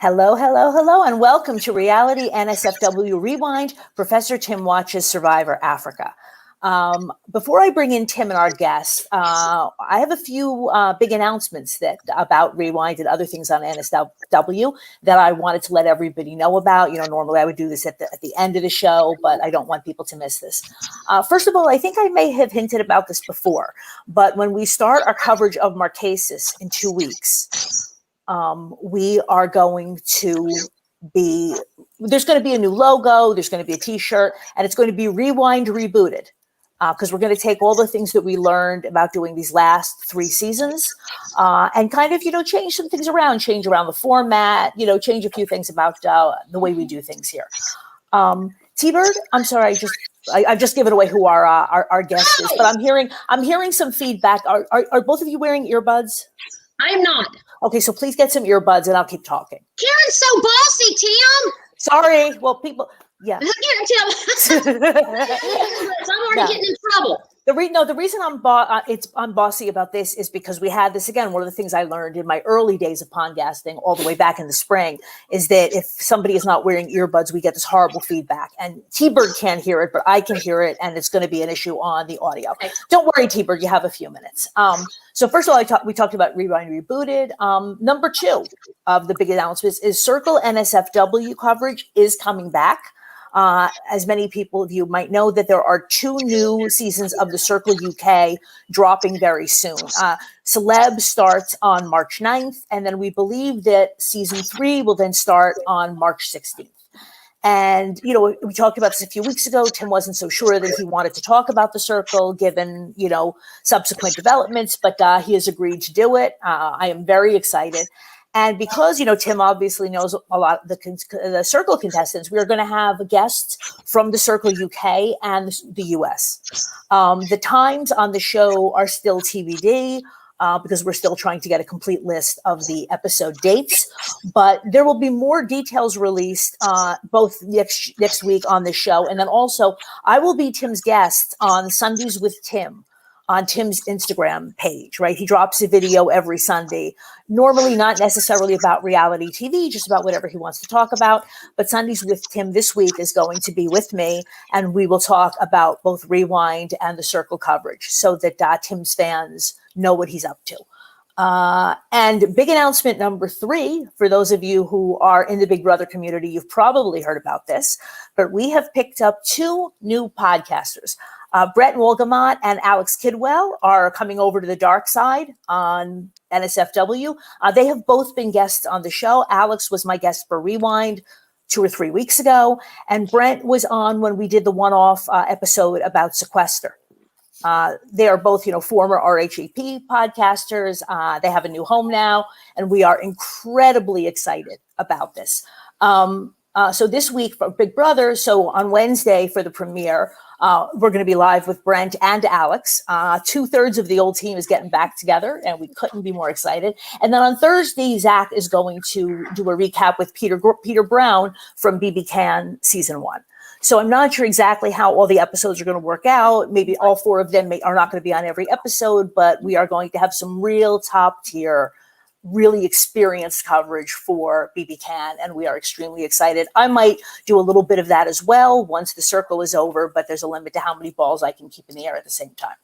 Hello, hello, hello, and welcome to Reality NSFW Rewind, Professor Tim Watches Survivor Africa. Before I bring in Tim and our guests, I have a few big announcements about Rewind and other things on NSFW that I wanted to let everybody know about. You know, normally I would do this at the end of the show, but I don't want people to miss this. First of all, I think I may have hinted about this before, but when we start our coverage of Marquesas in 2 weeks, we are going to there's going to be a new logo, there's going to be a t-shirt, and it's going to be Rewind Rebooted. Because we're going to take all the things that we learned about doing these last 3 seasons and kind of, change some things around, change around the format, change a few things about the way we do things here. T-Bird, I'm sorry, I've just given away who our guest is, but I'm hearing some feedback. Are both of you wearing earbuds? I'm not. Okay, so please get some earbuds and I'll keep talking. Karen's so bossy, Tim. Sorry. Well, people, yeah. I'm already getting in trouble. The reason I'm bossy about this is because we had this again. One of the things I learned in my early days of podcasting, all the way back in the spring, is that if somebody is not wearing earbuds, we get this horrible feedback. And T-Bird can't hear it, but I can hear it, and it's going to be an issue on the audio. Okay. Don't worry, T-Bird, you have a few minutes. So first of all, we talked about Rewind Rebooted. Number 2 of the big announcements is Circle NSFW coverage is coming back. As many people of you might know, that there are 2 new seasons of the Circle UK dropping very soon. Celeb starts on March 9th, and then we believe that season 3 will then start on March 16th. And, we talked about this a few weeks ago. Tim wasn't so sure that he wanted to talk about the Circle given, subsequent developments, but he has agreed to do it. I am very excited. And because, Tim obviously knows a lot of the Circle contestants, we are going to have guests from the Circle UK and the US. The times on the show are still TBD because we're still trying to get a complete list of the episode dates. But there will be more details released both next week on the show. And then also, I will be Tim's guest on Sundays with Tim on Tim's Instagram page, right? He drops a video every Sunday, normally not necessarily about reality TV, just about whatever he wants to talk about. But Sundays with Tim this week is going to be with me, and we will talk about both Rewind and the Circle coverage so that Tim's fans know what he's up to. And big announcement number 3, for those of you who are in the Big Brother community, you've probably heard about this, but we have picked up 2 new podcasters. Brett Wolgamott and Alex Kidwell are coming over to the dark side on NSFW. They have both been guests on the show. Alex was my guest for Rewind 2 or 3 weeks ago, and Brent was on when we did the one-off episode about Sequester. They are both, former RHAP podcasters. They have a new home now, and we are incredibly excited about this. So this week for Big Brother, so on Wednesday for the premiere, we're going to be live with Brent and Alex. 2/3 of the old team is getting back together, and we couldn't be more excited. And then on Thursday, Zach is going to do a recap with Peter Brown from BB Can season 1. So I'm not sure exactly how all the episodes are going to work out. Maybe all 4 of them are not going to be on every episode, but we are going to have some real top tier, really experienced coverage for BB Can, and we are extremely excited. I might do a little bit of that as well once the Circle is over, but there's a limit to how many balls I can keep in the air at the same time.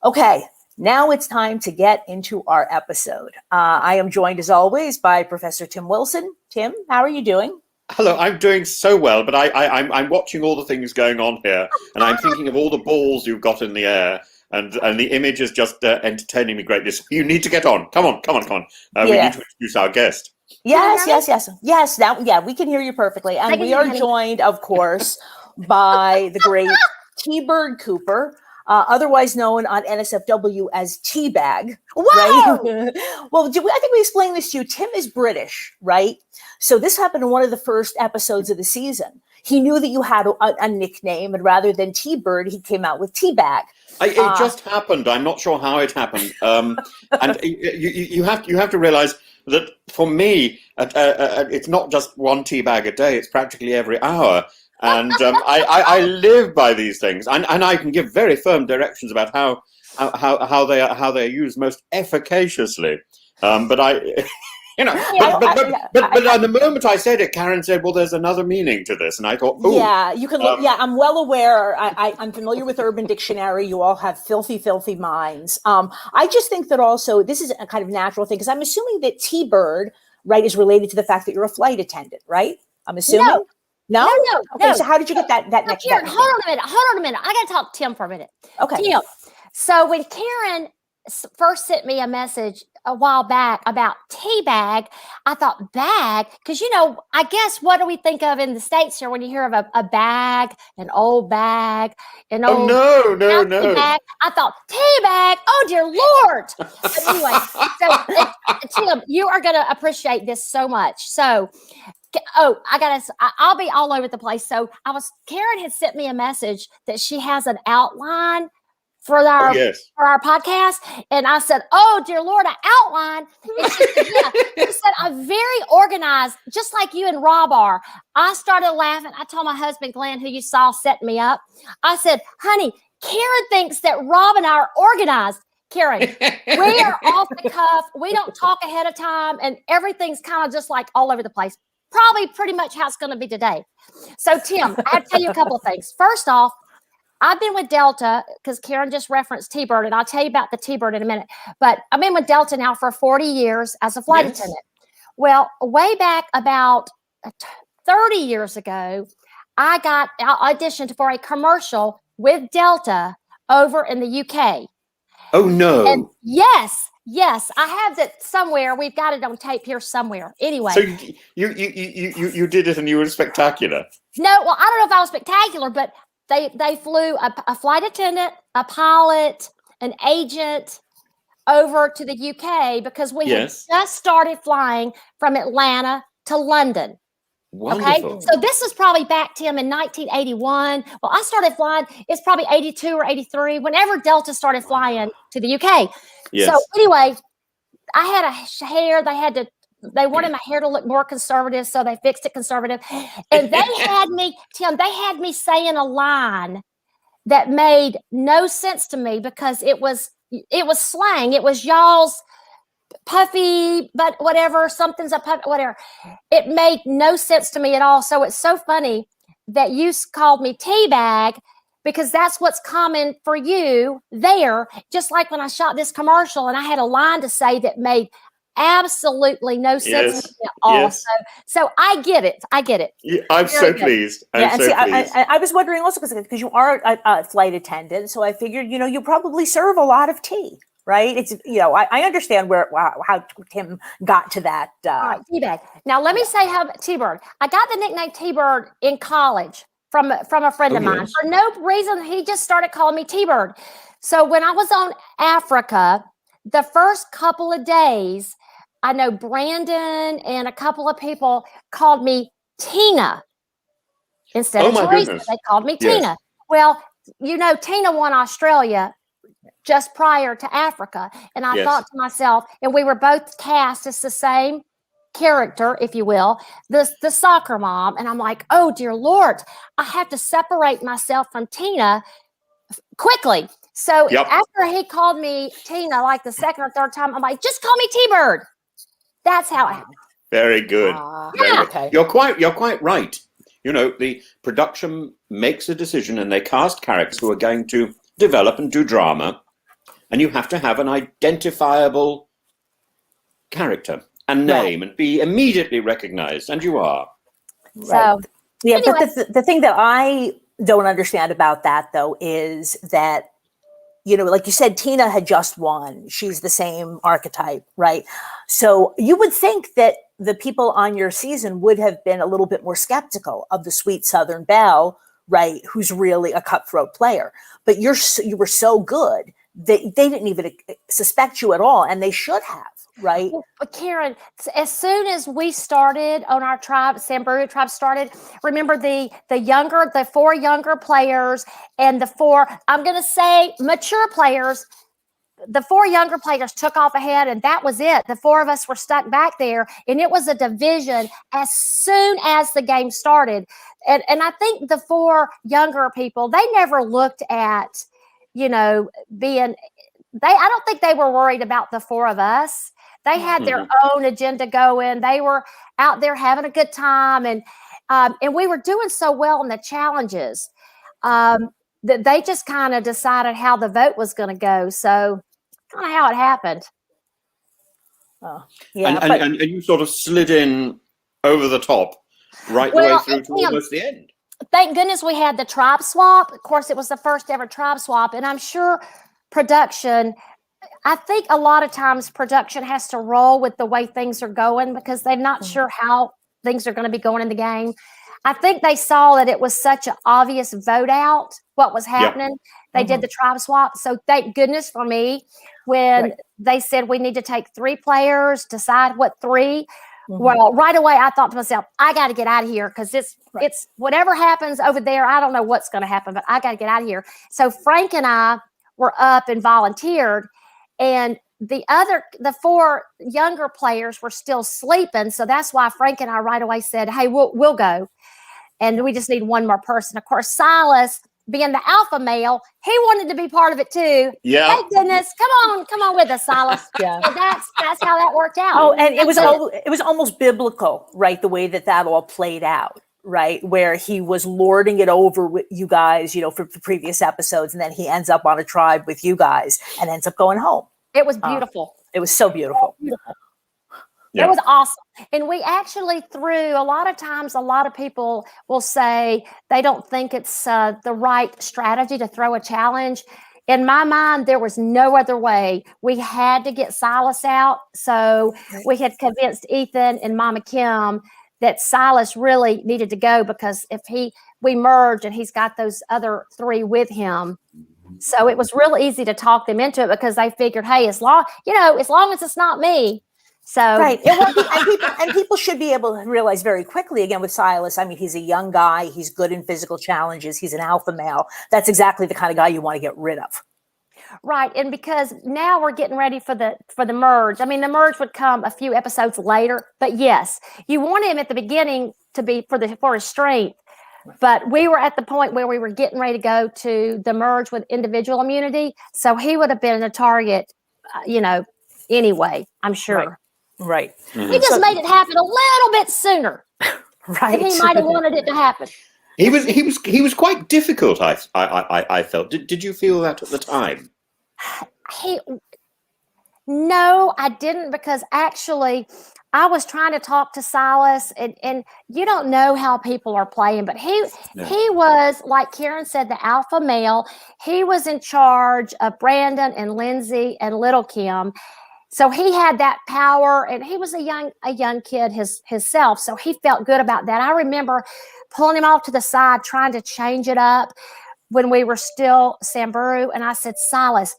Okay, now it's time to get into our episode. I am joined as always by Professor Tim Wilson. Tim, how are you doing? Hello, I'm doing so well, but I'm watching all the things going on here, and I'm thinking of all the balls you've got in the air. And the image is just entertaining me greatly. So you need to get on. Come on. We need to introduce our guest. Yes. Now, yeah, we can hear you perfectly. And we are joined, of course, by the great T-Bird Cooper, otherwise known on NSFW as Teabag. Right? Well, I think we explained this to you. Tim is British, right? So this happened in one of the first episodes of the season. He knew that you had a nickname, and rather than T-Bird, he came out with Teabag. It just happened. I'm not sure how it happened. And you have to realize that for me, it's not just 1 tea bag a day. It's practically every hour. And I live by these things. And I can give very firm directions about how they are used most efficaciously. But You know, Yeah, but on the moment I said it, Karen said, "Well, there's another meaning to this," and I thought, "Oh, yeah, you can look. Yeah, I'm well aware. I'm familiar with Urban Dictionary. You all have filthy minds. I just think that also this is a kind of natural thing because I'm assuming that T-Bird, right, is related to the fact that you're a flight attendant, right? I'm assuming. No. Okay, so how did you get that next? Karen, hold on a minute. I got to talk to Tim for a minute. Okay. Tim. So when Karen first sent me a message a while back about tea bag, I thought bag, because I guess what do we think of in the States here when you hear of a bag, an old bag, an old no. bag? I thought tea bag. Oh dear Lord! But anyway, so Tim, you are going to appreciate this so much. So. I'll be all over the place. So Karen had sent me a message that she has an outline for our podcast. And I said, oh, dear Lord, an outline. And she said, yeah. She said, I'm very organized, just like you and Rob are. I started laughing. I told my husband, Glenn, who you saw setting me up. I said, honey, Karen thinks that Rob and I are organized. Karen, we are off the cuff. We don't talk ahead of time. And everything's kind of just like all over the place. Probably pretty much how it's going to be today. So, Tim, I have to tell you a couple of things. First off, I've been with Delta because Karen just referenced T-Bird, and I'll tell you about the T-Bird in a minute. But I've been with Delta now for 40 years as a flight attendant. Well, way back about 30 years ago, I auditioned for a commercial with Delta over in the UK. Oh, no. And yes, I have it somewhere. We've got it on tape here somewhere. Anyway. So you did it and you were spectacular. No, well, I don't know if I was spectacular, but they flew a flight attendant, a pilot, an agent over to the UK because we had just started flying from Atlanta to London. Wonderful. Okay, so this was probably back, Tim, in 1981. Well, I started flying, it's probably 82 or 83, whenever Delta started flying to the UK. Yes. So anyway, I had a hair, they wanted my hair to look more conservative, so they fixed it conservative. And they had me, Tim, saying a line that made no sense to me because it was slang. It was y'all's puffy, but whatever, something's a puffy, whatever. It made no sense to me at all. So it's so funny that you called me teabag because that's what's common for you there. Just like when I shot this commercial and I had a line to say that made absolutely no sense to me at all. Yes. So I get it. Yeah, I'm so pleased. I was wondering also because you are a flight attendant, so I figured you probably serve a lot of tea. Right? It's I understand how Tim got to that. All right, T-Bird. Now let me say how T-Bird. I got the nickname T-Bird in college from a friend of mine. For no reason, he just started calling me T-Bird. So when I was on Africa, the first couple of days, I know Brandon and a couple of people called me Tina instead of Teresa. Goodness. They called me Tina. Well, Tina won Australia just prior to Africa. And I thought to myself, and we were both cast as the same character, if you will, the soccer mom. And I'm like, oh, dear Lord, I have to separate myself from Tina quickly. So after he called me Tina, like the second or third time, I'm like, just call me T-Bird. That's how it happened. Very good. Okay. You're quite right. The production makes a decision and they cast characters who are going to develop and do drama. And you have to have an identifiable character and name and be immediately recognized. And you are. Right. So, anyway. But the thing that I don't understand about that, though, is that, like you said, Tina had just won. She's the same archetype, right? So you would think that the people on your season would have been a little bit more skeptical of the sweet Southern belle, right, who's really a cutthroat player. But you were so good that they didn't even suspect you at all, and they should have, right? But Karen, as soon as we started on our tribe, Samburu tribe started, remember the four younger players and the four, I'm going to say mature players, the four younger players took off ahead, and that was it. The four of us were stuck back there, and it was a division as soon as the game started. And I think the four younger people, they never looked at, I don't think they were worried about the four of us. They had their own agenda going. They were out there having a good time, and we were doing so well in the challenges that they just kind of decided how the vote was going to go. So kind of how it happened. And you sort of slid in over the top right the way through to almost the end. Thank goodness we had the tribe swap. Of course, it was the first ever tribe swap. And I'm sure production, I think a lot of times production has to roll with the way things are going because they're not sure how things are going to be going in the game. I think they saw that it was such an obvious vote out, what was happening. They did the tribe swap. So thank goodness for me when they said we need to take 3 players, decide what 3. Well, right away, I thought to myself, I got to get out of here because it's whatever happens over there. I don't know what's going to happen, but I got to get out of here. So Frank and I were up and volunteered, and the 4 younger players were still sleeping. So that's why Frank and I right away said, hey, we'll go. And we just need 1 more person. Of course, Silas, being the alpha male, he wanted to be part of it too. Yeah. Thank goodness. Come on with us, Silas. Yeah. So that's how that worked out. Oh, and it was almost biblical, right? The way that all played out, right? Where he was lording it over with you guys, for the previous episodes, and then he ends up on a tribe with you guys and ends up going home. It was beautiful. It was so beautiful. Yeah. It was awesome. And we actually threw, a lot of times, a lot of people will say they don't think it's the right strategy to throw a challenge. In my mind, there was no other way. We had to get Silas out. So we had convinced Ethan and Mama Kim that Silas really needed to go because if we merged and he's got those other 3 with him. So it was real easy to talk them into it because they figured, hey, as long as it's not me. So right, it won't be, and people should be able to realize very quickly. Again, with Silas, I mean, he's a young guy. He's good in physical challenges. He's an alpha male. That's exactly the kind of guy you want to get rid of. Right, and because now we're getting ready for the merge. I mean, the merge would come a few episodes later, but yes, you want him at the beginning to be for his strength. But we were at the point where we were getting ready to go to the merge with individual immunity, so he would have been a target, anyway. I'm sure. Right. He just made it happen a little bit sooner. Right. He might have wanted it to happen. He was quite difficult. I felt. Did you feel that at the time? No, I didn't, because actually I was trying to talk to Silas, and you don't know how people are playing, but he was, like Karen said, the alpha male. He was in charge of Brandon and Lindsay and Little Kim. So he had that power, and he was a young kid himself. So he felt good about that. I remember pulling him off to the side, trying to change it up when we were still Samburu. And I said, Silas,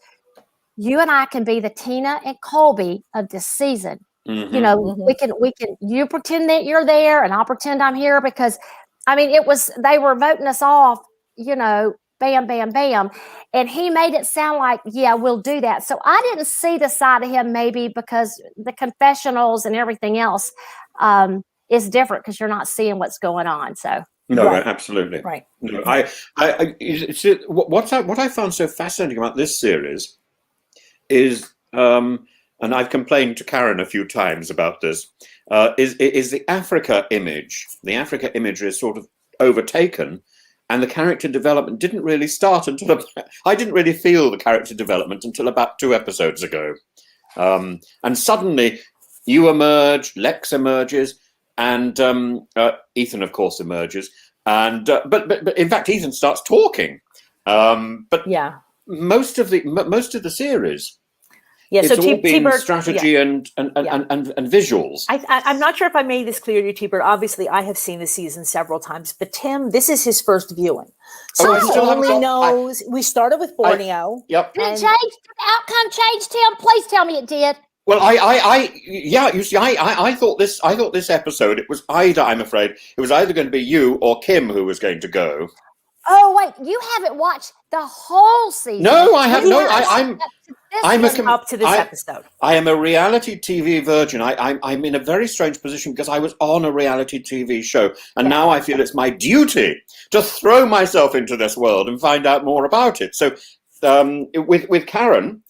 you and I can be the Tina and Colby of this season. Mm-hmm. We can, you pretend that you're there and I'll pretend I'm here, because I mean, they were voting us off, bam, bam, bam. And he made it sound like, yeah, we'll do that. So I didn't see the side of him, maybe because the confessionals and everything else is different because you're not seeing what's going on. So. No, right. Absolutely. Right. No, what I found so fascinating about this series is, and I've complained to Karen a few times about this, is the Africa image. The Africa imagery is sort of overtaken, and the character development didn't really start until I didn't really feel the character development until about 2 episodes ago. And suddenly you emerge, Lex emerges, and Ethan, of course, emerges. And but in fact, Ethan starts talking. But yeah, most of the series. Yeah, it's so all been T-Bird, strategy and visuals. I'm not sure if I made this clear to you, T-Bird. Obviously, I have seen the season several times, but Tim, this is his first viewing. So he only knows. We started with Borneo. Yep. Did it change? Did the outcome change, Tim? Please tell me it did. Well, you see, I thought this episode, it was either, I'm afraid, it was either going to be you or Kim who was going to go. Oh, wait, you haven't watched the whole season. No, I have no. I'm up to this episode. I am a reality TV virgin. I'm in a very strange position because I was on a reality TV show, and now I feel it's my duty to throw myself into this world and find out more about it. So, with Karen,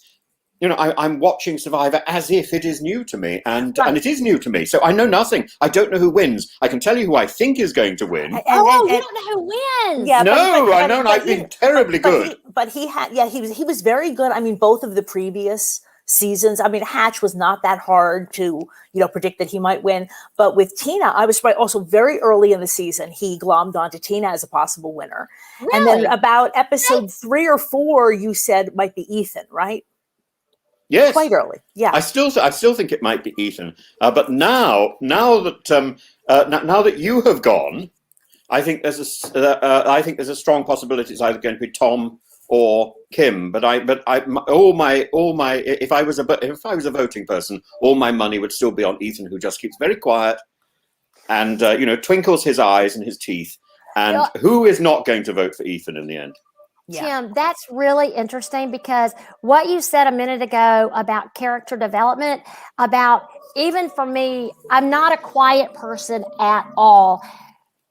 I'm watching Survivor as if it is new to me, and it is new to me. So I know nothing. I don't know who wins. I can tell you who I think is going to win. You don't know who wins. Yeah, I know, and I've been terribly good. He was very good. I mean, both of the previous seasons. I mean, Hatch was not that hard to, predict that he might win. But with Tina, I was also very early in the season, he glommed onto Tina as a possible winner. Really? And then about episode 3 or 4, you said might be Ethan, right? Yes, quite early. Yeah, I still think it might be Ethan. But now that you have gone, I think there's a strong possibility it's either going to be Tom or Kim. But if I was a voting person, all my money would still be on Ethan, who just keeps very quiet and twinkles his eyes and his teeth. And who is not going to vote for Ethan in the end? Yeah. Tim, that's really interesting, because what you said a minute ago about character development, about even for me, I'm not a quiet person at all.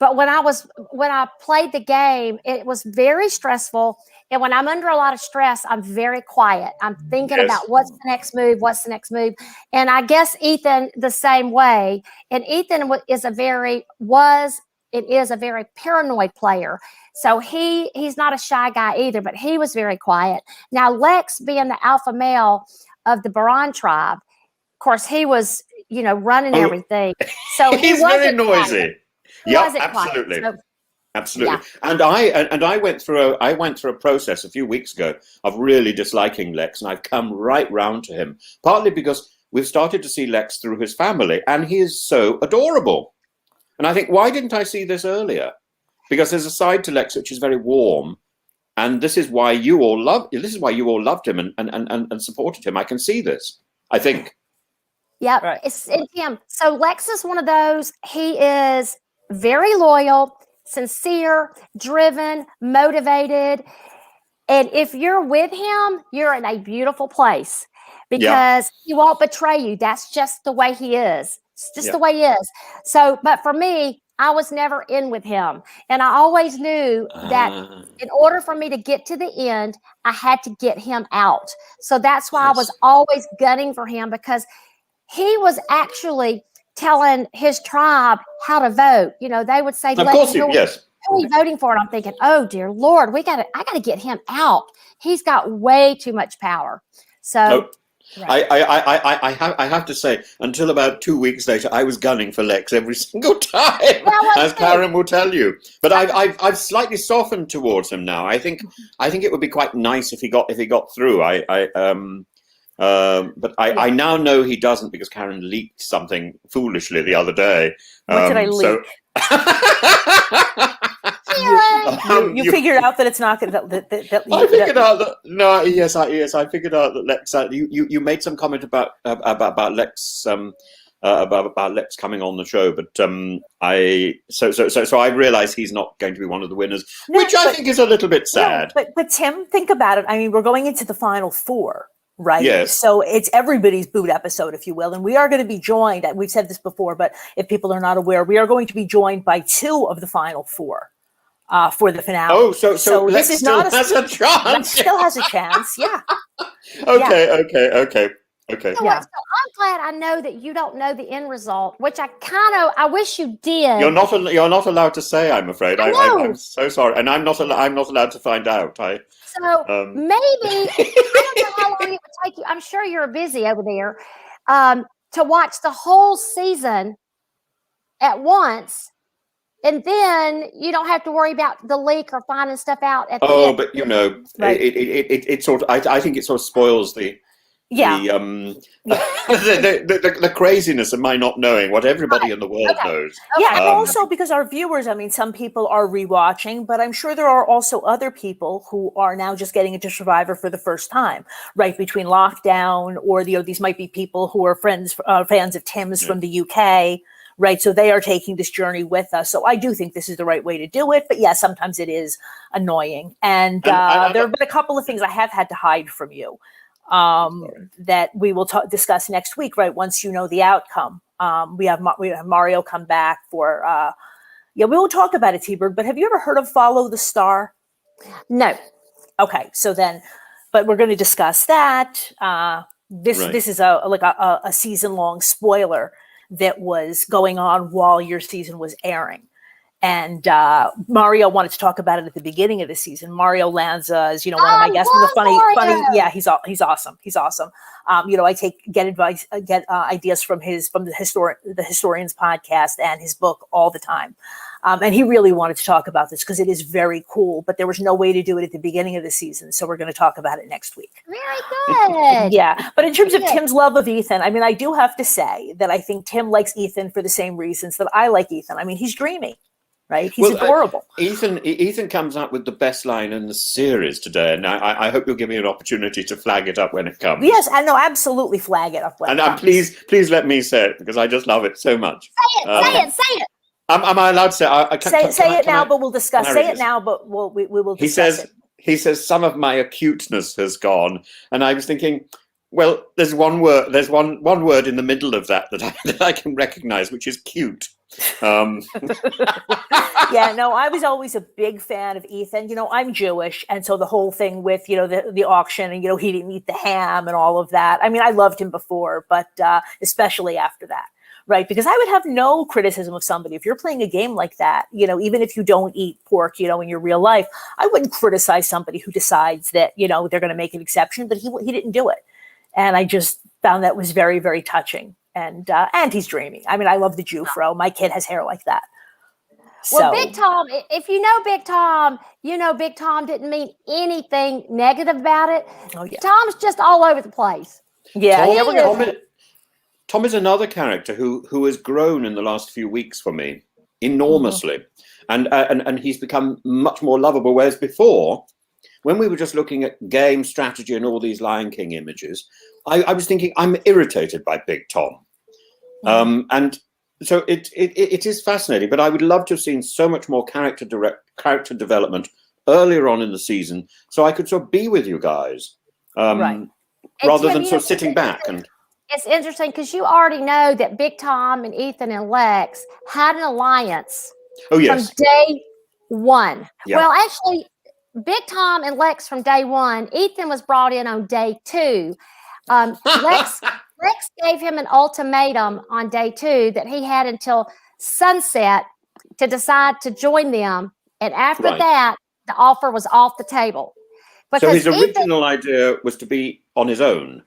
But when I played the game, it was very stressful. And when I'm under a lot of stress, I'm very quiet. I'm thinking about what's the next move. And I guess Ethan the same way. And Ethan is a very paranoid player. So he's not a shy guy either, but he was very quiet. Now, Lex, being the alpha male of the Baran tribe, of course, he was, running everything. So he's very noisy. Yeah, absolutely. So, absolutely. Yeah. And I went through a process a few weeks ago of really disliking Lex, and I've come right round to him, partly because we've started to see Lex through his family, and he is so adorable. And I think, why didn't I see this earlier? Because there's a side to Lex which is very warm, and this is why you all loved him and supported him. I can see this, I think. Yeah, right. It's him. So Lex is one of those. He is very loyal, sincere, driven, motivated. And if you're with him, you're in a beautiful place, because he won't betray you. That's just the way he is. It's just the way he is. So, but for me, I was never in with him. And I always knew that in order for me to get to the end, I had to get him out. So that's why I was always gunning for him, because he was actually telling his tribe how to vote. They would say, of course, who are you voting for? And I'm thinking, oh dear Lord, I got to get him out. He's got way too much power. So right. I have to say, until about 2 weeks later, I was gunning for Lex every single time, as Karen will tell you. But I've slightly softened towards him now. I think it would be quite nice if he got through. But I now know he doesn't, because Karen leaked something foolishly the other day. What did I leak? You figured out that it's not going to. I figured out that I figured out that Lex. You made some comment about Lex about Lex coming on the show, but I realized he's not going to be one of the winners, which I think is a little bit sad. But Tim, think about it. I mean, we're going into the final 4. Right. Yes. So it's everybody's boot episode, if you will. And we are going to be joined, we've said this before, but if people are not aware, we are going to be joined by 2 of the final 4 for the finale. Oh, so Lex still has a chance. Lex still has a chance. Yeah. Okay. Yeah. So I'm glad I know that you don't know the end result, which I wish you did. You're not allowed to say, I'm afraid. I'm so sorry. And I'm not allowed to find out. So maybe, I don't know how long it would take you. I'm sure you're busy over there, to watch the whole season at once. And then you don't have to worry about the leak or finding stuff out at the end. But it sort of, I think it sort of spoils the craziness of my not knowing what everybody in the world knows. Yeah, and also because our viewers, I mean, some people are rewatching, but I'm sure there are also other people who are now just getting into Survivor for the first time, right? Between lockdown, or these might be people who are fans of Tim's from the UK. Right. So they are taking this journey with us. So I do think this is the right way to do it. But sometimes it is annoying. And there have been a couple of things I have had to hide from you that we will discuss next week. Right. Once you know the outcome, we have Mario come back for we will talk about it, T-Bird. But have you ever heard of Follow the Star? No. OK, so then but we're going to discuss that. This Right. this is a season long spoiler that was going on while your season was airing. And Mario wanted to talk about it at the beginning of the season. Mario Lanza is, one of my guests with a funny. Yeah, he's awesome. He's awesome. I get advice, ideas from the Historians podcast and his book all the time. And he really wanted to talk about this because it is very cool, but there was no way to do it at the beginning of the season. So we're going to talk about it next week. Very good. Yeah. But in terms of Tim's love of Ethan, I mean, I do have to say that I think Tim likes Ethan for the same reasons that I like Ethan. I mean, he's dreamy. Right, he's adorable. Ethan comes up with the best line in the series today, and I hope you'll give me an opportunity to flag it up when it comes. Yes, I know, absolutely flag it up when it comes. Please let me say it because I just love it so much. Say it. Am I allowed to say? Say it now, but we'll discuss. Say it now, but we will discuss it. He says some of my acuteness has gone, and I was thinking, well, there's one word in the middle of that I can recognize, which is cute. Yeah, no, I was always a big fan of Ethan. I'm Jewish, and so the whole thing with the auction and he didn't eat the ham and all of that. I mean, I loved him before, but especially after that, right? Because I would have no criticism of somebody if you're playing a game like that. Even if you don't eat pork, in your real life, I wouldn't criticize somebody who decides that they're going to make an exception, but he didn't do it, and I just found that was very, very touching. And he's dreamy. I mean, I love the Jew-fro. My kid has hair like that. Well, Big Tom, if you know Big Tom, Big Tom didn't mean anything negative about it. Oh, yeah. Tom's just all over the place. Yeah, Tom is another character who has grown in the last few weeks for me enormously, and he's become much more lovable. Whereas before, when we were just looking at game strategy and all these Lion King images, I was thinking I'm irritated by Big Tom, and so it is fascinating. But I would love to have seen so much more character development earlier on in the season, so I could sort of be with you guys, right, rather than sort of sitting back. And it's interesting because you already know that Big Tom and Ethan and Lex had an alliance. Oh yes, from day one. Yeah. Well, actually, Big Tom and Lex from day one. Ethan was brought in on day 2. Lex gave him an ultimatum on day 2 that he had until sunset to decide to join them. And after that, the offer was off the table. So his original idea was to be on his own.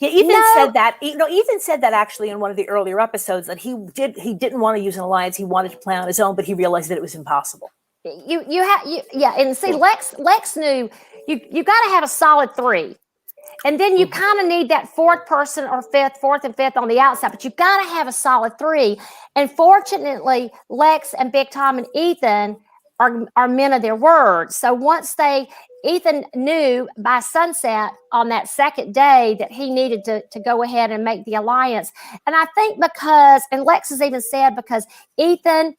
Yeah, Ethan said that. Ethan said that actually in one of the earlier episodes that he didn't want to use an alliance. He wanted to play on his own, but he realized that it was impossible. And see, Lex knew you got to have a solid 3. And then you kind of need that fourth and fifth on the outside, but you got to have a solid 3. And fortunately, Lex and Big Tom and Ethan are men of their word. So Ethan knew by sunset on that second day that he needed to go ahead and make the alliance. And I think and Lex has even said because Ethan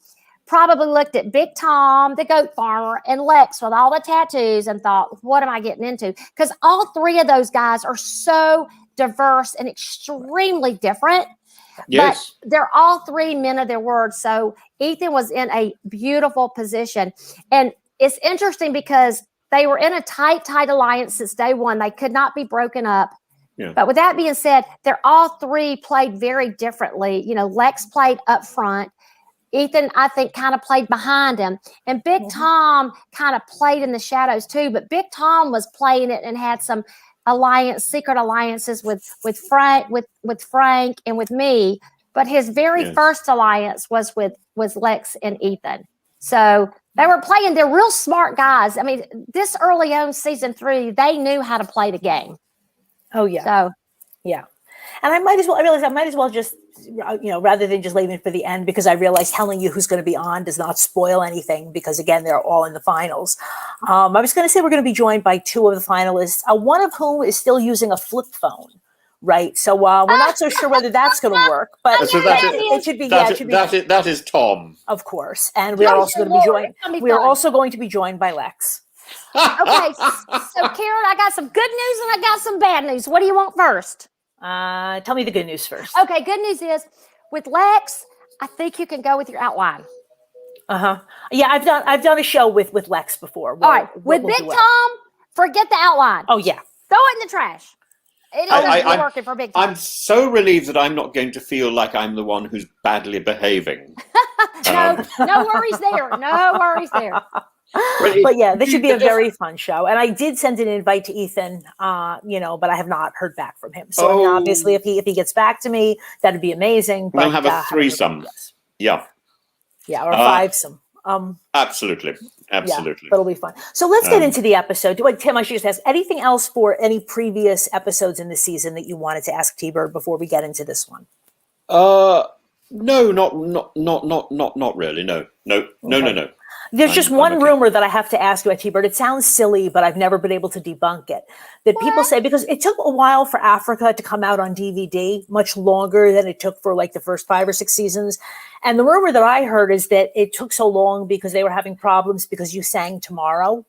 probably looked at Big Tom, the goat farmer, and Lex with all the tattoos and thought, what am I getting into? Because all 3 of those guys are so diverse and extremely different. Yes. But they're all 3 men of their word. So Ethan was in a beautiful position. And it's interesting because they were in a tight alliance since day one. They could not be broken up. Yeah. But with that being said, they're all 3 played very differently. Lex played up front. Ethan, I think, kind of played behind him. And Big Tom kind of played in the shadows too. But Big Tom was playing it and had some secret alliances with Frank and with me. But his very first alliance was with Lex and Ethan. So they were playing. They're real smart guys. I mean, this early on season 3, they knew how to play the game. Oh yeah. So yeah. And I realized I might as well just, rather than just leaving it for the end, because I realized telling you who's going to be on does not spoil anything because, again, they're all in the finals. I was going to say we're going to be joined by 2 of the finalists, one of whom is still using a flip phone, right? So we're not so sure whether that's going to work, but it should be. That is Tom. Of course. And we are also going to be joined. We are also going to be joined by Lex. Okay. So, Karen, I got some good news and I got some bad news. What do you want first? Tell me the good news first. Okay, good news is with Lex, I think you can go with your outline. Yeah, I've done a show with Lex before. All right, with Big Tom, Forget the outline. Oh yeah. Throw it in the trash. It isn't working for big time. I'm so relieved that I'm not going to feel like I'm the one who's badly behaving. No worries there. No worries there. But yeah, this should be a very fun show. And I did send an invite to Ethan, but I have not heard back from him. So I mean, obviously, if he gets back to me, that'd be amazing. But, we'll have a threesome. Yeah. Yeah, or fivesome. Absolutely. Yeah, that'll be fun. So let's get into the episode. Tim, I should just ask anything else for any previous episodes in the season that you wanted to ask T-Bird before we get into this one? No, not really. No. There's just one rumor that I have to ask you about T-Bird. It sounds silly, but I've never been able to debunk it. That people say, because it took a while for Africa to come out on DVD, much longer than it took for like the first 5 or 6 seasons. And the rumor that I heard is that it took so long because they were having problems because you sang Tomorrow,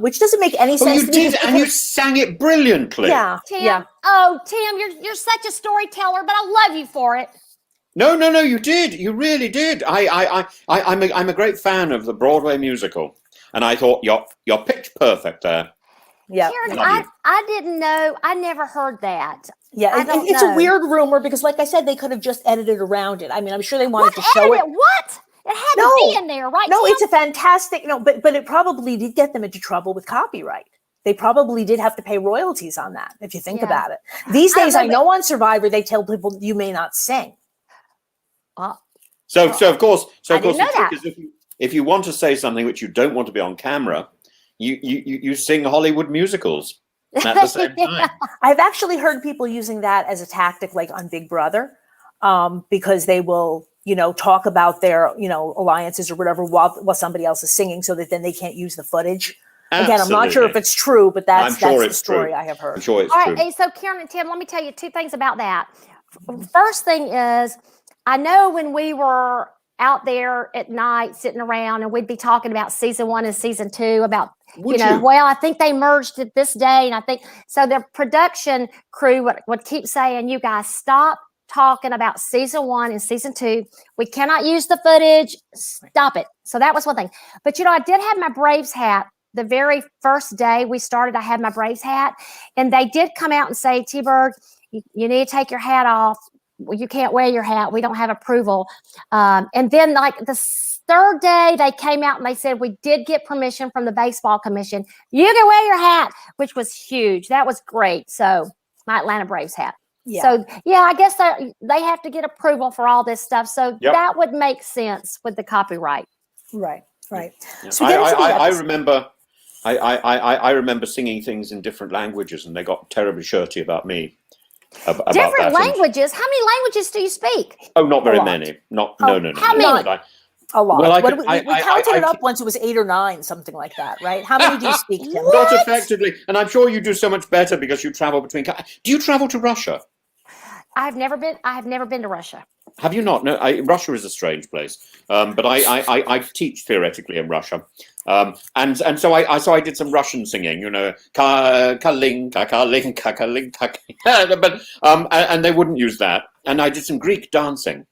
which doesn't make any sense. You did, and you sang it brilliantly. Yeah, Tim, yeah. Oh, Tim, you're such a storyteller, but I love you for it. No, you did. You really did. I'm a great fan of the Broadway musical, and I thought you're pitch perfect there. Yeah, Karen, I didn't know. I never heard that. Yeah, it's a weird rumor because, like I said, they could have just edited around it. I mean, I'm sure they wanted to show it. What? It had to be in there, right? No, Tim? it's a fantastic. But it probably did get them into trouble with copyright. They probably did have to pay royalties on that. If you think about it, these days, I know on Survivor they tell people you may not sing. So of course, the that. trick is if you want to say something which you don't want to be on camera, you sing Hollywood musicals at the same time. I've actually heard people using that as a tactic, like on Big Brother, because they will, talk about their, alliances or whatever while somebody else is singing, so that then they can't use the footage. Again, I'm not sure if it's true, but that's the story I have heard. I'm sure it's true. All right, so Karen and Tim, let me tell you 2 things about that. First thing is, I know when we were out there at night sitting around and we'd be talking about season 1 and season 2 about, I think they merged it this day. And I think, so the production crew would keep saying, you guys stop talking about season 1 and season 2. We cannot use the footage. Stop it. So that was one thing. But, I did have my Braves hat. The very first day we started, I had my Braves hat. And they did come out and say, T-Bird, you need to take your hat off. You can't wear your hat. We don't have approval. And then like the 3rd day they came out and they said, we did get permission from the baseball commission. You can wear your hat, which was huge. That was great. So my Atlanta Braves hat. Yeah. So I guess they have to get approval for all this stuff. So that would make sense with the copyright. Right. Yeah. So I remember I remember singing things in different languages and they got terribly shirty about me. About different languages? How many languages do you speak? Oh, not very many. No. How many? A lot. Well, we counted it up once. It was 8 or 9, something like that, right? How many do you speak, Tim? Not effectively. And I'm sure you do so much better because you travel between. Do you travel to Russia? I have never been to Russia. Have you not? No, Russia is a strange place. But I teach theoretically in Russia. And so I did some Russian singing, kalinka, but and they wouldn't use that. And I did some Greek dancing.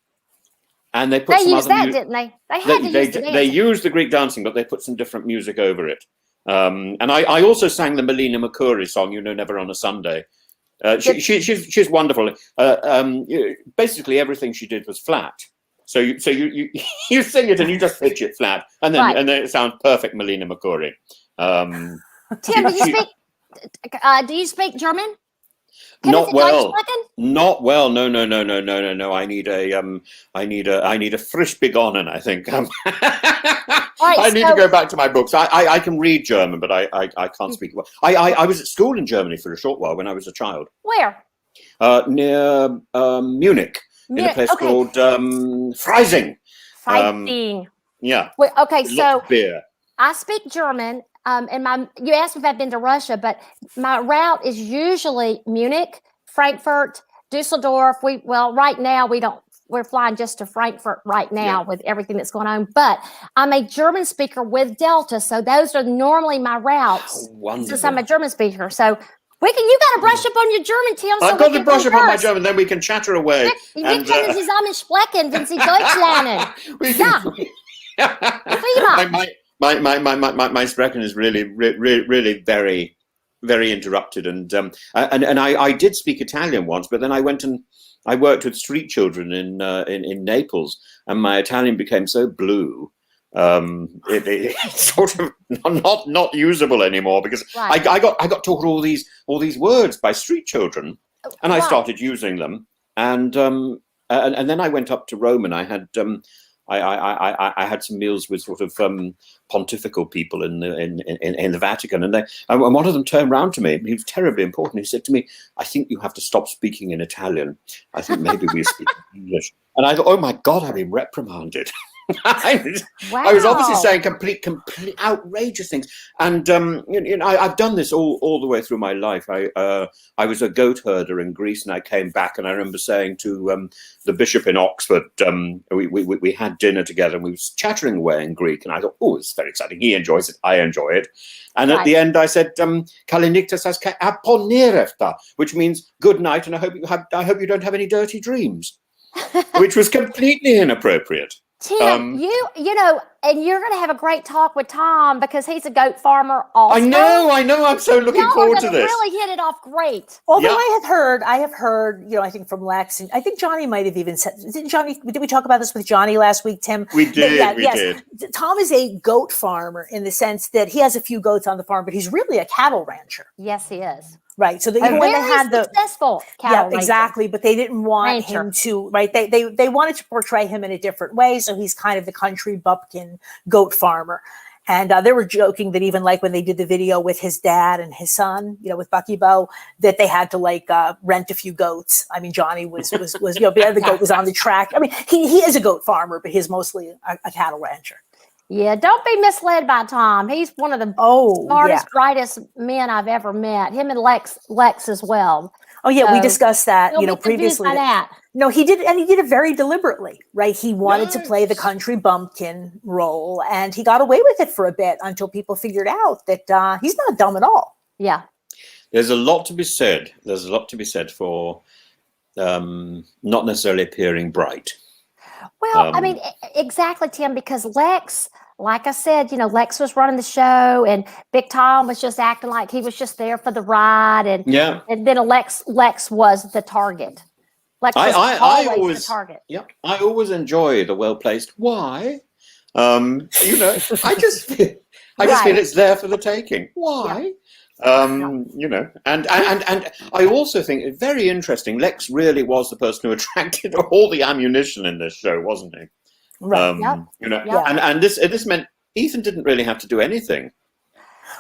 And they put some used other that, didn't they? They had to use the dancing. They used the Greek dancing, but they put some different music over it. And I also sang the Melina Mercouri song, Never on a Sunday. She's wonderful. Basically, everything she did was flat. So you sing it and you just pitch it flat, and then it sounds perfect, Melina Mercouri. Tim, do you speak German? Not well. Not well. No. I need a frisch begonnen, I think. I need to go back to my books. I can read German, but I can't speak well. I was at school in Germany for a short while when I was a child. Where? Near Munich, in a place called Freising. Freising. Yeah. Wait, okay, so beer. I speak German. And you asked me if I've been to Russia, but my route is usually Munich, Frankfurt, Dusseldorf. Right now we're flying just to Frankfurt right now with everything that's going on. But I'm a German speaker with Delta, so those are normally my routes. Wonderful. Since I'm a German speaker, so you got to brush up on your German, Tim. I've got to brush up on my German, then we can chatter away. Wir können zusammen sprechen, wenn Sie Deutsch lernen. Ja. Prima. my sprechen is really very, very interrupted, and I did speak Italian once, but then I went and I worked with street children in Naples, and my Italian became so blue, it's sort of not usable anymore, because Right. I got taught all these words by street children, and I started using them, and then I went up to Rome, and I had I had some meals with sort of pontifical people in the Vatican, and one of them turned around to me. He was terribly important. He said to me, "I think you have to stop speaking in Italian. I think maybe we speak English." And I thought, "Oh my God, I've been reprimanded." I was obviously saying complete outrageous things, and I've done this all the way through my life. I was a goat herder in Greece, and I came back, and I remember saying to the bishop in Oxford, we had dinner together, and we were chattering away in Greek, and I thought, oh, it's very exciting. He enjoys it, I enjoy it, and at the end I said, "Kaliniktas as aponerefta," which means good night, and I hope you don't have any dirty dreams, which was completely inappropriate. Tim, you know, and you're going to have a great talk with Tom, because he's a goat farmer also. I know. I'm so looking forward to this. Really hit it off great. Although I have heard, I think from Lex, and I think Johnny might have even said, did we talk about this with Johnny last week, Tim? We did. We did. Tom is a goat farmer in the sense that he has a few goats on the farm, but he's really a cattle rancher. Yes, he is. Right. So even when they had the successful cattle rancher. Exactly, but they didn't want him to, right? They wanted to portray him in a different way. So he's kind of the country bumpkin goat farmer. And they were joking that even like when they did the video with his dad and his son, with Bucky Bo, that they had to rent a few goats. I mean, Johnny was the other goat was on the track. I mean, he is a goat farmer, but he's mostly a cattle rancher. Yeah, don't be misled by Tom. He's one of the smartest, brightest men I've ever met. Him and Lex as well. Oh yeah, we discussed that, previously. No, he did, and he did it very deliberately, right? He wanted to play the country bumpkin role, and he got away with it for a bit until people figured out that he's not dumb at all. Yeah. There's a lot to be said. There's a lot to be said for not necessarily appearing bright. Well, I mean, exactly, Tim, because Lex, like I said, Lex was running the show, and Big Tom was just acting like he was just there for the ride, and then Lex was the target. Lex was always the target. Yeah, I always enjoy the well-placed why. I just feel it's there for the taking. Why? Yeah. And I also think it's very interesting. Lex really was the person who attracted all the ammunition in this show, wasn't he? Right. And this meant Ethan didn't really have to do anything.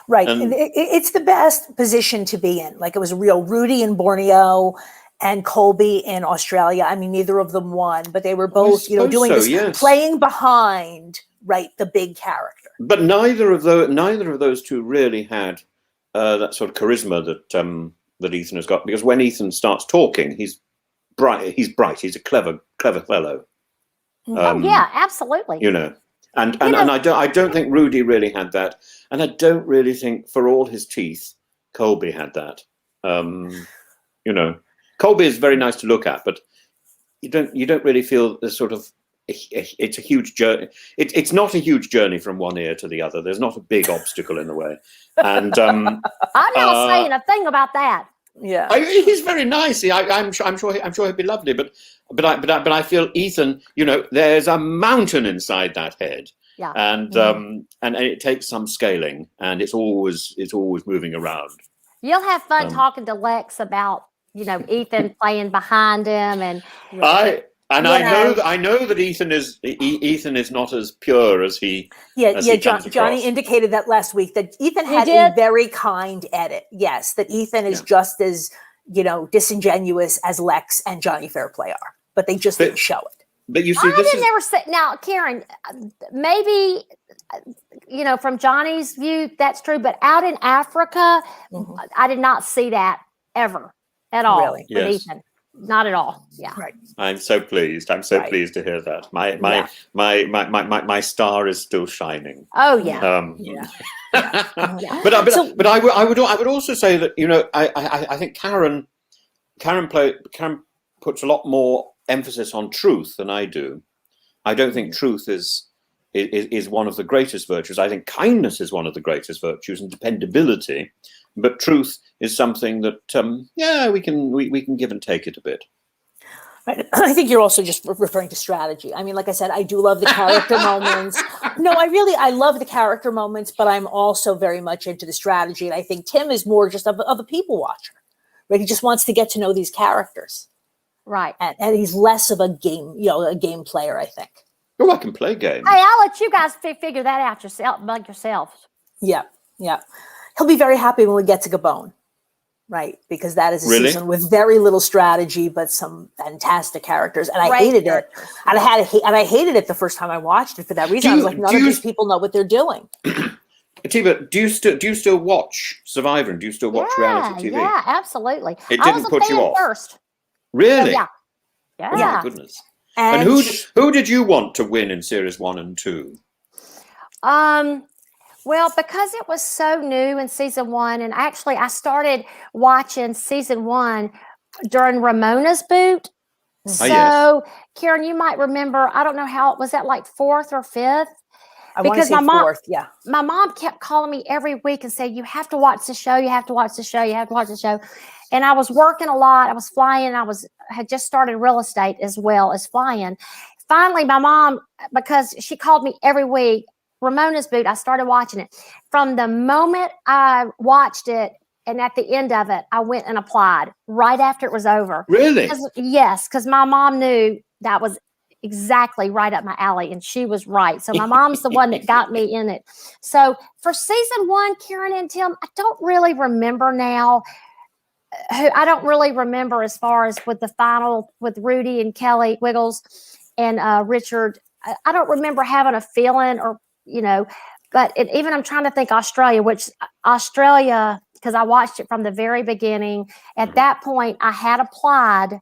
Right. And it's the best position to be in. Like, it was a real Rudy in Borneo and Colby in Australia. I mean, neither of them won, but they were both, doing this, playing behind, the big character. But neither of those two really had that sort of charisma that Ethan has got, because when Ethan starts talking, he's bright. He's a clever fellow. Yeah, absolutely. And I don't think Rudy really had that, and I don't really think, for all his teeth, Colby had that. Colby is very nice to look at, but you don't really feel the sort of. It's a huge journey. It's not a huge journey from one ear to the other. There's not a big obstacle in the way. And I'm not saying a thing about that. Yeah, he's very nice. I'm sure he'd be lovely. But I feel Ethan. There's a mountain inside that head. Yeah. And it takes some scaling, and it's always moving around. You'll have fun talking to Lex about Ethan playing behind him, and I know that Ethan is not as pure as he. Johnny indicated that last week, that Ethan had a very kind edit. Yes, that Ethan is just as disingenuous as Lex and Johnny Fairplay are, but they just didn't show it. But you see, never say now, Karen. Maybe from Johnny's view, that's true. But out in Africa, I did not see that ever at all. Really? With Ethan. Not at all. Yeah. Right. I'm so pleased. I'm so pleased to hear that. My star is still shining. Oh yeah. But I would also say that I think Karen puts a lot more emphasis on truth than I do. I don't think truth is is one of the greatest virtues. I think kindness is one of the greatest virtues, and dependability. But truth is something that, we can give and take it a bit. Right. I think you're also just referring to strategy. I mean, like I said, I do love the character moments. No, I love the character moments, but I'm also very much into the strategy. And I think Tim is more just of a people watcher, right? He just wants to get to know these characters. Right. And he's less of a game player, I think. Oh, I can play games. Hey, I'll let you guys figure that out yourself. Yeah. He'll be very happy when we get to Gabon. Right, because that is a season with very little strategy, but some fantastic characters, and I hated it. And I hated it the first time I watched it for that reason. I was like, none of these people know what they're doing. Atiba, do you still watch Survivor, and do you still watch reality TV? Yeah, absolutely. It didn't put you off first. Really? Yeah. Oh my goodness. And who did you want to win in series 1 and 2? Well, because it was so new in season 1, and actually I started watching season 1 during Ramona's boot. So, Karen, you might remember, I don't know how, was that like 4th or 5th? Because my mom, 4th, yeah. My mom kept calling me every week and saying, you have to watch the show, you have to watch the show, you have to watch the show. And I was working a lot, I was flying, had just started real estate as well as flying. Finally, my mom, because she called me every week, Ramona's boot, I started watching it. From the moment I watched it and at the end of it, I went and applied right after it was over. Really? Yes, because my mom knew that was exactly right up my alley, and she was right. So my mom's the one that got me in it. So for season 1, Karen and Tim, I don't really remember now. I don't really remember as far as with the final with Rudy and Kelly Wiggles and Richard. I don't remember having a feeling or but even I'm trying to think Australia, because I watched it from the very beginning. At that point, I had applied.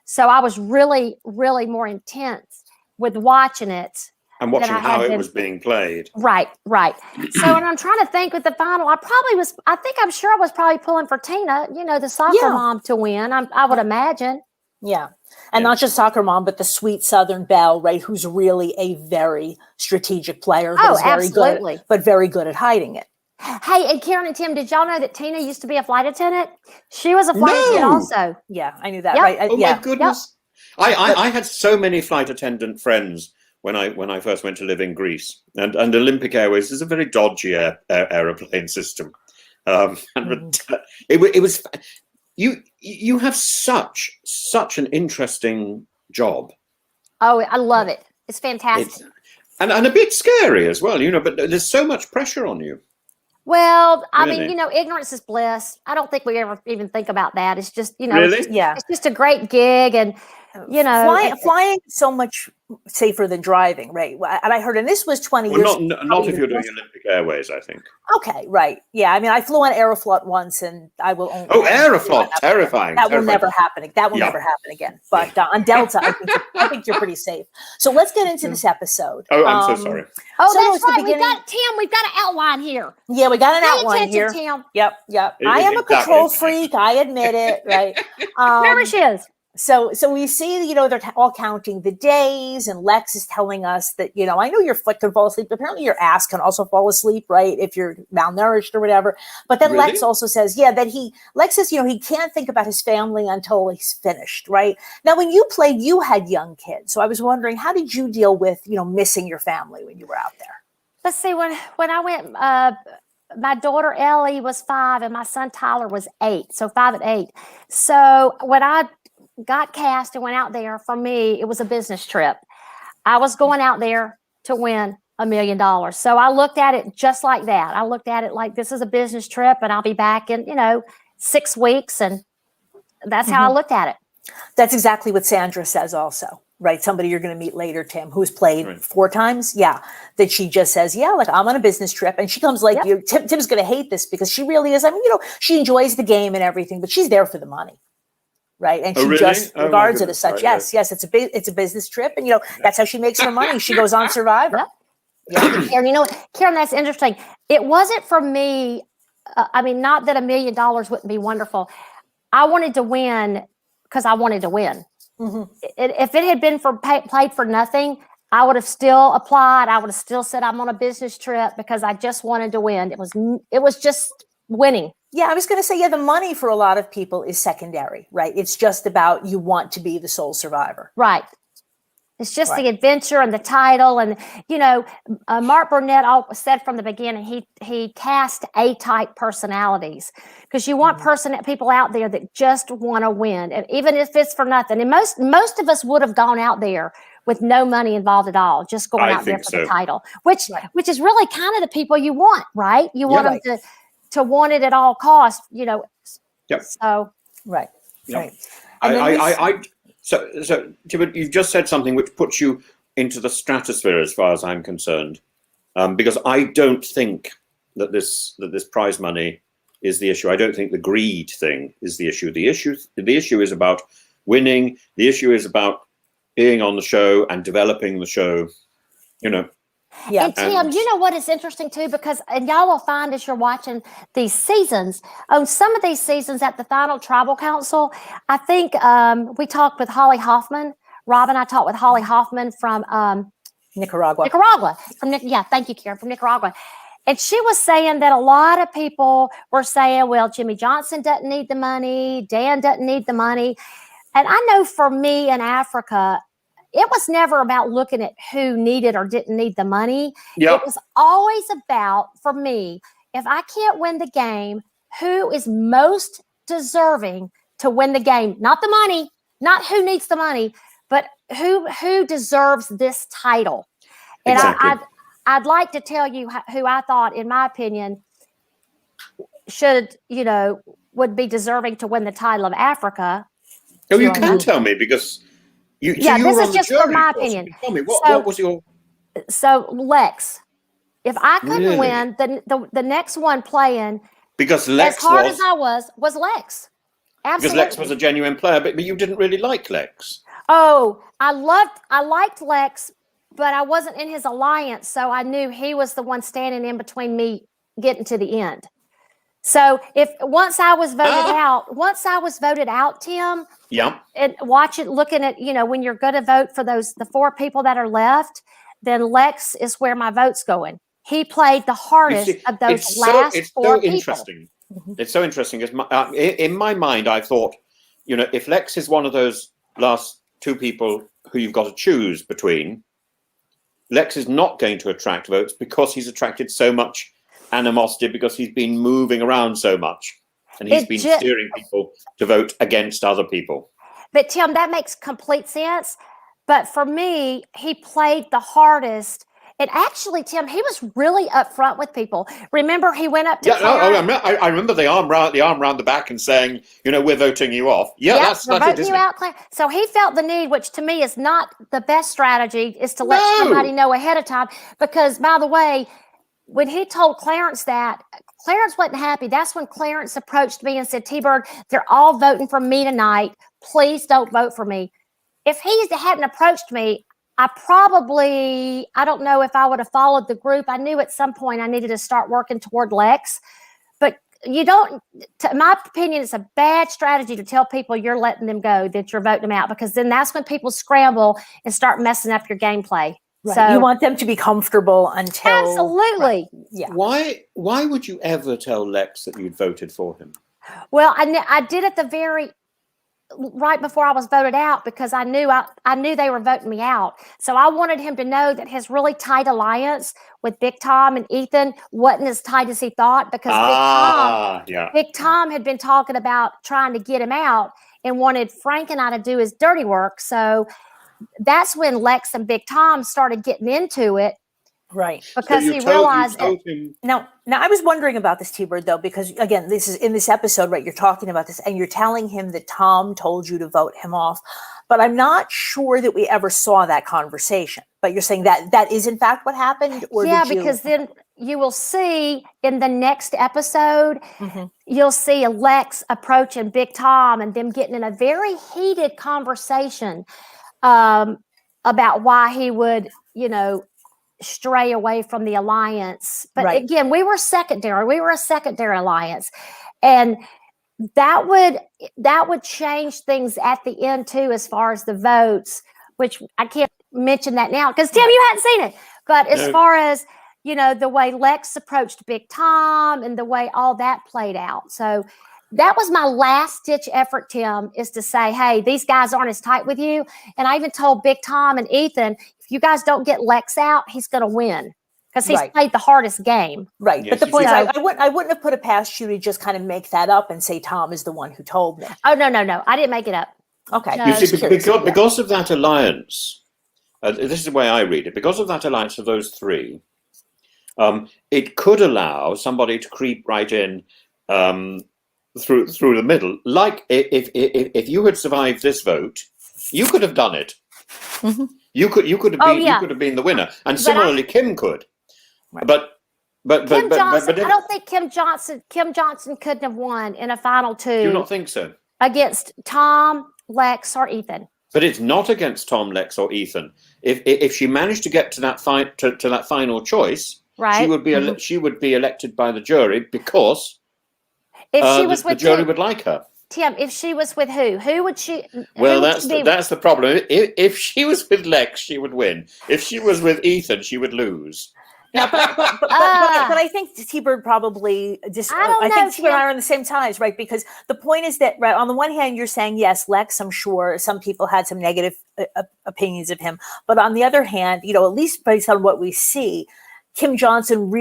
So I was really, really more intense with watching it. And watching how it was being played. Right. So, and I'm trying to think with the final, I'm sure I was probably pulling for Tina, the soccer mom to win. I would imagine. Yeah. And not just soccer mom, but the sweet Southern belle, right? Who's really a very strategic player. Absolutely. But very good at hiding it. Hey, and Karen and Tim, did y'all know that Tina used to be a flight attendant? She was a flight attendant also. Yeah, I knew that. Yep. Right? My goodness. Yep. I had so many flight attendant friends when I first went to live in Greece. And Olympic Airways is a very dodgy aeroplane system. It was... You have such an interesting job. Oh, I love it. It's fantastic. And a bit scary as well, but there's so much pressure on you. Well, I mean, ignorance is bliss. I don't think we ever even think about that. It's just, it's just a great gig, and flying is so much safer than driving, right? And I heard, and this was 20 years. Not if you're doing Olympic Airways, I think. Okay, right, yeah. I mean, I flew on Aeroflot once, and I will only. Oh, Aeroflot, terrifying! That will never happen. That will never happen again. But on Delta, I think you're pretty safe. So let's get into this episode. Oh, I'm so sorry. Oh, that's right. We've got an outline here. Yeah, we got an outline here. Tim. Yep. I am a control freak. I admit it. Right. There she is. So we see, they're all counting the days, and Lex is telling us that, I know your foot can fall asleep, but apparently your ass can also fall asleep, right? If you're malnourished or whatever. But then Really? Lex also says, Lex says, he can't think about his family until he's finished, right? Now, when you played, you had young kids. So I was wondering, how did you deal with, missing your family when you were out there? Let's see, when I went, my daughter Ellie was 5 and my son Tyler was 8. So 5 and 8. So when I got cast and went out there, for me, it was a business trip. I was going out there to win $1 million. So I looked at it just like that. I looked at it like this is a business trip and I'll be back in, 6 weeks. And that's how I looked at it. That's exactly what Sandra says also, right? Somebody you're going to meet later, Tim, who's played 4 times. Yeah. That she just says, I'm on a business trip. And she comes like, Tim's going to hate this because she really is. I mean, she enjoys the game and everything, but she's there for the money. Right. And she just regards it as such. Yes. It's a business trip. And, that's how she makes her money. She goes on Survivor. Yeah. And Karen, that's interesting. It wasn't for me. Not that $1 million wouldn't be wonderful. I wanted to win because I wanted to win. Mm-hmm. If it had been played for nothing, I would have still applied. I would have still said I'm on a business trip because I just wanted to win. It was just winning. Yeah, I was going to say, the money for a lot of people is secondary, right? It's just about you want to be the sole survivor. Right. It's just the adventure and the title. And, Mark Burnett said from the beginning, he cast A-type personalities because you want people out there that just want to win, and even if it's for nothing. And most of us would have gone out there with no money involved at all, just going out there for the title, which is really kind of the people you want, right? You want them to want it at all costs, Yep. So. Right. Yep. Right. So, Tim, you've just said something which puts you into the stratosphere as far as I'm concerned, because I don't think that this prize money is the issue. I don't think the greed thing is the issue. The issue is about winning. The issue is about being on the show and developing the show. Yeah. And Tim, you know what is interesting too, because and y'all will find as you're watching these seasons, on some of these seasons at the final tribal council, I think we talked with Holly Hoffman. Rob and I talked with Holly Hoffman from Nicaragua. Thank you, Karen, from Nicaragua. And she was saying that a lot of people were saying, well, Jimmy Johnson doesn't need the money, Dan doesn't need the money. And I know for me in Africa, it was never about looking at who needed or didn't need the money. Yep. It was always about, for me, if I can't win the game, who is most deserving to win the game? Not the money, not who needs the money, but who deserves this title. And exactly. I'd like to tell you who I thought, in my opinion, should, would be deserving to win the title of Africa. Oh, you can tell me because you this were is on just the jury, for my opinion. Tell me what was your? So Lex, if I couldn't Really? win, the next one playing, Because Lex as hard as I was Lex. Absolutely. Because Lex was a genuine player, but you didn't really like Lex. Oh, I liked Lex, but I wasn't in his alliance, so I knew he was the one standing in between me getting to the end. So once I was voted out, Tim. Yeah. And looking at, when you're going to vote for the four people that are left, then Lex is where my vote's going. He played the hardest of those last four people. Interesting. It's so interesting. In my mind, I thought, if Lex is one of those last two people who you've got to choose between, Lex is not going to attract votes because he's attracted so much animosity, because he's been moving around so much and he's been steering people to vote against other people. But Tim, that makes complete sense. But for me, he played the hardest. And actually, Tim, he was really upfront with people. Remember, he went up to I remember the arm round the back and saying, we're voting you off. Yeah, that's it, isn't it? So he felt the need, which to me is not the best strategy, is to let somebody know ahead of time. Because, by the way, when he told Clarence that, Clarence wasn't happy. That's when Clarence approached me and said, T-Bird, they're all voting for me tonight. Please don't vote for me. If he hadn't approached me, I don't know if I would have followed the group. I knew at some point I needed to start working toward Lex. But in my opinion, it's a bad strategy to tell people you're letting them go, that you're voting them out, because then that's when people scramble and start messing up your gameplay. Right. So you want them to be comfortable until absolutely. Right. Yeah. Why would you ever tell Lex that you'd voted for him? Well, I did at right before I was voted out, because I knew they were voting me out. So I wanted him to know that his really tight alliance with Big Tom and Ethan wasn't as tight as he thought, because Big Tom had been talking about trying to get him out and wanted Frank and I to do his dirty work. So that's when Lex and Big Tom started getting into it. Right. Because he realized it. Now I was wondering about this, T-Bird, though, because again, this is in this episode, right? You're talking about this and you're telling him that Tom told you to vote him off, but I'm not sure that we ever saw that conversation. But you're saying that is in fact what happened? Or because then you will see in the next episode, you'll see Lex approaching Big Tom and them getting in a very heated conversation about why he would, stray away from the alliance. But again, we were secondary. We were a secondary alliance. And that would change things at the end too, as far as the votes, which I can't mention that now because Tim, you hadn't seen it. But as No. far as the way Lex approached Big Tom and the way all that played out, so that was my last ditch effort, Tim, is to say, hey, these guys aren't as tight with you. And I even told Big Tom and Ethan, if you guys don't get Lex out, he's going to win because he's played the hardest game. Right. Yes, But the point is, so- I wouldn't have put it past you to just kind of make that up and say Tom is the one who told me. Oh, no. I didn't make it up. Okay. No. You Just see, curious. because of that alliance, this is the way I read it. Because of that alliance of those three, it could allow somebody to creep right in through the middle. Like if you had survived this vote, you could have done it. Mhm. You could have been the winner, and similarly Kim could. Right. But Kim Johnson, if- I don't think Kim Johnson couldn't have won in a final do you two not think so? against Tom, Lex, or Ethan. But it's not against Tom, Lex, or Ethan. If she managed to get to that that final choice, Right. she would be elected by the jury because If she was the with jury who? would like her. Tim, if she was with who? Who would she? Well, who would she be? that's the problem. If she was with Lex, she would win. If she was with Ethan, she would lose. Yeah, but I think T-Bird probably I don't know, think T-Bird and I Tim. are on the same times, right? Because the point is that, right, on the one hand, you're saying, yes, Lex, I'm sure some people had some negative opinions of him. But on the other hand, at least based on what we see, Kim Johnson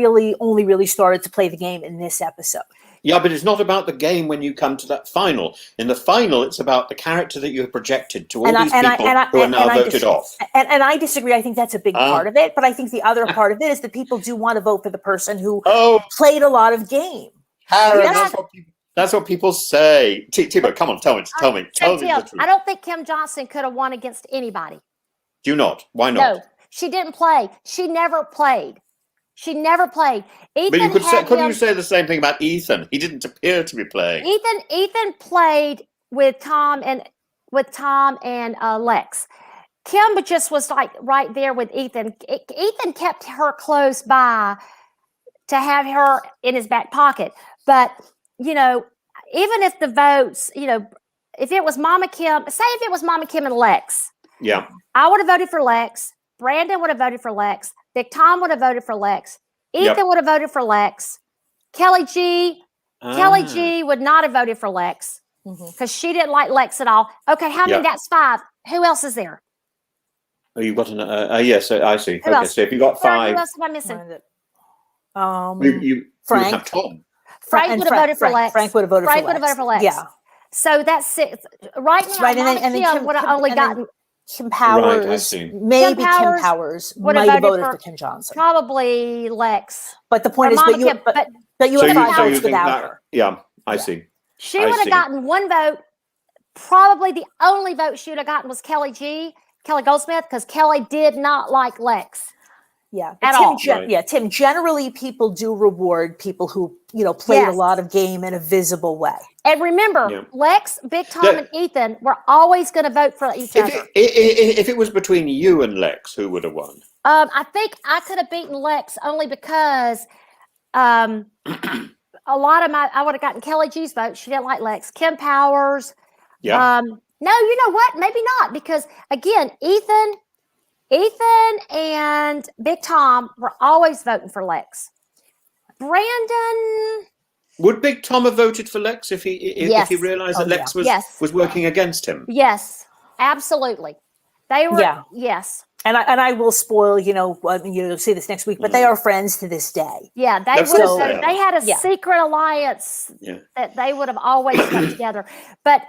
only really started to play the game in this episode. Yeah, but it's not about the game when you come to that final. In the final, it's about the character that you have projected to all these people who are now voted off. And I disagree. I think that's a big part of it. But I think the other part of it is that people do want to vote for the person who played a lot of game. Karen, Yes. that's what people say. Tibo, come on, tell me So, the Tim, truth. I don't think Kim Johnson could have won against anybody. Do you not? Why not? No, she didn't play. She never played. She never played. Ethan But you could say, had couldn't him- you say the same thing about Ethan? He didn't appear to be playing. Ethan played with Tom and Lex. Kim just was like right there with Ethan. Ethan kept her close by to have her in his back pocket. But even if the votes, if it was Mama Kim, say if it was Mama Kim and Lex, Yeah. I would have voted for Lex. Brandon would have voted for Lex. Big Tom would have voted for Lex. Ethan would have voted for Lex. Kelly G would not have voted for Lex because she didn't like Lex at all. Okay, how many? That's 5. Who else is there? Oh, you've got an. Yes, I see. Who Okay, else? so if you got Sorry, 5, who else am I missing? you Frank. would have Tom. Frank would have voted for Lex. Frank would have voted Frank for would Lex. have voted for Lex. Yeah. So that's 6. Right now, Right, and Mama then Kim would have only and then gotten Kim Powers, Right, I see. maybe Kim Kim Powers Powers would might have have voted voted for for Kim Johnson. probably Lex. But the Or point is, Mama but you Kim, but you So have you, 5 so you votes think without that? her. Yeah, I see. she I would have see. gotten 1 vote. Probably the only vote she would have gotten was Kelly Goldsmith, because Kelly did not like Lex. Yeah, At Tim, all. Right. Tim. Generally, people do reward people who played a Yes. lot of game in a visible way. And remember, Yeah. Lex, Big Tom, Yeah. and Ethan were always going to vote for each other. If it was between you and Lex, who would have won? I think I could have beaten Lex only because a lot of I would have gotten Kelly G's vote. She didn't like Lex. Kim Powers. Yeah. No, you know what? Maybe not, because again, Ethan and Big Tom were always voting for Lex. Brandon. Would Big Tom have voted for Lex if he realised that Lex was working against him? Yes, absolutely. They were. Yeah. Yes. And I will spoil, you'll see this next week, but they are friends to this day. Yeah, they That's would have. so sad. They had a Yeah. secret alliance that they would have always put together. But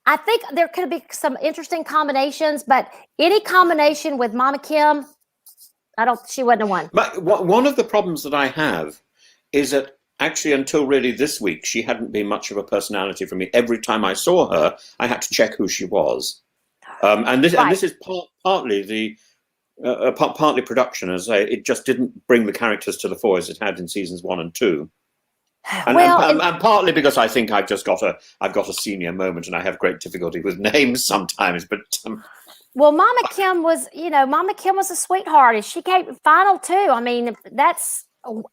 I think there could be some interesting combinations. But any combination with Mama Kim, she wouldn't have won. But one of the problems that I have is that actually until really this week, she hadn't been much of a personality for me. Every time I saw her, I had to check who she was. And this is partly partly production, as it just didn't bring the characters to the fore as it had in seasons 1 and 2. And partly because I think I've got a senior moment and I have great difficulty with names sometimes. But well, Mama Kim was a sweetheart, and she came final 2. I mean, that's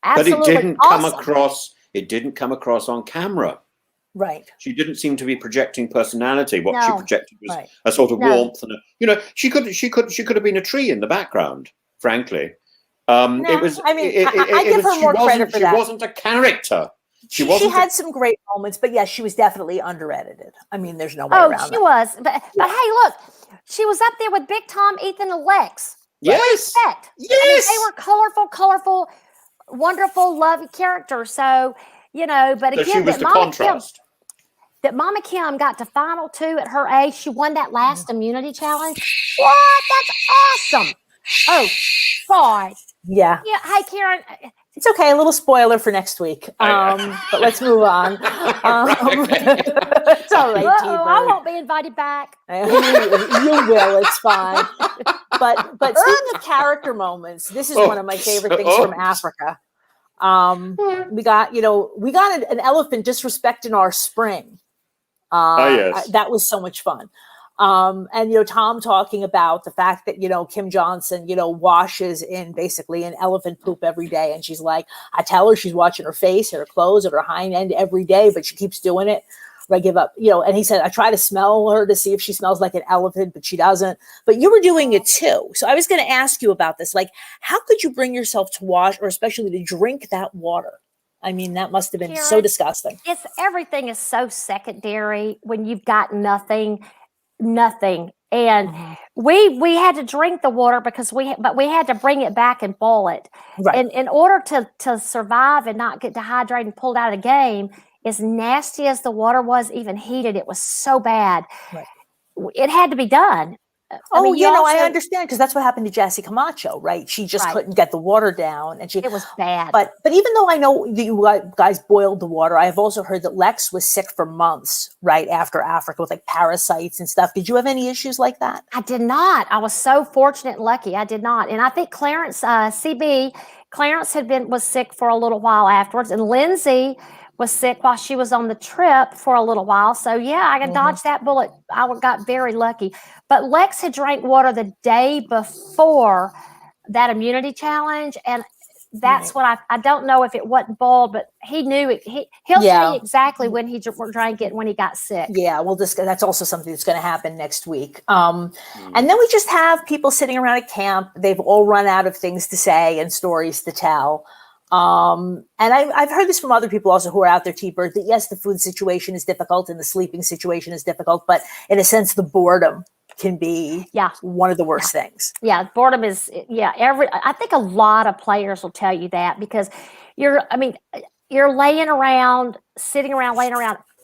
absolutely but it didn't awesome. come across. It didn't come across on camera. Right. She didn't seem to be projecting personality. What she No. projected was Right. a sort of No. warmth, and she could have been a tree in the background. Frankly, it was. I mean, I give her more credit for that. She wasn't a character. She had some great moments, but yes, she was definitely under-edited. I mean, there's no way around that. Oh, she was. But hey, look, she was up there with Big Tom, Ethan, and Lex. Yes. What do you expect? Yes. I mean, they were colorful, wonderful, lovely characters. So, but So again, she was the contrast. That Mama Kim got to final 2 at her age. She won that last immunity challenge. What? That's awesome. Oh, God. Yeah. Yeah. Hey, Karen. It's okay. A little spoiler for next week. But let's move on. It's all right, T-Bird. I won't be invited back. You will. It's fine. But speaking of character moments, this is one of my favorite things from Africa. We got an elephant disrespecting our spring. Yes. That was so much fun. And Tom talking about the fact that Kim Johnson washes in basically an elephant poop every day, and she's like, I tell her she's watching her face and her clothes and her hind end every day, but she keeps doing it. I give up, and he said, I try to smell her to see if she smells like an elephant, but she doesn't. But you were doing it too. So I was going to ask you about this. Like, how could you bring yourself to wash, or especially to drink that water? I mean, that must have been so disgusting. Everything is so secondary when you've got nothing. And we had to drink the water because we had to bring it back and boil it. Right. And in order to survive and not get dehydrated and pulled out of the game, as nasty as the water was, even heated, it was so bad. Right. It had to be done. I understand, because that's what happened to Jassy Camacho, right? She just couldn't get the water down, and it was bad. But even though I know you guys boiled the water, I have also heard that Lex was sick for months right after Africa with like parasites and stuff. Did you have any issues like that? I did not. I was so fortunate and lucky. I did not. And I think Clarence, Clarence was sick for a little while afterwards, and Lindsay was sick while she was on the trip for a little while. So yeah, I dodged that bullet. I got very lucky. But Lex had drank water the day before that immunity challenge, and that's what I don't know if it wasn't boiled, but he knew it. He'll tell you exactly when he drank it and when he got sick. Yeah, well, that's also something that's going to happen next week. And then we just have people sitting around at camp. They've all run out of things to say and stories to tell. And I've heard this from other people also who are out there, T-Bird, that yes, the food situation is difficult and the sleeping situation is difficult, but in a sense, the boredom can be one of the worst things. Yeah, boredom is, I think a lot of players will tell you that, because you're laying around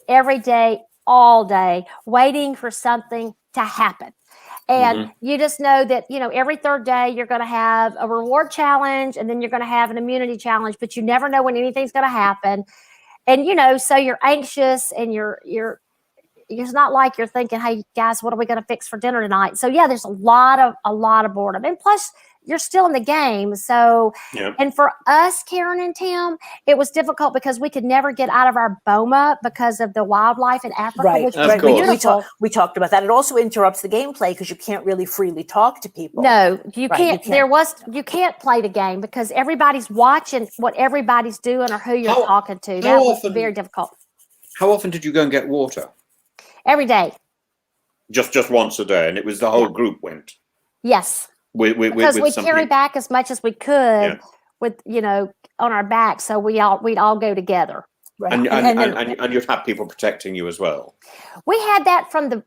every day, all day, waiting for something to happen. And you just know that, every third day you're going to have a reward challenge, and then you're going to have an immunity challenge, but you never know when anything's going to happen. And, so you're anxious, and it's not like you're thinking, hey guys, what are we going to fix for dinner tonight? So yeah, there's a lot of boredom, and plus you're still in the game. So, and for us, Karen and Tim, it was difficult because we could never get out of our boma because of the wildlife in Africa, which was beautiful. We talked about that. It also interrupts the gameplay because you can't really freely talk to people. No, you can't. You can't play the game because everybody's watching what everybody's doing or who you're talking to. That was very difficult. How often did you go and get water? Every day. Just once a day, and it was the whole group went. Yes. Because we carry back as much as we could with on our back, so we'd all go together. Right. And you'd have people protecting you as well. We had that from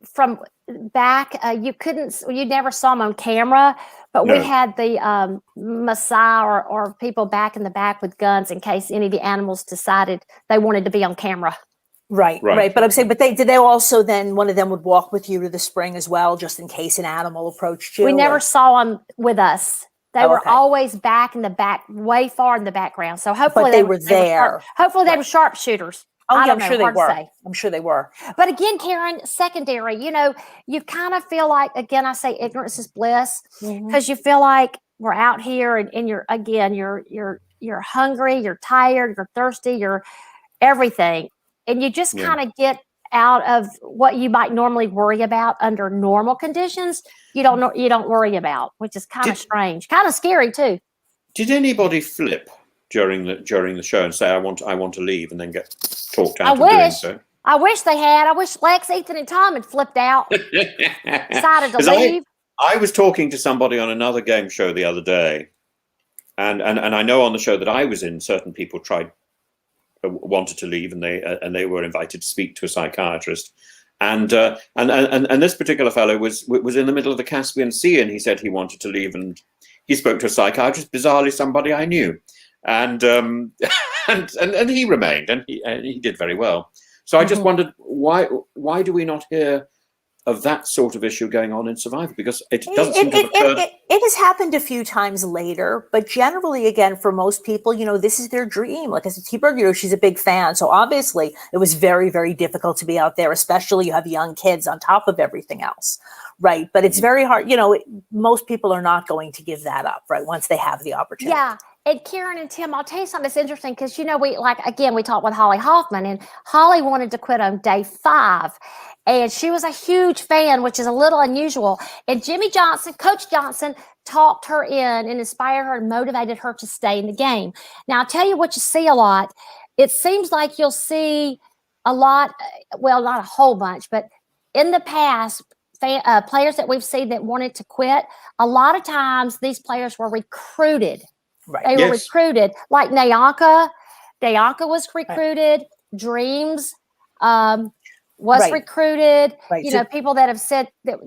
back. You never saw them on camera, but we had the Maasai or people back in the back with guns in case any of the animals decided they wanted to be on camera. Right. But I'm saying, did they also then, one of them would walk with you to the spring as well, just in case an animal approached you? We never saw them with us. They were always back in the back, way far in the background. So hopefully they were there. Hopefully they were sharpshooters. I'm sure they were. I'm sure they were. But again, Karen, secondary, you kind of feel like, again, I say ignorance is bliss, because you feel like we're out here and you're hungry, you're tired, you're thirsty, you're everything. And you just kind of get out of what you might normally worry about under normal conditions. You don't worry about, which is kind of strange, kind of scary too. Did anybody flip during the show and say, I want to leave, and then get talked out of doing so? I wish they had. I wish Lex, Ethan, and Tom had flipped out, decided to 'Cause leave. I was talking to somebody on another game show the other day, and I know on the show that I was in, certain people wanted to leave, and they were invited to speak to a psychiatrist, and this particular fellow was in the middle of the Caspian Sea, and he said he wanted to leave, and he spoke to a psychiatrist, bizarrely somebody I knew, and and he remained, and he did very well. So I just wondered why do we not hear of that sort of issue going on in Survivor, because it doesn't seem to have occurred. It has happened a few times later, but generally, again, for most people, this is their dream. Like I said, T-Bird, she's a big fan. So obviously it was very, very difficult to be out there, especially you have young kids on top of everything else. Right. But it's very hard. Most people are not going to give that up, right, once they have the opportunity. Yeah. And Karen and Tim, I'll tell you something that's interesting because, we talked with Holly Hoffman, and Holly wanted to quit on day 5. And she was a huge fan, which is a little unusual. And Coach Johnson, talked her in and inspired her and motivated her to stay in the game. Now, I'll tell you what you see a lot. It seems like you'll see a lot, well, not a whole bunch, but in the past, players that we've seen that wanted to quit, a lot of times these players were recruited. Right. They were recruited, like Nayanka. Nayanka was recruited. Dreams was recruited. Right. People that have said that,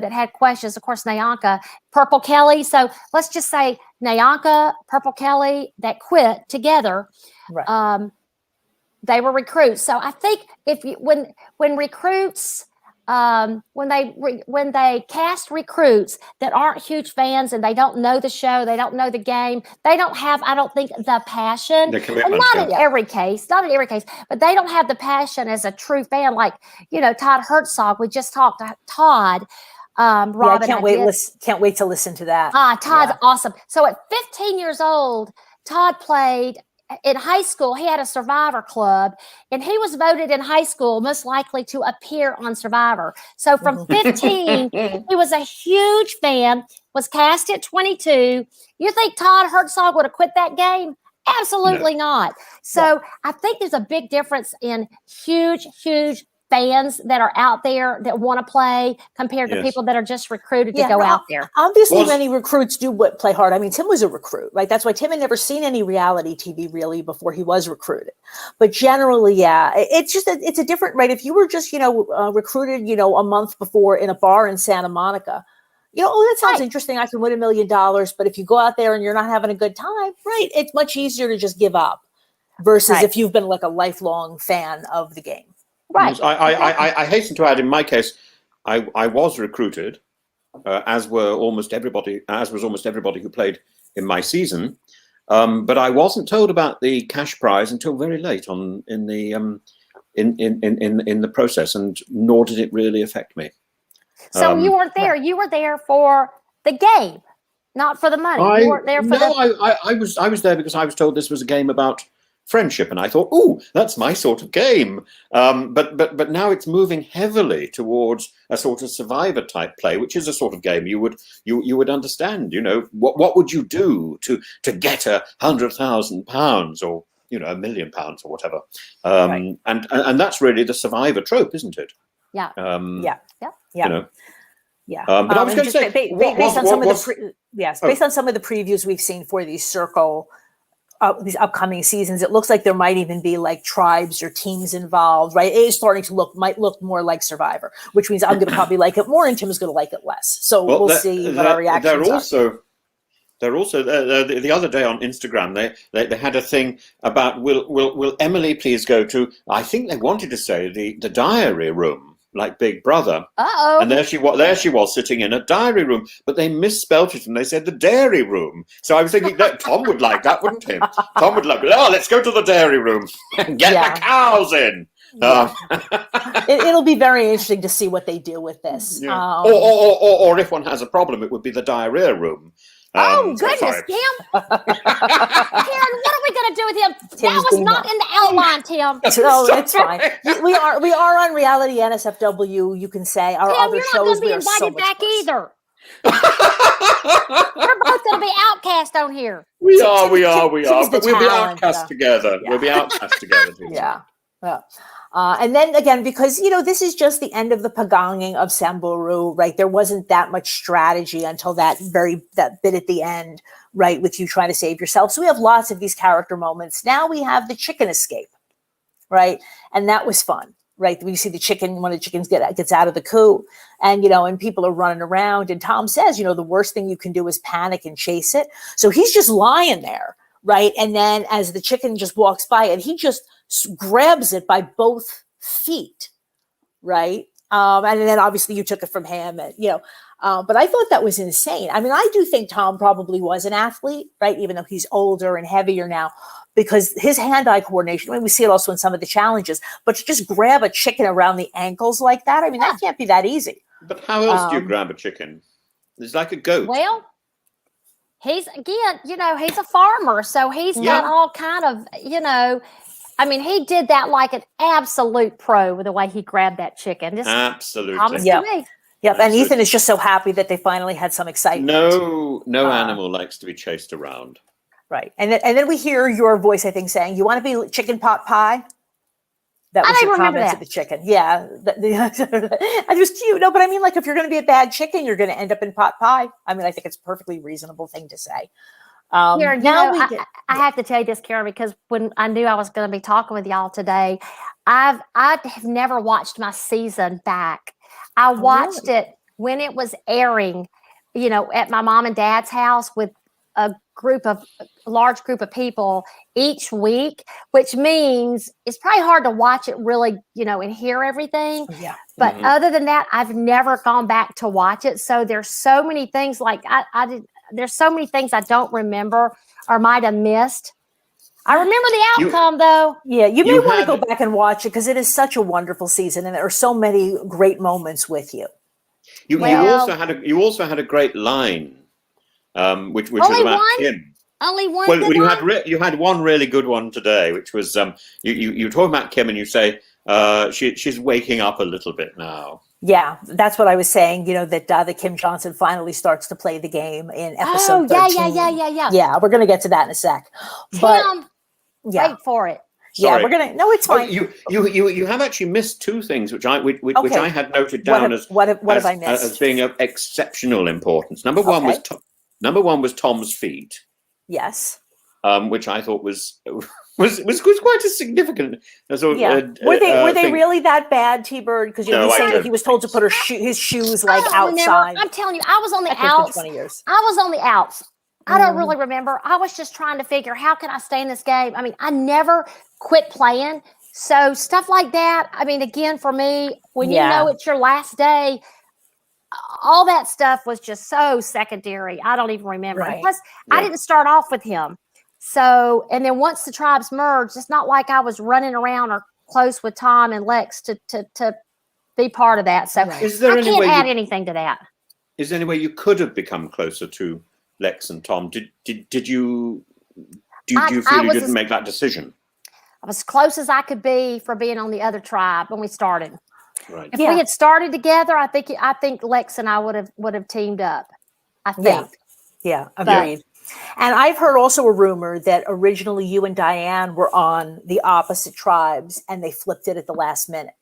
that had questions. Of course, Nayanka, Purple Kelly. So let's just say Nayanka, Purple Kelly, that quit together. Right. They were recruits. So I think when recruits. When they cast recruits that aren't huge fans and they don't know the show, they don't know the game, they don't have, I don't think, the passion. The commitment, not in every case, but they don't have the passion as a true fan. Like, Todd Herzog, we just talked to Todd. Robin, can't wait to listen to that. Todd's awesome. So at 15 years old, Todd played in high school. He had a Survivor club, and he was voted in high school most likely to appear on Survivor. So from 15, he was a huge fan, was cast at 22. You think Todd Herzog would have quit that game? Absolutely not. So I think there's a big difference in huge fans that are out there that want to play compared to people that are just recruited to go out there. Obviously, many recruits do play hard. I mean, Tim was a recruit, right? That's why Tim had never seen any reality TV really before he was recruited. But generally, it's just it's a different, right? If you were just recruited a month before in a bar in Santa Monica, that sounds interesting. I can win $1 million. But if you go out there and you're not having a good time, right? It's much easier to just give up versus if you've been like a lifelong fan of the game. Right. I hasten to add, in my case, I was recruited, as was almost everybody who played in my season. But I wasn't told about the cash prize until very late in the process, and nor did it really affect me. So you weren't there. You were there for the game, not for the money. You weren't there for I was there because I was told this was a game about friendship, and I thought, oh, that's my sort of game. But now it's moving heavily towards a sort of Survivor type play, which is a sort of game you would understand. What would you do to get £100,000 or £1 million or whatever? And that's really the Survivor trope, isn't it? Yeah. But I was going to say, based on some of the previews we've seen for these circle. These upcoming seasons, it looks like there might even be like tribes or teams involved, right? It is starting to might look more like Survivor, which means I'm going to probably like it more and Tim is going to like it less. So we'll see what our reactions are. They're also the other day on Instagram, they had a thing about will Emily please go to, I think they wanted to say the diary room, like Big Brother. And there she was sitting in a diary room, but they misspelt it and they said the dairy room. So I was thinking that Tom would like that, wouldn't he? Tom would like, let's go to the dairy room and get the cows in. It'll be very interesting to see what they do with this. Or if one has a problem, it would be the diarrhea room. Goodness, Tim! Karen, what are we going to do with him? That was not in the outline, Tim. No, it's fine. We are on reality NSFW. You can say our Tim, other shows. You're not going to be invited back either. We're both going to be outcast on here. We are. But we'll be outcast together. We'll be outcast together. Yeah. And then again, because, this is just the end of the pagonging of Samburu, right? There wasn't that much strategy until that bit at the end, right? With you trying to save yourself. So we have lots of these character moments. Now we have the chicken escape, right? And that was fun, right? We see the chicken, one of the chickens gets out of the coop and, and people are running around. And Tom says, the worst thing you can do is panic and chase it. So he's just lying there, right? And then as the chicken just walks by and he just grabs it by both feet, right? And then obviously you took it from him, and, but I thought that was insane. I mean, I do think Tom probably was an athlete, right? Even though he's older and heavier now, because his hand-eye coordination, I mean, we see it also in some of the challenges, but to just grab a chicken around the ankles like that, I mean, that can't be that easy. But how else do you grab a chicken? It's like a goat. Well, he's a farmer, so he's got all kind of, I mean, he did that like an absolute pro with the way he grabbed that chicken. Just Absolutely. Yep. To me. Yep. And Ethan is just so happy that they finally had some excitement. No animal likes to be chased around. Right. And then we hear your voice, I think, saying, "You want to be chicken pot pie?" That was your comment to the chicken. Yeah. I was cute. No, but I mean, like, if you're going to be a bad chicken, you're going to end up in pot pie. I mean, I think it's a perfectly reasonable thing to say. Karen, I have to tell you this, Karen, because when I knew I was going to be talking with y'all today, I have never watched my season back. I watched it when it was airing, at my mom and dad's house with a large group of people each week, which means it's probably hard to watch it really, and hear everything. Yeah. But other than that, I've never gone back to watch it. So there's so many things there's so many things I don't remember or might have missed. I remember the outcome, though. Yeah, you may want to go back and watch it because it is such a wonderful season, and there are so many great moments with you. You also had a great line, which was about Kim. Only one. Well, you had one really good one today, which was you talk about Kim and you say she's waking up a little bit now. Yeah, that's what I was saying. That Kim Johnson finally starts to play the game in episode 13. Yeah. Yeah, we're gonna get to that in a sec. But wait for it. Yeah, Sorry. we're gonna. No, it's fine. You have actually missed two things, which I had noted down what have I missed as being of exceptional importance. Number one was Tom's feet. Yes. Which I thought was quite a significant. Were they really that bad, T-Bird? Because you're saying that he was told to put his shoes like outside. I'm telling you, I was on the outs. 20 years. I was on the outs. I don't really remember. I was just trying to figure how can I stay in this game. I mean, I never quit playing. So stuff like that. I mean, again, for me, when you know it's your last day, all that stuff was just so secondary. I don't even remember. Right. Plus, I didn't start off with him. So, and then once the tribes merged, it's not like I was running around or close with Tom and Lex to be part of that. So I can't add anything to that. Is there any way you could have become closer to Lex and Tom? Do you feel you didn't make that decision? I was as close as I could be for being on the other tribe when we started. Right. If we had started together, I think Lex and I would have teamed up. I think. Yeah, agreed. And I've heard also a rumor that originally you and Diane were on the opposite tribes and they flipped it at the last minute.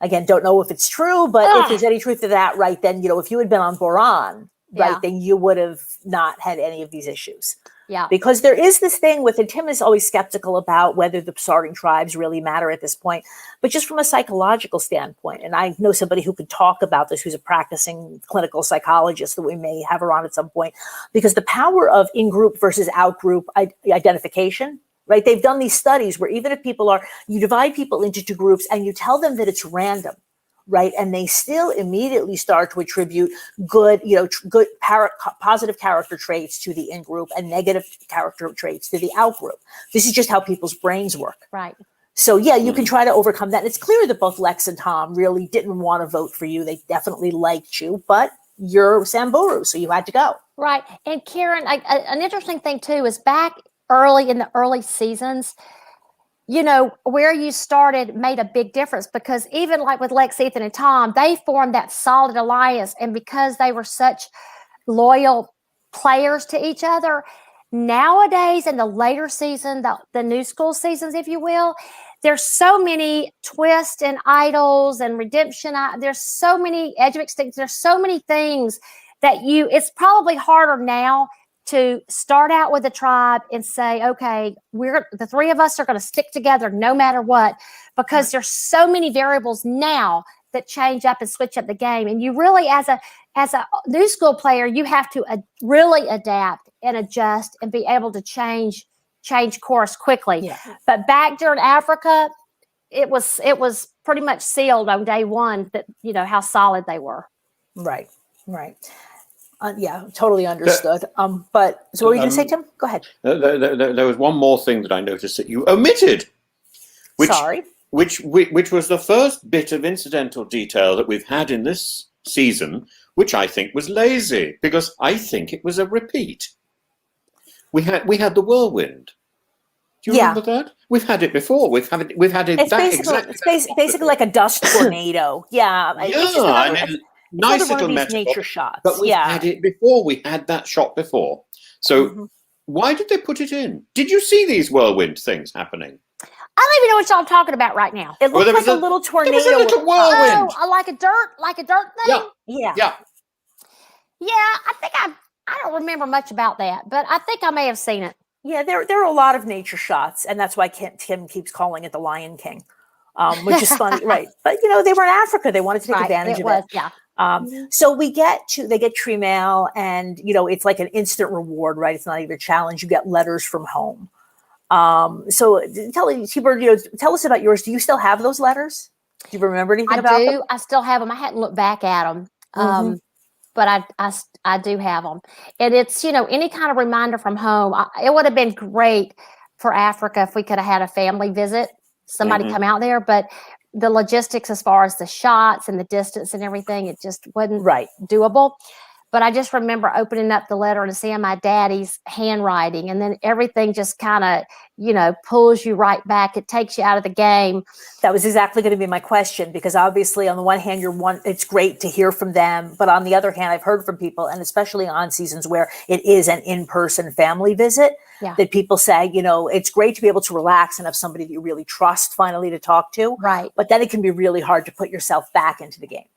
Again, don't know if it's true, but if there's any truth to that, right, then, if you had been on Boran, right, then you would have not had any of these issues. Yeah. Because there is this thing and Tim is always skeptical about whether the starting tribes really matter at this point, but just from a psychological standpoint. And I know somebody who could talk about this, who's a practicing clinical psychologist that we may have her on at some point, because the power of in-group versus out-group identification, right? They've done these studies where even if you divide people into two groups and you tell them that it's random, right? And they still immediately start to attribute good positive character traits to the in-group and negative character traits to the out-group. This is just how people's brains work. Right. So you can try to overcome that. And it's clear that both Lex and Tom really didn't want to vote for you. They definitely liked you, but you're Samburu, so you had to go. Right. And Karen, an interesting thing too is back early in the early seasons, where you started made a big difference, because even like with Lex, Ethan, and Tom, they formed that solid alliance. And because they were such loyal players to each other, nowadays in the later season, the new school seasons, if you will, there's so many twists and idols and redemption. There's so many edge of extinction. There's so many things that it's probably harder now to start out with a tribe and say, okay, the three of us are going to stick together no matter what, because there's so many variables now that change up and switch up the game. And you really, as a new school player, you have to really adapt and adjust and be able to change course quickly. Yeah. But back during Africa, it was pretty much sealed on day one that, how solid they were. Right. Yeah, totally understood. But so what were you going to say, Tim? Go ahead. There was one more thing that I noticed that you omitted. Sorry. Which was the first bit of incidental detail that we've had in this season, which I think was lazy, because I think it was a repeat. We had the whirlwind. Do you remember that? We've had it before. We've had it. It's basically like a dust tornado. Yeah. Nice little nature shots. But we've had it before. We had that shot before. So why did they put it in? Did you see these whirlwind things happening? I don't even know what y'all talking about right now. It looked like a little tornado. There was a little whirlwind. Oh, like a dirt thing? Yeah. Yeah, I think I don't remember much about that, but I think I may have seen it. Yeah, there are a lot of nature shots, and that's why Tim keeps calling it the Lion King, which is funny, right? But they were in Africa; they wanted to take advantage of it. Yeah. So they get tree mail, and it's like an instant reward, right? It's not even a challenge. You get letters from home. So tell us about yours. Do you still have those letters? Do you remember anything about them? I still have them. I hadn't looked back at them. But I do have them. And it's, any kind of reminder from home. It would have been great for Africa if we could have had a family visit, somebody come out there. But the logistics as far as the shots and the distance and everything, it just wasn't doable. But I just remember opening up the letter and seeing my daddy's handwriting, and then everything just kind of, pulls you right back. It takes you out of the game. That was exactly going to be my question, because obviously on the one hand, it's great to hear from them. But on the other hand, I've heard from people, and especially on seasons where it is an in-person family visit, that people say, it's great to be able to relax and have somebody that you really trust finally to talk to. Right. But then it can be really hard to put yourself back into the game.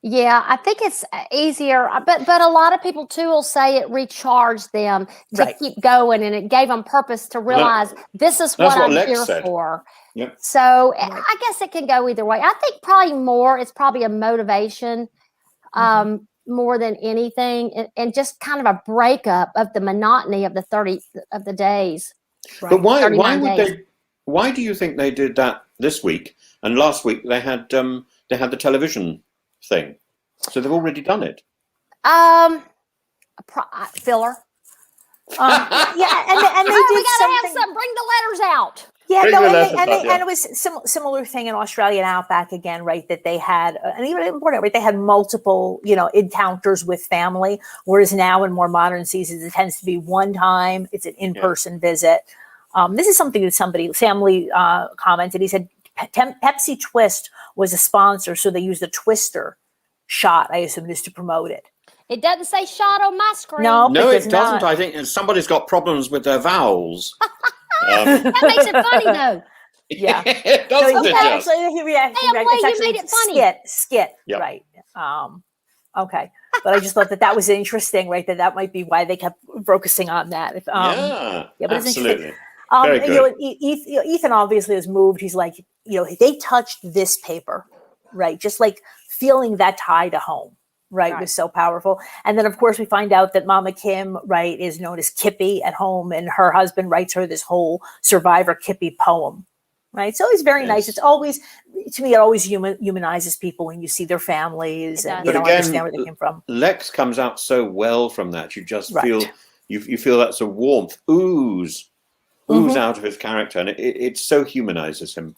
Yeah, I think it's easier, but a lot of people too will say it recharged them to keep going, and it gave them purpose to realize this is what I'm here for. Yep. So I guess it can go either way. I think it's probably a motivation more than anything, and just kind of a breakup of the monotony of the 30 of the days. Right. But why do you think they did that this week? And last week they had the television thing, so they've already done it. Filler. And they did something. Bring the letters out. Yeah, and it was similar thing in Australia and Outback again, right? That they had, and even important, right? They had multiple, encounters with family. Whereas now in more modern seasons, it tends to be one time. It's an in-person visit. This is something that family commented. He said Pepsi Twist was a sponsor, so they used a Twister shot, I assume, just to promote it. It doesn't say shot on my screen. No, it doesn't. I think somebody's got problems with their vowels. That makes it funny, though. Yeah. It doesn't. You made it funny. Skit. Yep. Right. Okay. But I just thought that was interesting, right? That might be why they kept focusing on that. But It's absolutely. interesting. Ethan obviously has moved. He's like, they touched this paper, right? Just like feeling that tie to home, right, was so powerful. And then, of course, we find out that Mama Kim, right, is known as Kippy at home, and her husband writes her this whole Survivor Kippy poem, right? So it's very nice. It's always, to me, it always humanizes people when you see their families and understand where they came from. Lex comes out so well from that. You just feel you feel that's a warmth ooze out of his character, and it so humanizes him.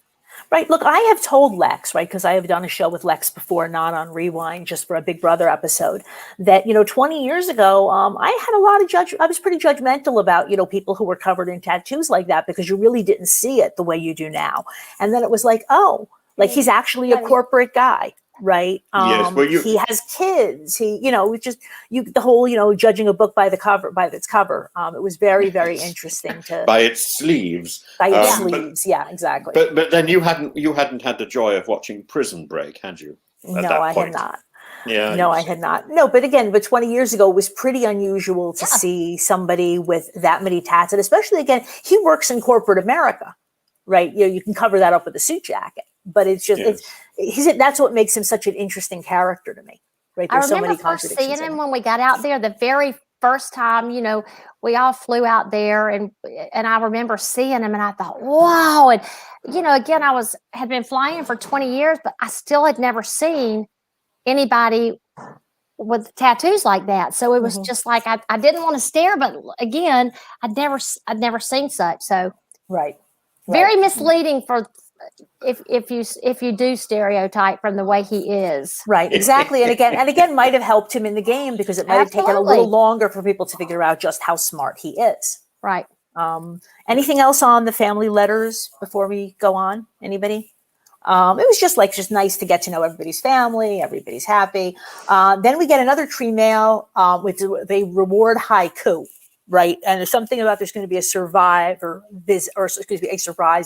Right. Look, I have told Lex, right, because I have done a show with Lex before, not on Rewind, just for a Big Brother episode, that, 20 years ago, I had a lot of I was pretty judgmental about, people who were covered in tattoos like that, because you really didn't see it the way you do now. And then it was like, oh, like he's actually a corporate guy. right? Yes, well, He has kids. He, the whole, judging a book by its cover. It was very, very interesting to by its sleeves. by its But, sleeves. Yeah, exactly. but then you hadn't had the joy of watching Prison Break, had you? At No, that I point? had not. Yeah. No, I had not. No, but again, 20 years ago, it was pretty unusual to see somebody with that many tats. And especially, again, he works in corporate America, right? You can cover that up with a suit jacket. But it's just, that's what makes him such an interesting character to me, right? I There's so remember many first contradictions. seeing him when we got out there the very first time, we all flew out there and I remember seeing him and I thought, wow. And, again, had been flying for 20 years, but I still had never seen anybody with tattoos like that. So it was just like, I didn't want to stare, but again, I'd never seen such. So Right. Very misleading for if you do stereotype from the way he is. Right, exactly. And again, might have helped him in the game because it might have taken a little longer for people to figure out just how smart he is. Right. Anything else on the family letters before we go on? Anybody? It was just nice to get to know everybody's family. Everybody's happy. Then we get another tree mail with they reward haiku, right? And there's something about there's going to be a surprise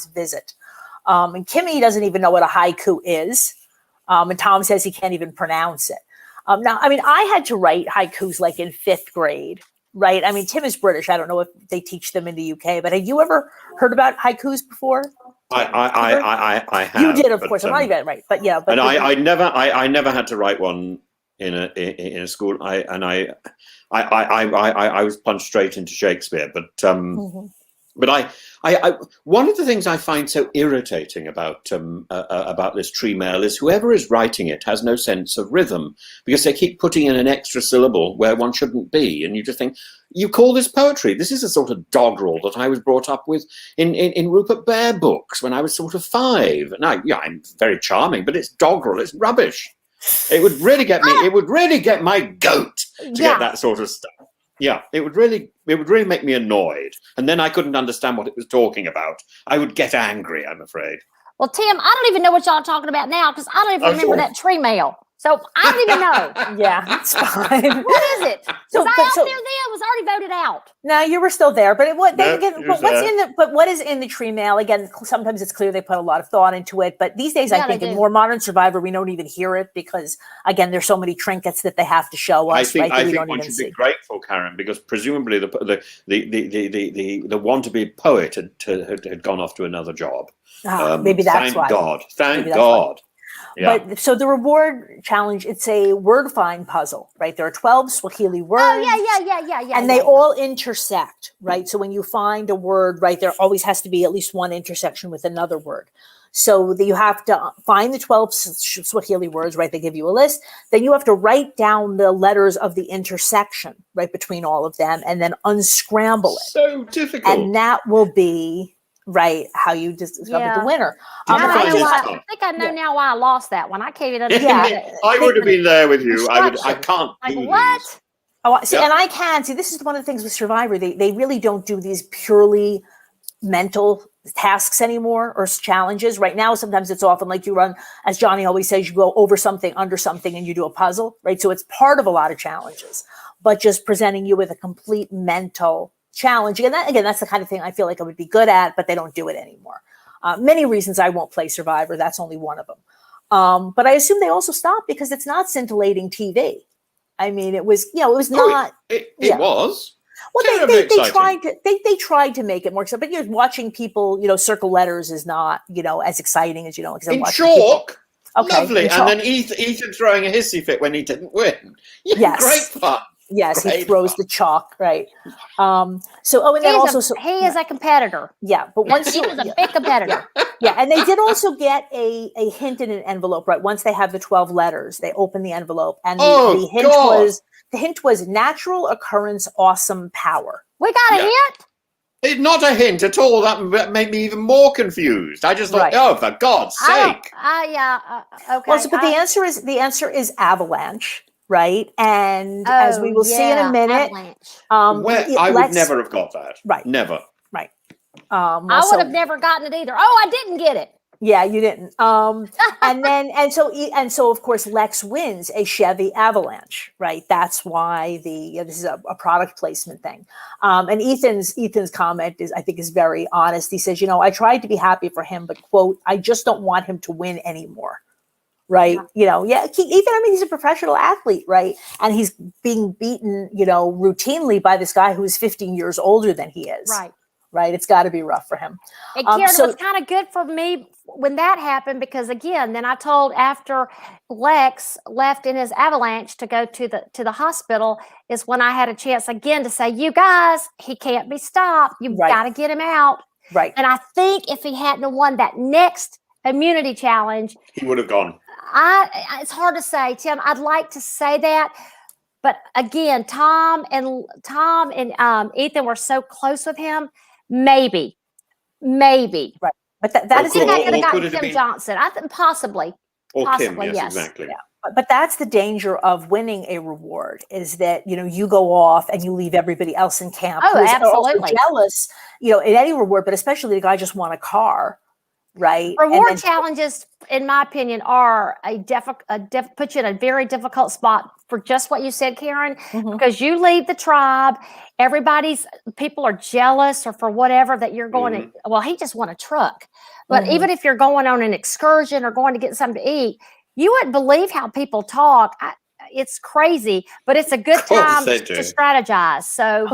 visit. And Kimmy doesn't even know what a haiku is. And Tom says he can't even pronounce it. Now, I mean, I had to write haikus in 5th grade, right? I mean, Tim is British. I don't know if they teach them in the UK, but have you ever heard about haikus before? I have. You did, of course. I'm not even right, but yeah. But I never had to write one in a school. I was plunged straight into Shakespeare, but I one of the things I find so irritating about this tree mail is whoever is writing it has no sense of rhythm because they keep putting in an extra syllable where one shouldn't be, and you just think, you call this poetry? This is a sort of doggerel that I was brought up with in Rupert Bear books when I was sort of 5. Now, yeah, I'm very charming, but it's doggerel. It's rubbish. It would really get me. It would really get my goat to get that sort of stuff. Yeah, it would really make me annoyed, and then I couldn't understand what it was talking about. I would get angry, I'm afraid. Well, Tim, I don't even know what y'all are talking about now because I don't even remember that tree mail. So I don't even know. Yeah, it's fine. What is it? Was I out there then? It was already voted out. No, you were still there. But what is in the tree mail? Again, sometimes it's clear they put a lot of thought into it. But these days, I think in more modern Survivor, we don't even hear it because, again, there's so many trinkets that they have to show us. I think one should be grateful, Karen, because presumably the want-to-be poet had gone off to another job. Maybe that's why. Thank God. Yeah. But so the reward challenge, it's a word find puzzle, right? There are 12 Swahili words. Oh, yeah. And they all intersect, right? So when you find a word, right, there always has to be at least one intersection with another word. So you have to find the 12 Swahili words, right? They give you a list. Then you have to write down the letters of the intersection, right, between all of them, and then unscramble it. So difficult. And that will be... right, how you discover the winner. I think I know now why I lost that one. I can't even understand. I would have been there with you. I can't. What? Oh, see, and I can see. This is one of the things with Survivor. They really don't do these purely mental tasks anymore or challenges. Right now, sometimes it's often like you run, as Johnny always says, you go over something, under something, and you do a puzzle. Right, so it's part of a lot of challenges, but just presenting you with a complete mental challenge. And that's the kind of thing I feel like I would be good at, but they don't do it anymore. Many reasons I won't play Survivor. That's only one of them. But I assume they also stopped because it's not scintillating TV. I mean, it was, it was not. It was. Well, they tried to make it more exciting, but watching people, circle letters is not, as exciting as, in chalk. Okay, lovely. And then Ethan throwing a hissy fit when he didn't win. Yes. Great fun. Yes, he throws the chalk, right? And then he is a competitor. Yeah, but once he was a big competitor. Yeah, and they did also get a hint in an envelope, right? Once they have the 12 letters, they open the envelope, and the hint was natural occurrence, awesome power. We got a hint. It's not a hint at all. That made me even more confused. I just thought, oh, for God's sake! Okay. Well, but the answer is avalanche. Right, and as we will see in a minute, I would never have got that. Right, never. Right. I would have never gotten it either. Oh, I didn't get it. Yeah, you didn't. And so of course Lex wins a Chevy Avalanche, right? That's why this is a product placement thing. And Ethan's comment is, I think, is very honest. He says, I tried to be happy for him, but quote, I just don't want him to win anymore. Right. Ethan, I mean, he's a professional athlete, right? And he's being beaten, routinely by this guy who's 15 years older than he is. Right. It's got to be rough for him. And Karen, it was kind of good for me when that happened, because again, then I told, after Lex left in his Avalanche to go to the hospital, is when I had a chance again to say, you guys, he can't be stopped. You've got to get him out. Right. And I think if he hadn't won that next immunity challenge, he would have gone. It's hard to say, Tim. I'd like to say that, but again, Tom and Ethan were so close with him. Maybe. Right. But that is I think I could have gotten Tim Johnson. I think possibly. Or possibly, Kim, yes, exactly. Yeah. But that's the danger of winning a reward, is that, you go off and you leave everybody else in camp who is absolutely jealous, in any reward, but especially the guy just won a car. Right. Reward challenges, in my opinion, are put you in a very difficult spot for just what you said, Karen, because you leave the tribe, people are jealous, or for whatever, that you're going to, well, he just won a truck. But even if you're going on an excursion or going to get something to eat, you wouldn't believe how people talk. It's crazy, but it's a good time to strategize. So,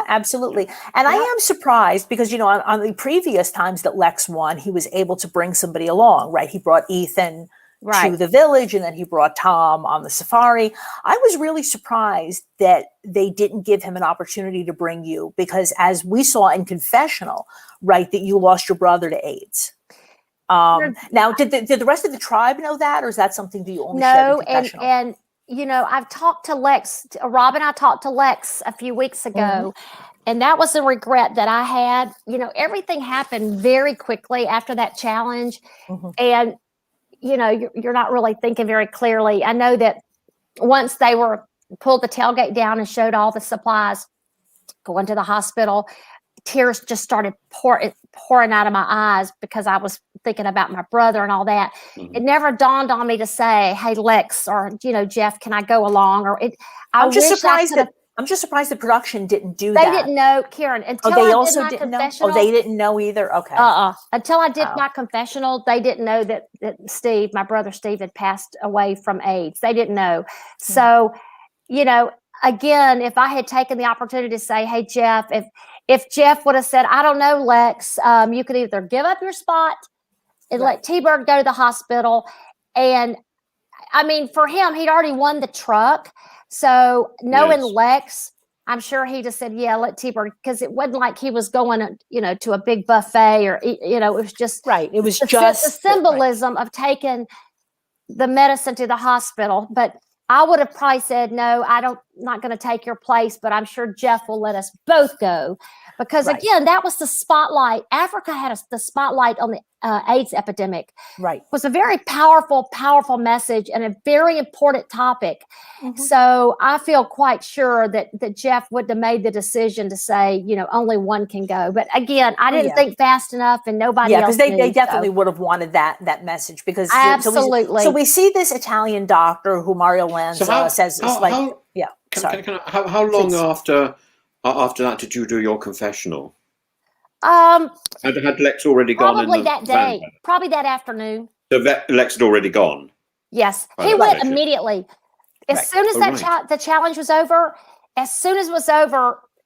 absolutely. And I am surprised because, on the previous times that Lex won, he was able to bring somebody along, right? He brought Ethan to the village, and then he brought Tom on the safari. I was really surprised that they didn't give him an opportunity to bring you, because as we saw in confessional, right, that you lost your brother to AIDS. Now, did the rest of the tribe know that, or is that something that you only shared in confessional? and I've talked to Lex. Rob and I talked to Lex a few weeks ago, and that was a regret that I had. Everything happened very quickly after that challenge, and you're not really thinking very clearly. I know that once they pulled the tailgate down and showed all the supplies going to the hospital, tears just started pouring out of my eyes, because I was thinking about my brother and all that. It never dawned on me to say, hey, Lex, or, Jeff, can I go along? Or I'm just surprised the production didn't do that. They didn't know, Karen, until they I also did my didn't confessional. know? Oh, they didn't know either? Okay. Until I did my confessional, they didn't know that Steve, my brother Steve, had passed away from AIDS. They didn't know. So, again, if I had taken the opportunity to say, hey, Jeff, if Jeff would have said, I don't know, Lex, you could either give up your spot and let T-Bird go to the hospital. And I mean, for him, he'd already won the truck. So knowing Lex, I'm sure he just said, yeah, let T-Bird, because it wasn't like he was going, to a big buffet, or, it was just right. It was just the symbolism of taking the medicine to the hospital. But I would have probably said, no, not going to take your place, but I'm sure Jeff will let us both go. Because again, that was the spotlight. Africa had the spotlight on the AIDS epidemic. Right. It was a very powerful, powerful message and a very important topic. So I feel quite sure that Jeff would have made the decision to say, only one can go. But again, I didn't think fast enough, and nobody else because they definitely would have wanted that message, because absolutely. So we see this Italian doctor who Mario Lanza says is like, how long after that did you do your confessional? Had Lex already gone? Probably that day. Probably that afternoon. So Lex had already gone? Yes. He went immediately. As soon as the challenge was over,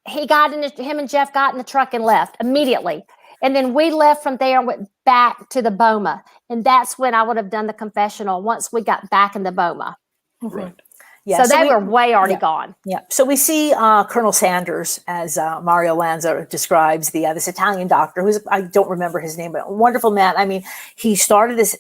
him and Jeff got in the truck and left immediately. And then we left from there and went back to the Boma. And that's when I would have done the confessional, once we got back in the Boma. Right. Yeah, so they were way already gone. Yeah. So we see Colonel Sanders, as Mario Lanza describes, this Italian doctor I don't remember his name, but a wonderful man. I mean, he started this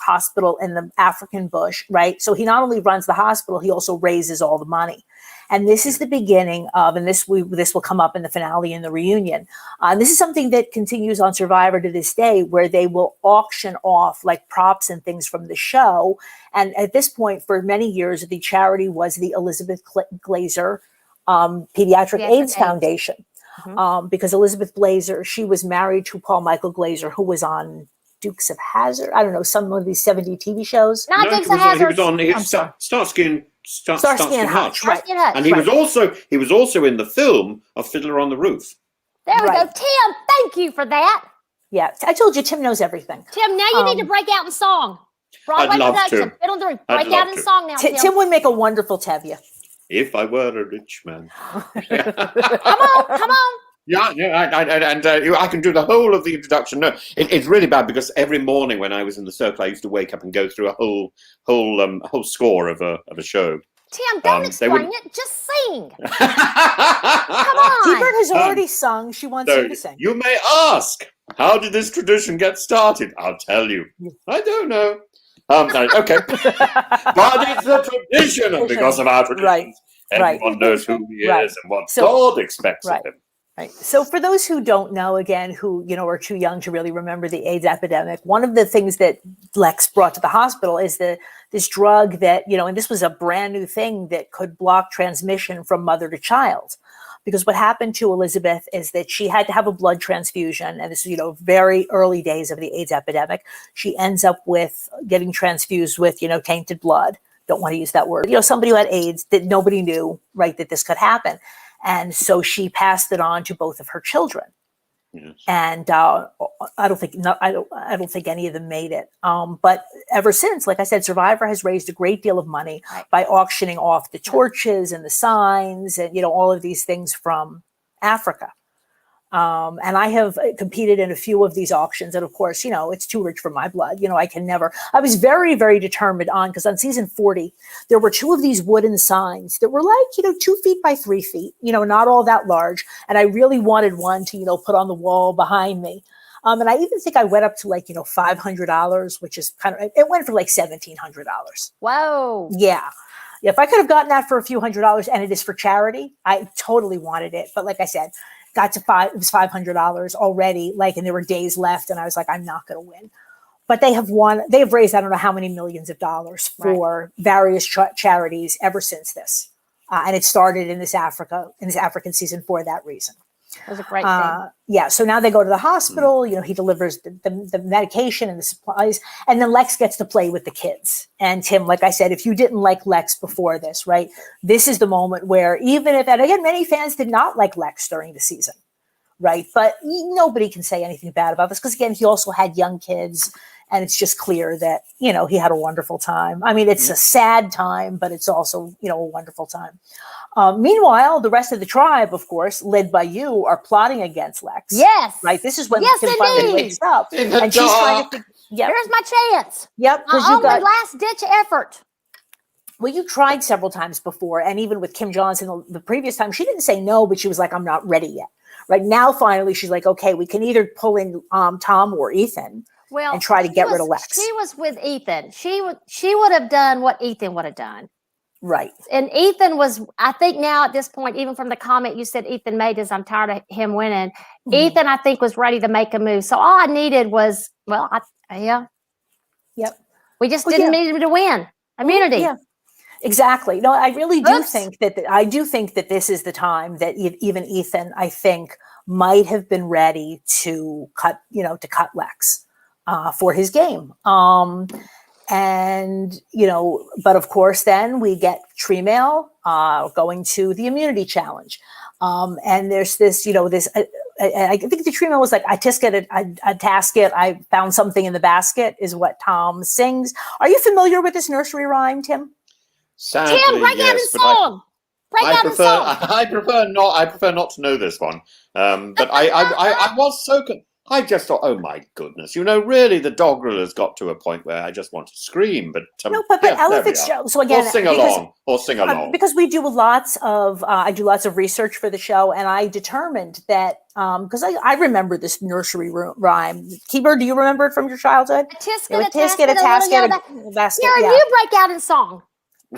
hospital in the African bush, right? So he not only runs the hospital, he also raises all the money. And this is the beginning of, and this will come up in the finale in the reunion. This is something that continues on Survivor to this day, where they will auction off like props and things from the show. And at this point, for many years, the charity was the Elizabeth Glazer Pediatric AIDS Foundation. Because Elizabeth Glazer, she was married to Paul Michael Glazer, who was on Dukes of Hazzard. I don't know, some of these 70 TV shows. Not Dukes of Hazzard. He was on Starsky and Hutch. Right. Starsky and Hutch. And he was also in the film of Fiddler on the Roof. There we Right. go. Tim, thank you for that. Yeah, I told you Tim knows everything. Tim, now you need to break out in song. Broadway I'd love production. to. Fiddle and the Roof. I'd Break love out in to. song now, Tim. Tim would make a wonderful Tevye. If I were a rich man. Come on. Yeah, I can do the whole of the introduction. No, it's really bad because every morning when I was in the circle, I used to wake up and go through a whole score of a show. Tim, don't explain would- it. Just sing. Come Come on. T-Bird has already sung. She wants you to sing. You may ask, how did this tradition get started? I'll tell you. I don't know. Okay, but it's a tradition, and because of our tradition, Right. everyone knows who he Right. is and what So- God expects Right. of him. Right. So for those who don't know, again, who, are too young to really remember the AIDS epidemic, one of the things that Lex brought to the hospital is this drug that, and this was a brand new thing that could block transmission from mother to child. Because what happened to Elizabeth is that she had to have a blood transfusion, and this is, very early days of the AIDS epidemic. She ends up with getting transfused with, tainted blood. Don't want to use that word. Somebody who had AIDS that nobody knew, right, that this could happen. And so she passed it on to both of her children. Yes. And I don't think any of them made it. But ever since, like I said, Survivor has raised a great deal of money by auctioning off the torches and the signs and all of these things from Africa. And I have competed in a few of these auctions, and of course, it's too rich for my blood. I was very, very determined because on season 40, there were 2 of these wooden signs that were like, 2 feet by 3 feet, not all that large. And I really wanted one to, put on the wall behind me. And I even think I went up to like, $500, which is it went for like $1,700. Whoa. Yeah. If I could have gotten that for a few $100s, and it is for charity, I totally wanted it. But like I said, it was $500 already, and there were days left, and I was like, I'm not going to win. But they have raised, I don't know how many millions of dollars for various charities ever since this. And it started in this African season for that reason. That was a great thing. Yeah. So now they go to the hospital, he delivers the medication and the supplies, and then Lex gets to play with the kids. And Tim, like I said, if you didn't like Lex before this, right, this is the moment where and again, many fans did not like Lex during the season, right? But nobody can say anything bad about this because, again, he also had young kids, and it's just clear that, he had a wonderful time. I mean, it's a sad time, but it's also, a wonderful time. Meanwhile, the rest of the tribe, of course, led by you, are plotting against Lex. Yes. Right. This is when Yes, Kim finally indeed. wakes up, In the and she's trying to. Yep. Here's my chance. Yep. My Because you only got. last ditch effort. Well, you tried several times before, and even with Kim Johnson the previous time, she didn't say no, but she was like, "I'm not ready yet." Right now, finally, she's like, "Okay, we can either pull in Tom or Ethan." Well, and try to get rid of Lex. She was with Ethan. She would have done what Ethan would have done. Right. And Ethan was, I think now at this point, even from the comment you said Ethan made is I'm tired of him winning. Mm-hmm. Ethan, I think, was ready to make a move. So all I needed was, Yep. We just didn't need him to win. Immunity. Yeah. Exactly. No, I really do think that this is the time that even Ethan, I think, might have been ready to cut Lex. For his game. But of course, then we get Tree Mail going to the immunity challenge. And there's this, I think the Tree Mail was like, I tasket, I found something in the basket is what Tom sings. Are you familiar with this nursery rhyme, Tim? Sadly, Tim, break out in song. I prefer not to know this one. But I was so. I just thought, oh my goodness, really the doggerel's got to a point where I just want to scream. But no, but Ella Fitzgerald. So again, or sing along. Because we do I do lots of research for the show, and I determined that because I remember this nursery rhyme. Keeper, do you remember it from your childhood? A tasket, a basket. You break out in song.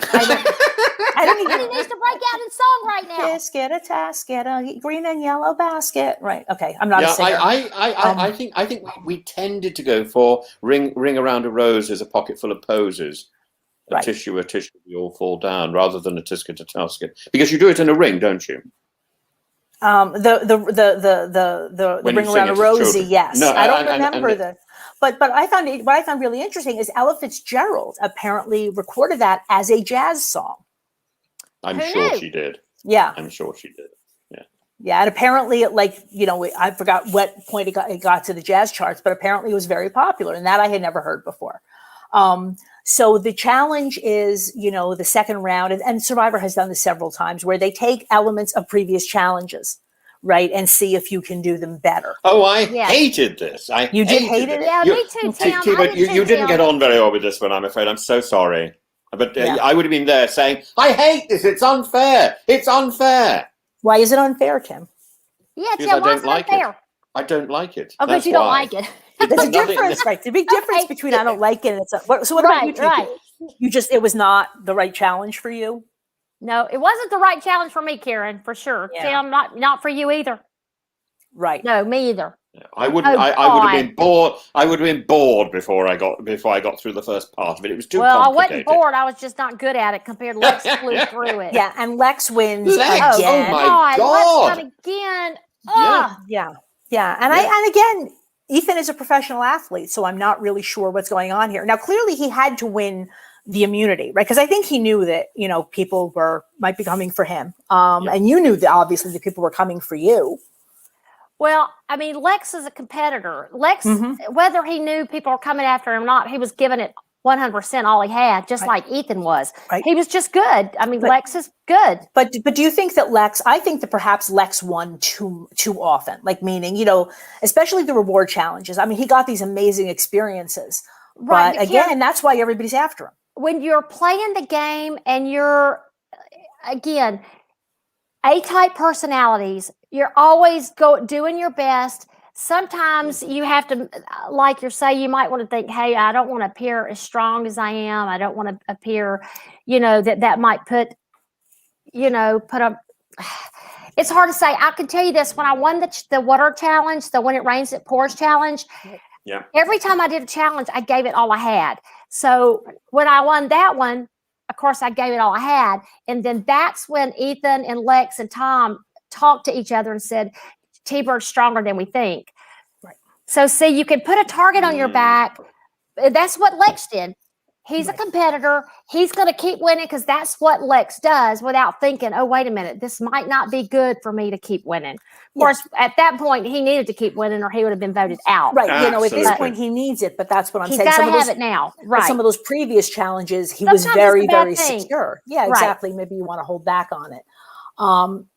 I don't even. He needs to break out in song right now. Tasket, a tasket, a green and yellow basket. Right. Okay. I'm not a singer. I think we tended to go for ring around a rose is a pocket full of posies. A tissue, we all fall down, rather than a tisket, a tasket. Because you do it in a ring, don't you? The ring around a rosy. Yes. No, I don't remember But what I found really interesting is Ella Fitzgerald apparently recorded that as a jazz song. I'm Who sure knew? she did. Yeah. I'm sure she did. Yeah, and apparently, I forgot what point it got to the jazz charts, but apparently it was very popular, and that I had never heard before. So the challenge is, the second round, and Survivor has done this several times, where they take elements of previous challenges, right, and see if you can do them better. Oh, I Yes. hated this. You did hate it? Yeah, You- me too, Hey, Tim. T, I but did you too, didn't Tim. get on very well with this one, I'm afraid. I'm so sorry. But Yeah. I would have been there saying, I hate this. It's unfair. It's unfair. Why is it unfair, Kim? Yeah, Because Tim, I why don't is it like it. unfair? I don't like it. Oh, That's because you don't why. like it. There's a Nothing- difference, right? The big difference Okay. between I don't like it and it's so. What about you? Right, T? It was not the right challenge for you. No, it wasn't the right challenge for me, Karen, for sure. Yeah. Tim, not for you either. Right. No, me either. I wouldn't. Oh, I would have God. been bored. I would have been bored before I got through the first part of it. It was too Well, I complicated. wasn't bored. I was just not good at it compared to Lex flew through it. Yeah, and Lex wins Lex, again. oh my God. Lex won again. Yeah. Ugh. Yeah. And Yeah. and again, Ethan is a professional athlete, so I'm not really sure what's going on here. Now, clearly he had to win the immunity, right? Because I think he knew that, people might be coming for him. And you knew that obviously the people were coming for you. Well, I mean, Lex is a competitor. Lex, whether he knew people were coming after him or not, he was giving it 100% all he had, just like Ethan was. Right. He was just good. I mean, Lex is good. But do you think that I think that perhaps Lex won too often, like meaning, especially the reward challenges. I mean, he got these amazing experiences, Right, but again, that's why everybody's after him. When you're playing the game and you're, again, A-type personalities, you're always doing your best. Sometimes you have to, like you say, you might want to think, hey, I don't want to appear as strong as I am. I don't want to appear, that might put a, it's hard to say. I can tell you this, when I won the water challenge, the When It Rains, It Pours challenge, Yeah. every time I did a challenge, I gave it all I had. So when I won that one, of course, I gave it all I had. And then that's when Ethan and Lex and Tom talked to each other and said, T-Bird's stronger than we think. Right. So see, you can put a target on your back. That's what Lex did. He's a competitor. He's going to keep winning because that's what Lex does without thinking, oh, wait a minute, this might not be good for me to keep winning. Of course, at that point, he needed to keep winning or he would have been voted out. Right. At this Absolutely. point, he needs it, but that's what I'm He's saying. got to have it now. Right. Some of those previous challenges, he Sometimes was very, it's a bad very thing. secure. Yeah, Right. exactly. Maybe you want to hold back on it.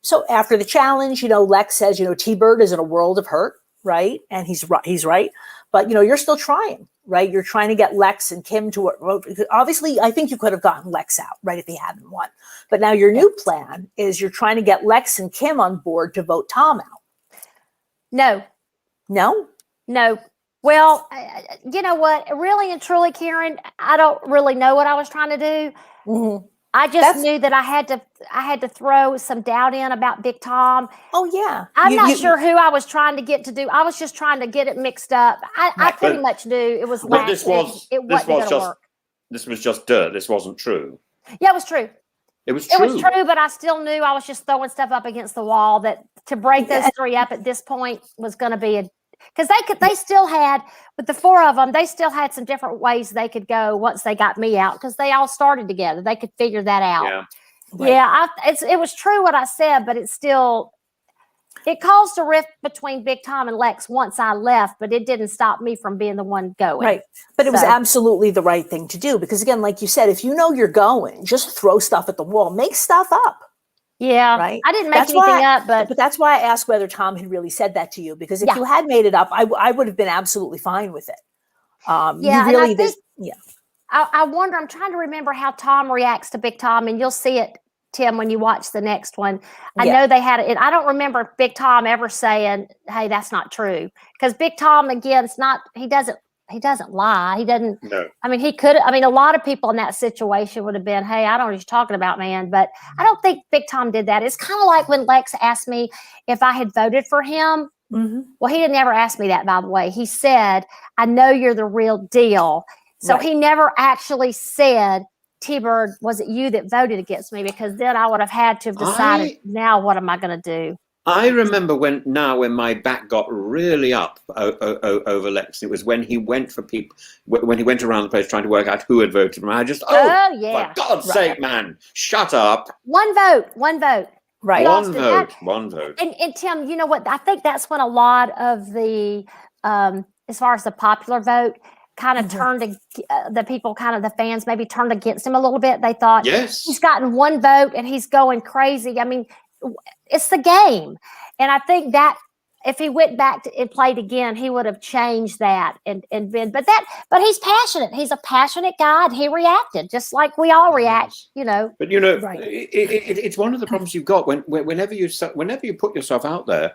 So after the challenge, Lex says, T-Bird is in a world of hurt, right? And he's right. But, you're still trying, right? You're trying to get Lex and Kim to vote. Obviously, I think you could have gotten Lex out, right, if he hadn't won. But now your new plan is you're trying to get Lex and Kim on board to vote Tom out. No. Well, you know what? Really and truly, Karen, I don't really know what I was trying to do. Mm-hmm. I just knew that I had to throw some doubt in about Big Tom. Oh, yeah. I'm not sure who I was trying to get to do. I was just trying to get it mixed up. I pretty much knew it was But Lex. this was it wasn't going to work. This was just dirt. This wasn't true. Yeah, it was true. It was true. It was true, but I still knew I was just throwing stuff up against the wall that to break those three up at this point was going to be because they still had, with the four of them, they still had some different ways they could go once they got me out because they all started together. They could figure that out. Yeah. Right. Yeah, it was true what I said, but it caused a rift between Big Tom and Lex once I left, but it didn't stop me from being the one going. Right. But it was absolutely the right thing to do because, again, like you said, if you know you're going, just throw stuff at the wall, make stuff up. Yeah. Right. I didn't make anything up, but that's why I asked whether Tom had really said that to you, because if you had made it up, I would have been absolutely fine with it. I wonder, I'm trying to remember how Tom reacts to Big Tom, and you'll see it, Tim, when you watch the next one. I know they had it. I don't remember Big Tom ever saying, hey, that's not true. Because Big Tom, again, he doesn't lie. He doesn't. No. I mean, he could. I mean, a lot of people in that situation would have been, hey, I don't know what you're talking about, man. But I don't think Big Tom did that. It's kind of like when Lex asked me if I had voted for him. Mm-hmm. Well, he didn't ever ask me that, by the way. He said, I know you're the real deal. So he never actually said, T-Bird, was it you that voted against me? Because then I would have had to have decided, now what am I going to do? I remember when my back got really up over Lex. It was when he went for people, when he went around the place trying to work out who had voted for him. I just, yeah. for God's sake, man, shut up. One vote. Right. One vote. And Tim, you know what? I think that's when a lot of the, as far as the popular vote, kind of turned the people, kind of the fans, maybe turned against him a little bit. They thought, Yes, he's gotten one vote and he's going crazy. I mean, it's the game, and I think that if he went back and played again, he would have changed that and been. But he's passionate. He's a passionate guy, and he reacted just like we all react. You know. but you know, Right. it's one of the problems you've got whenever you put yourself out there,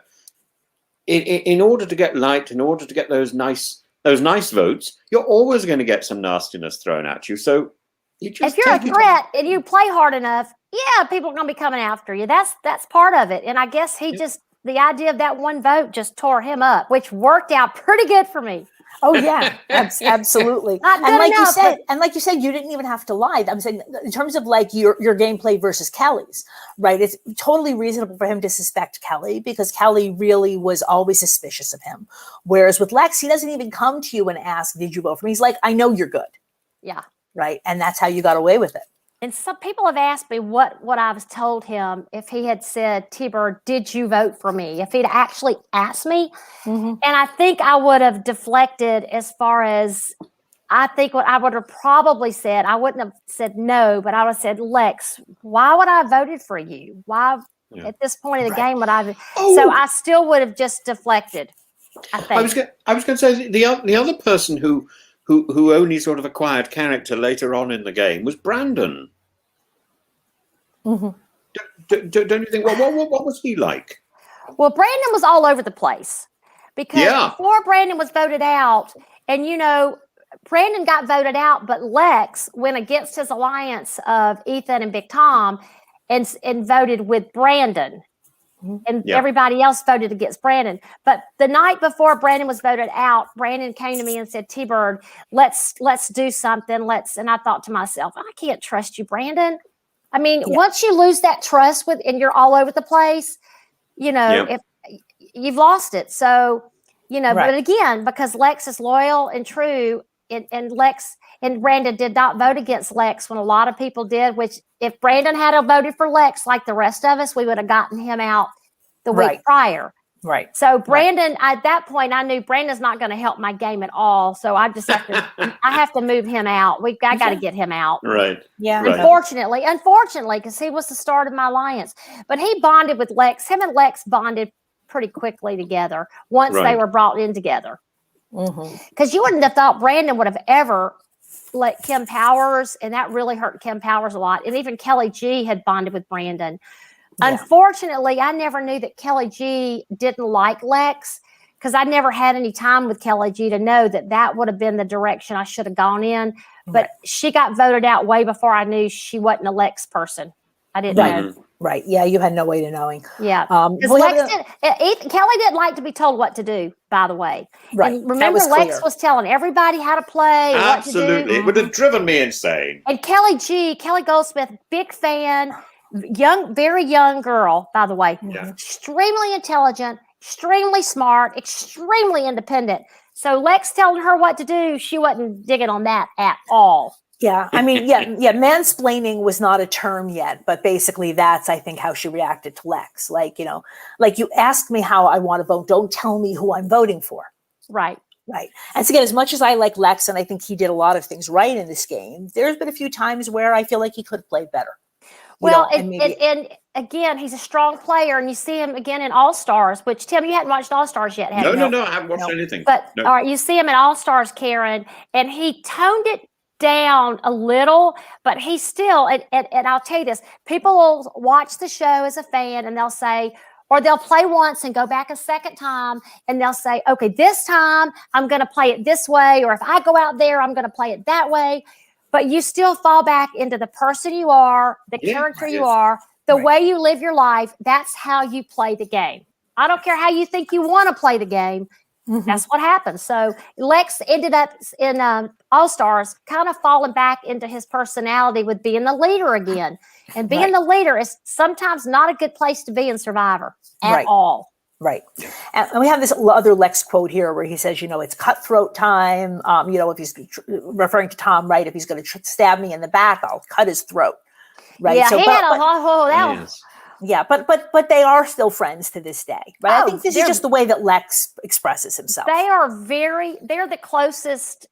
in order to get liked, in order to get those nice votes, you're always going to get some nastiness thrown at you. So if you're a threat and you play hard enough, yeah, people are going to be coming after you. That's part of it. And I guess the idea of that one vote just tore him up, which worked out pretty good for me. Oh yeah, absolutely. Not good and like enough, you said, you didn't even have to lie. I'm saying in terms of like your gameplay versus Kelly's, right? It's totally reasonable for him to suspect Kelly because Kelly really was always suspicious of him. Whereas with Lex, he doesn't even come to you and ask, "Did you vote for me?" He's like, "I know you're good." Yeah. Right. And that's how you got away with it. And some people have asked me what I was told him if he had said, T-Bird, did you vote for me? If he'd actually asked me. And I think I would have deflected as far as, I think what I would have probably said, I wouldn't have said no, but I would have said, Lex, why would I have voted for you? Why at this point in the game would I? So I still would have just deflected, I think. I was going to say the other person who only sort of acquired character later on in the game was Brandon. Don't you think? What was he like? Well, Brandon was all over the place because before Brandon was voted out, and you know, Brandon got voted out, but Lex went against his alliance of Ethan and Big Tom and voted with Brandon. And everybody else voted against Brandon. But the night before Brandon was voted out, Brandon came to me and said, T-Bird, let's do something. And I thought to myself, I can't trust you, Brandon. I mean, once you lose that trust and you're all over the place, you know, if you've lost it. So, you know, but again, because Lex is loyal and true, and Lex and Brandon did not vote against Lex when a lot of people did, which if Brandon had voted for Lex like the rest of us, we would have gotten him out the week prior. Right. So Brandon, at that point, I knew Brandon's not going to help my game at all. So I just have to, I have to move him out. I got to get him out. Right. Yeah. Right. Unfortunately, because he was the start of my alliance. But he bonded with Lex. Him and Lex bonded pretty quickly together once they were brought in together. Because you wouldn't have thought Brandon would have ever let Kim Powers, and that really hurt Kim Powers a lot. And even Kelly G had bonded with Brandon. Yeah. Unfortunately, I never knew that Kelly G didn't like Lex because I never had any time with Kelly G to know that would have been the direction I should have gone in. But she got voted out way before I knew she wasn't a Lex person. I didn't know. Right. Yeah. You had no way to knowing. Yeah. Kelly didn't like to be told what to do, by the way. Right. And remember, Lex was telling everybody how to play. Absolutely. What to do. It would have driven me insane. And Kelly Goldsmith, big fan, very young girl, by the way. Yeah. Extremely intelligent, extremely smart, extremely independent. So Lex telling her what to do, she wasn't digging on that at all. Yeah. I mean, mansplaining was not a term yet, but basically that's, I think, how she reacted to Lex. Like, you know, like you asked me how I want to vote. Don't tell me who I'm voting for. Right. Right. And so again, as much as I like Lex, and I think he did a lot of things right in this game, there's been a few times where I feel like he could have played better. Well, and again, he's a strong player, and you see him again in All-Stars, which, Tim, you hadn't watched All-Stars yet, have you? No, I haven't watched anything. But, all right, you see him in All-Stars, Karen, and he toned it down a little, but he's still, and I'll tell you this, people will watch the show as a fan, and they'll say, or they'll play once and go back a second time, and they'll say, okay, this time I'm going to play it this way, or if I go out there, I'm going to play it that way. But you still fall back into the person you are, the character you are, the way you live your life. That's how you play the game. I don't care how you think you want to play the game. That's what happened. So Lex ended up in All Stars, kind of falling back into his personality with being the leader again. And being the leader is sometimes not a good place to be in Survivor at all. Right. And we have this other Lex quote here where he says, it's cutthroat time. If he's referring to Tom, right? If he's going to stab me in the back, I'll cut his throat. Right. Yeah, so, he had a Yeah, but they are still friends to this day, right? I think this is just the way that Lex expresses himself. They're the closest.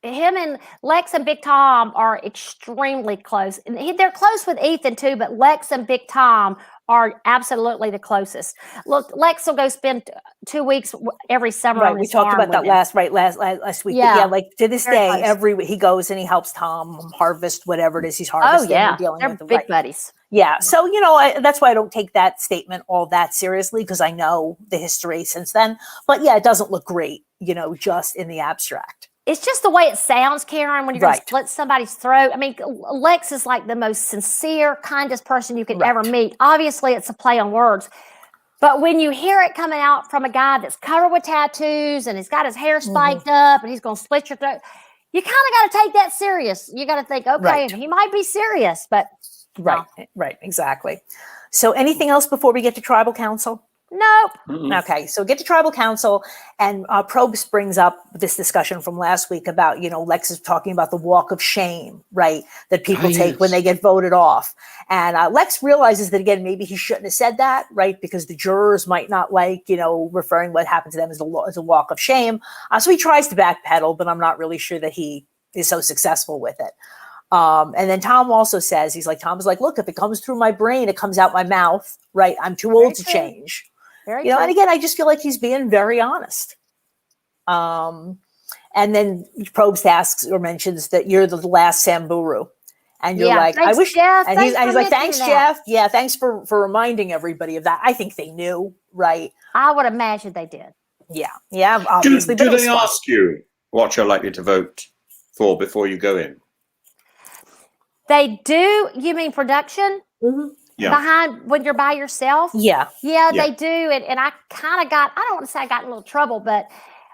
Him and Lex and Big Tom are extremely close. And they're close with Ethan too, but Lex and Big Tom are absolutely the closest. Look, Lex will go spend 2 weeks every summer. Right, we talked about that last week. Yeah, but yeah, like to this day, close. every week he goes and he helps Tom harvest whatever it is he's harvesting. They're dealing with big buddies. Yeah, so that's why I don't take that statement all that seriously, because I know the history since then. But yeah, it doesn't look great, just in the abstract. It's just the way it sounds, Karen, when you're going to slit somebody's throat. I mean, Lex is like the most sincere, kindest person you could ever meet. Obviously, it's a play on words. But when you hear it coming out from a guy that's covered with tattoos and he's got his hair spiked up and he's going to slit your throat, you kind of got to take that serious. You got to think, okay, he might be serious, but... Right, exactly. So anything else before we get to Tribal Council? Nope. Okay, so get to Tribal Council, and Probst brings up this discussion from last week about, Lex is talking about the walk of shame, right, that people take when they get voted off. And Lex realizes that, again, maybe he shouldn't have said that, right, because the jurors might not like, referring what happened to them as a walk of shame. So he tries to backpedal, but I'm not really sure that he is so successful with it. And then Tom also says, Tom's like, look, if it comes through my brain, it comes out my mouth, right? I'm too old to change. And again, I just feel like he's being very honest. And then Probst asks or mentions that you're the last Samburu. And you're like, I wish, Jeff. And he's like, thanks, Jeff. Yeah, thanks for reminding everybody of that. I think they knew, right? I would imagine they did. Yeah, obviously. Do they ask you what you're likely to vote for before you go in? They do. You mean production? Mm-hmm. Yeah. Behind when you're by yourself? Yeah, they do. And I kind of I don't want to say I got in a little trouble, but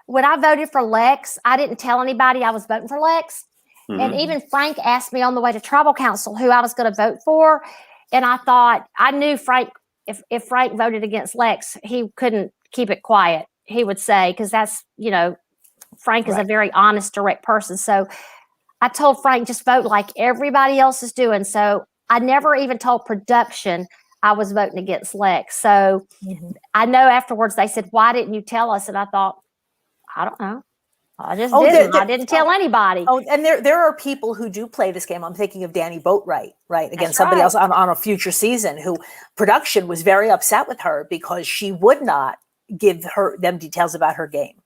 when I voted for Lex, I didn't tell anybody I was voting for Lex. Mm-hmm. And even Frank asked me on the way to Tribal Council who I was going to vote for. And I thought, I knew Frank, if Frank voted against Lex, he couldn't keep it quiet. He would say, because that's, Frank is a very honest, direct person. So I told Frank, just vote like everybody else is doing. So I never even told production I was voting against Lex. So I know afterwards they said, why didn't you tell us? And I thought, I don't know. I just didn't. I didn't tell anybody. Oh, and there are people who do play this game. I'm thinking of Danny Boatwright, right? Again, That's somebody else on a future season who production was very upset with her because she would not give them details about her game.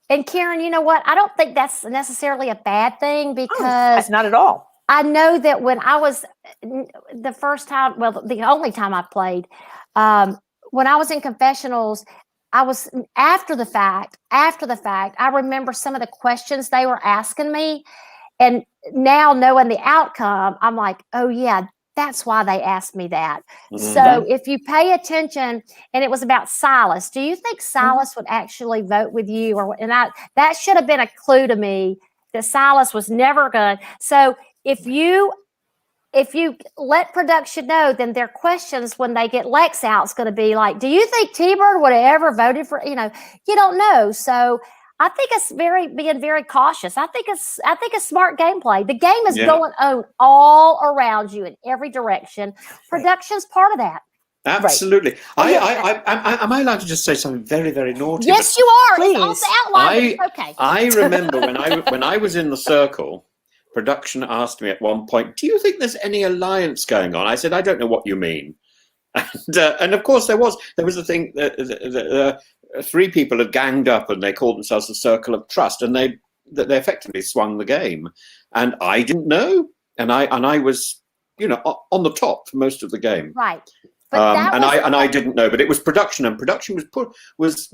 And Karen, you know what? I don't think that's necessarily a bad thing because not at all. I know that when I was the first time, well, the only time I played, when I was in confessionals, I was after the fact, I remember some of the questions they were asking me. And now knowing the outcome, I'm like, oh yeah, that's why they asked me that. Mm-hmm. So if you pay attention, and it was about Silas, do you think Silas would actually vote with you? That should have been a clue to me that Silas was never going to. So if you let production know, then their questions when they get Lex out is going to be like, do you think T-Bird would have ever voted for, you don't know. So I think it's being very cautious. I think it's smart gameplay. The game is going on all around you in every direction. Production's part of that. Absolutely. Right. Am I allowed to just say something very, very naughty? Yes, you are. Please. It's off the outline. Okay. I remember when I was in the circle, production asked me at one point, do you think there's any alliance going on? I said, I don't know what you mean. And of course there was a thing that 3 people had ganged up and they called themselves the Circle of Trust, and they effectively swung the game. And I didn't know. And I was, on the top for most of the game. Right. But I didn't know, but it was production, and production was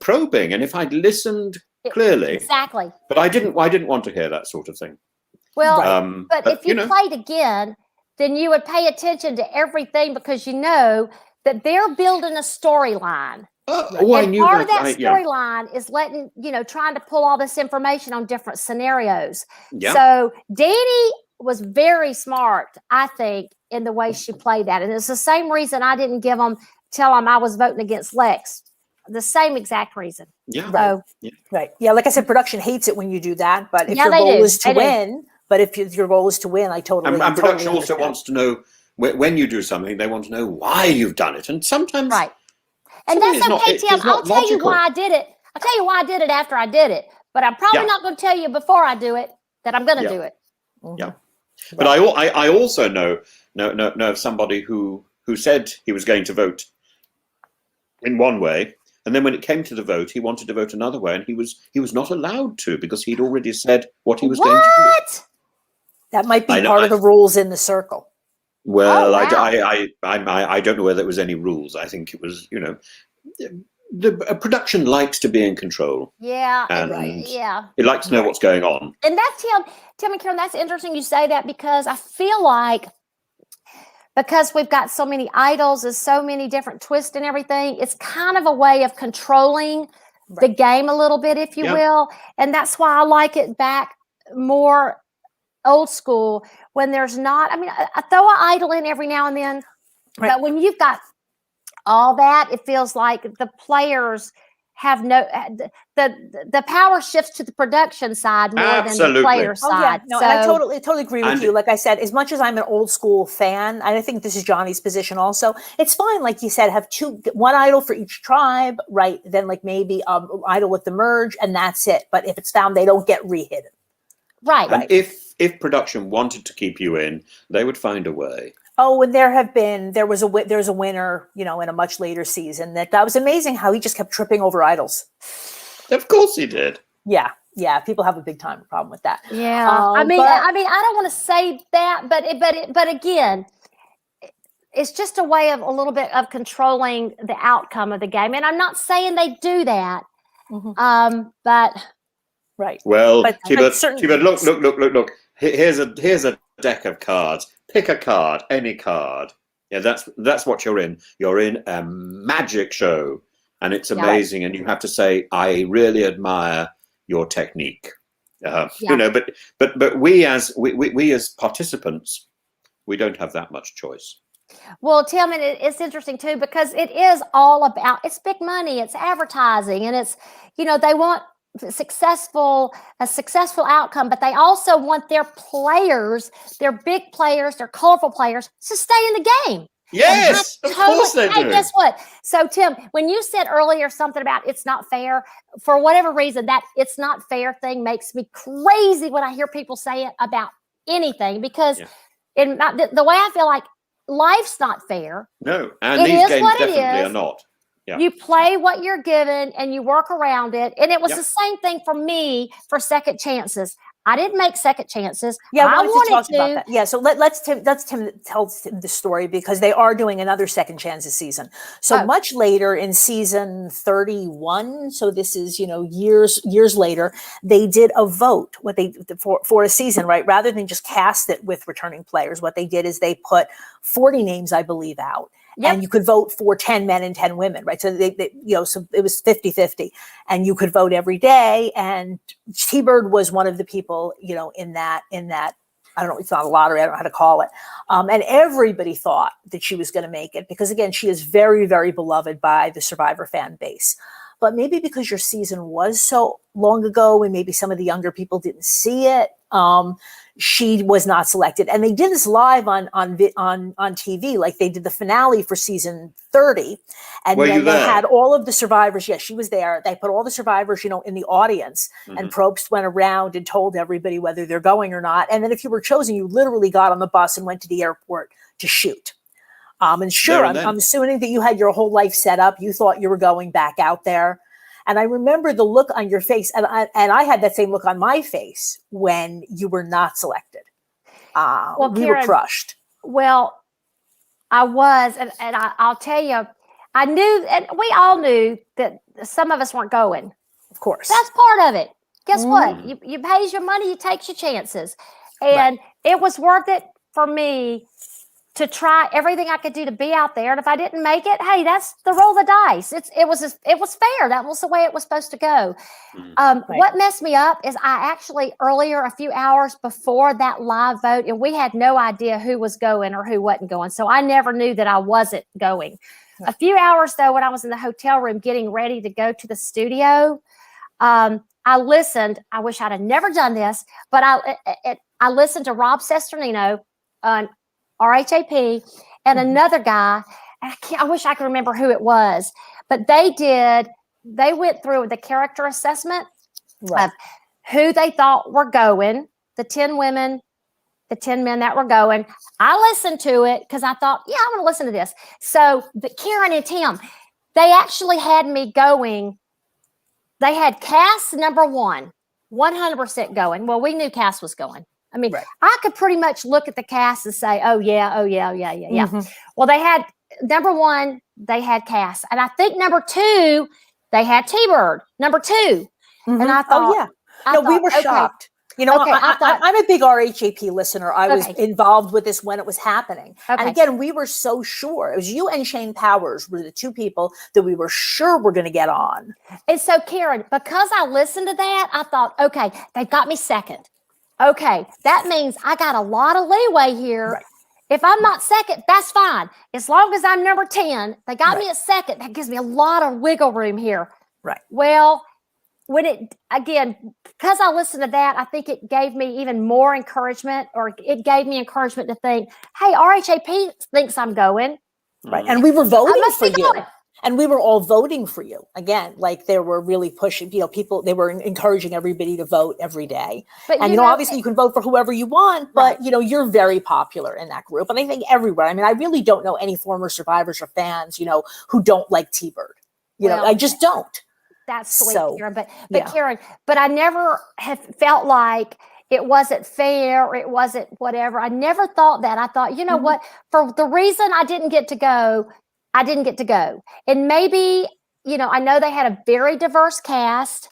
probing. And if I'd listened clearly, exactly. But I didn't want to hear that sort of thing. Well, but if you played again, then you would pay attention to everything because you know that they're building a storyline. Oh, I And knew part of that. that Yeah. storyline is trying to pull all this information on different scenarios. Yeah. So Danny was very smart, I think, in the way she played that. And it's the same reason I didn't tell him I was voting against Lex. The same exact reason. Yeah. So, Right. Yeah. Like I said, production hates it when you do that. But if Yeah, your they goal do. is to They do. win, but if your goal is to win, I totally. And production totally also understand. wants to know when you do something, they want to know why you've done it. And sometimes, right. And sometimes that's okay, Tim. it's not I'll tell you logical. why I did it. I'll tell you why I did it after I did it. But I'm probably Yeah. not going to tell you before I do it that I'm going to Yeah. do it. Yeah. But I also know of somebody who said he was going to vote in one way, and then when it came to the vote, he wanted to vote another way, and he was not allowed to because he'd already said what he was going to do. What? That might be I know, part of the rules in the circle. Well, Oh, wow. I don't know whether there was any rules. I think it was, the production likes to be in control. Yeah. And yeah. it likes to know what's going on. And that's Tim and Karen, that's interesting you say that because I feel like because we've got so many idols and so many different twists and everything, it's kind of a way of controlling the game a little bit, if you will. And that's why I like it back more old school when there's not, I throw an idol in every now and then, but when you've got all that, it feels like the players have the power shifts to the production side more than the player side. No, and I totally agree with you. Like I said, as much as I'm an old school fan, and I think this is Johnny's position also, it's fine, like you said, have one idol for each tribe, right? Then like maybe idol with the merge, and that's it. But if it's found, they don't get rehidden. Right. And if production wanted to keep you in, they would find a way. Oh, and there's a winner, in a much later season that was amazing how he just kept tripping over idols. Of course he did. Yeah. People have a big time problem with that. Yeah. I don't want to say that, but again, it's just a way of a little bit of controlling the outcome of the game. And I'm not saying they do that. But right. Well, look. Here's a deck of cards. Pick a card, any card. Yeah, that's what you're in. You're in a magic show, and it's amazing. And you have to say, I really admire your technique. But we as participants, we don't have that much choice. Well, Tim, and it's interesting too because it is all about it's big money, it's advertising, and it's they want a successful outcome, but they also want their players, their big players, their colorful players to stay in the game. Yes, of course they do. Guess what? So, Tim, when you said earlier something about it's not fair, for whatever reason, that it's not fair thing makes me crazy when I hear people say it about anything because the way I feel like life's not fair. No, and these games definitely are not. Yeah. You play what you're given and you work around it. And it was the same thing for me for second chances. I didn't make second chances. Yeah, I wanted to talk about that. Yeah, so let's Tim tell Tim the story because they are doing another second chances season. So much later in season 31, so this is years later, they did a vote. What they for a season, right? Rather than just cast it with returning players, what they did is they put 40 names, I believe, out. Yep. And you could vote for 10 men and 10 women, right? So so it was 50-50 and you could vote every day. And T-Bird was one of the people, in that, I don't know, it's not a lottery. I don't know how to call it. And everybody thought that she was going to make it because again, she is very, very beloved by the Survivor fan base. But maybe because your season was so long ago and maybe some of the younger people didn't see it, she was not selected. And they did this live on TV, like they did the finale for season 30. And then they had all of the survivors. Yes, she was there. They put all the survivors, in the audience. Mm-hmm. And Probst went around and told everybody whether they're going or not. And then if you were chosen, you literally got on the bus and went to the airport to shoot. And sure, I'm assuming that you had your whole life set up. You thought you were going back out there. And I remember the look on your face, and I had that same look on my face when you were not selected. We were crushed. Well, I was, and I'll tell you, I knew, and we all knew that some of us weren't going. Of course. That's part of it. Guess what? You pays your money, you takes your chances. And it was worth it for me to try everything I could do to be out there. And if I didn't make it, hey, that's the roll of the dice. It was fair. That was the way it was supposed to go. Right. What messed me up is I actually earlier, a few hours before that live vote, and we had no idea who was going or who wasn't going. So I never knew that I wasn't going. Right. A few hours though, when I was in the hotel room getting ready to go to the studio, I listened. I wish I'd have never done this, but I listened to Rob Sesternino on RHAP and another guy. I wish I could remember who it was, but they went through the character assessment of who they thought were going, the 10 women, the 10 men that were going. I listened to it because I thought, yeah, I'm going to listen to this. So Karen and Tim, they actually had me going. They had Cass number 1, 100% going. Well, we knew Cass was going. I mean, I could pretty much look at the cast and say, oh, yeah. Mm-hmm. Well, they had number 1, they had Cass. And I think number 2, they had T-Bird, number 2. Mm-hmm. And I thought, we were shocked. You know, okay, I'm a big RHAP listener. I was involved with this when it was happening. Okay. And again, we were so sure. It was you and Shane Powers were the 2 people that we were sure were going to get on. And so, Karen, because I listened to that, I thought, okay, they got me second. Okay, that means I got a lot of leeway here. Right. If I'm not second, that's fine. As long as I'm number 10, they got me at second. That gives me a lot of wiggle room here. Right. Well, because I listened to that, I think it gave me even more encouragement, or it gave me encouragement to think, hey, RHAP thinks I'm going. Right. And we were voting for you. Going. And we were all voting for you. Again, like they were really pushing, people, they were encouraging everybody to vote every day. But and, obviously you can vote for whoever you want, but, you're very popular in that group. And I think everywhere. I mean, I really don't know any former survivors or fans, who don't like T-Bird. I just don't. That's sweet, So, Karen. But Karen, but I never have felt like it wasn't fair or it wasn't whatever. I never thought that. I thought, you know what, for the reason I didn't get to go, I didn't get to go. And maybe, I know they had a very diverse cast.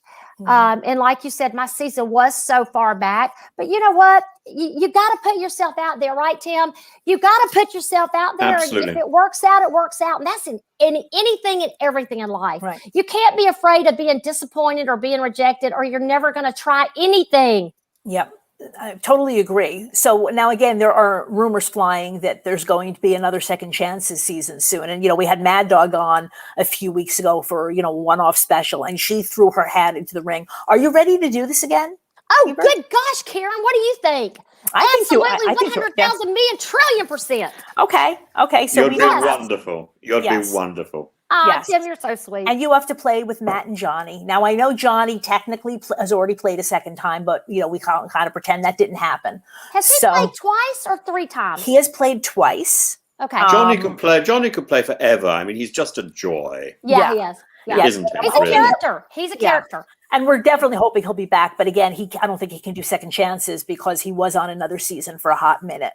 And like you said, my season was so far back, but you know what? You got to put yourself out there, right, Tim? You got to put yourself out there. Absolutely. And if it works out, it works out. And that's in anything and everything in life. Right. You can't be afraid of being disappointed or being rejected, or you're never going to try anything. Yep. I totally agree. So now again, there are rumors flying that there's going to be another Second Chances season soon. And, we had Mad Dog on a few weeks ago for, one-off special, and she threw her hat into the ring. Are you ready to do this again? Oh, good gosh, Karen, what do you think? Absolutely, I think 100,000 million trillion %. Okay. So You'd be wonderful. You'd be wonderful. Oh, Yes. Tim, you're so sweet. And you have to play with Matt and Johnny. Now, I know Johnny technically has already played a second time, but, we kind of pretend that didn't happen. Has he played twice or 3 times? He has played twice. Okay. Johnny could play forever. I mean, he's just a joy. Yeah, he is. Yeah. Isn't he? He's a Really? character. He's a character. And we're definitely hoping he'll be back. But again, I don't think he can do Second Chances because he was on another season for a hot minute.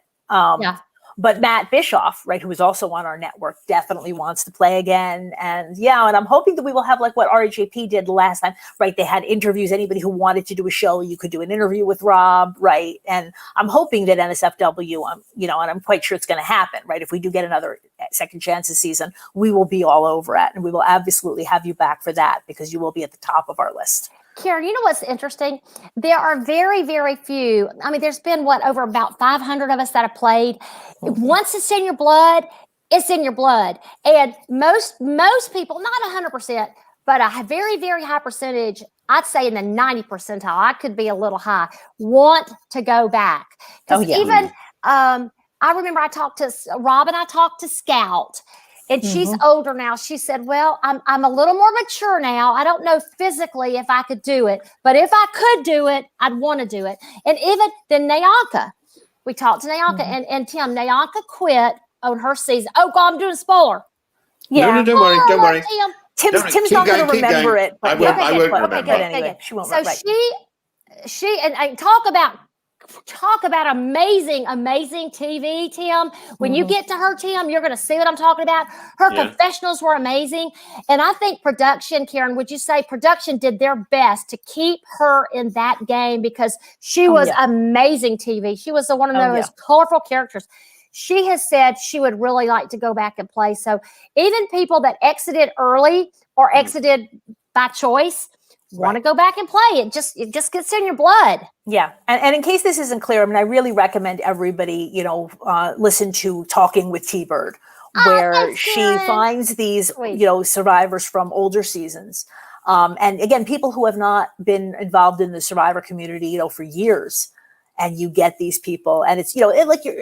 But Matt Bischoff, right, who is also on our network, definitely wants to play again. And and I'm hoping that we will have like what RHAP did last time, right? They had interviews. Anybody who wanted to do a show, you could do an interview with Rob, right? And I'm hoping that NSFW, and I'm quite sure it's going to happen, right? If we do get another Second Chances season, we will be all over it. And we will absolutely have you back for that because you will be at the top of our list. Karen, you know what's interesting? There are very, very few. I mean, there's been over about 500 of us that have played. Once it's in your blood, it's in your blood. And most people, not 100%, but a very, very high percentage, I'd say in the 90 percentile, I could be a little high, want to go back. Because even, I remember I talked to Rob and I talked to Scout. And she's older now. She said, well, I'm a little more mature now. I don't know physically if I could do it, but if I could do it, I'd want to do it. And even then Nyanka, we talked to Nyanka and Tim, Nyanka quit on her season. Oh God, I'm doing a spoiler. Yeah. No, don't worry. Tim. Tim's not going to remember it. I won't remember. Okay, anyway, she won't. So she and talk about amazing TV, Tim. When you get to her, Tim, you're going to see what I'm talking about. Her confessionals were amazing. And I think production, Karen, would you say production did their best to keep her in that game because she was amazing TV. She was one of those colorful characters. she has said she would really like to go back and play. So even people that exited early or exited by choice want to go back and play. It just gets in your blood. Yeah. And in case this isn't clear, I mean, I really recommend everybody, listen to Talking with T-Bird, where she finds these, survivors from older seasons. And again, people who have not been involved in the survivor community, for years. And you get these people, and it's,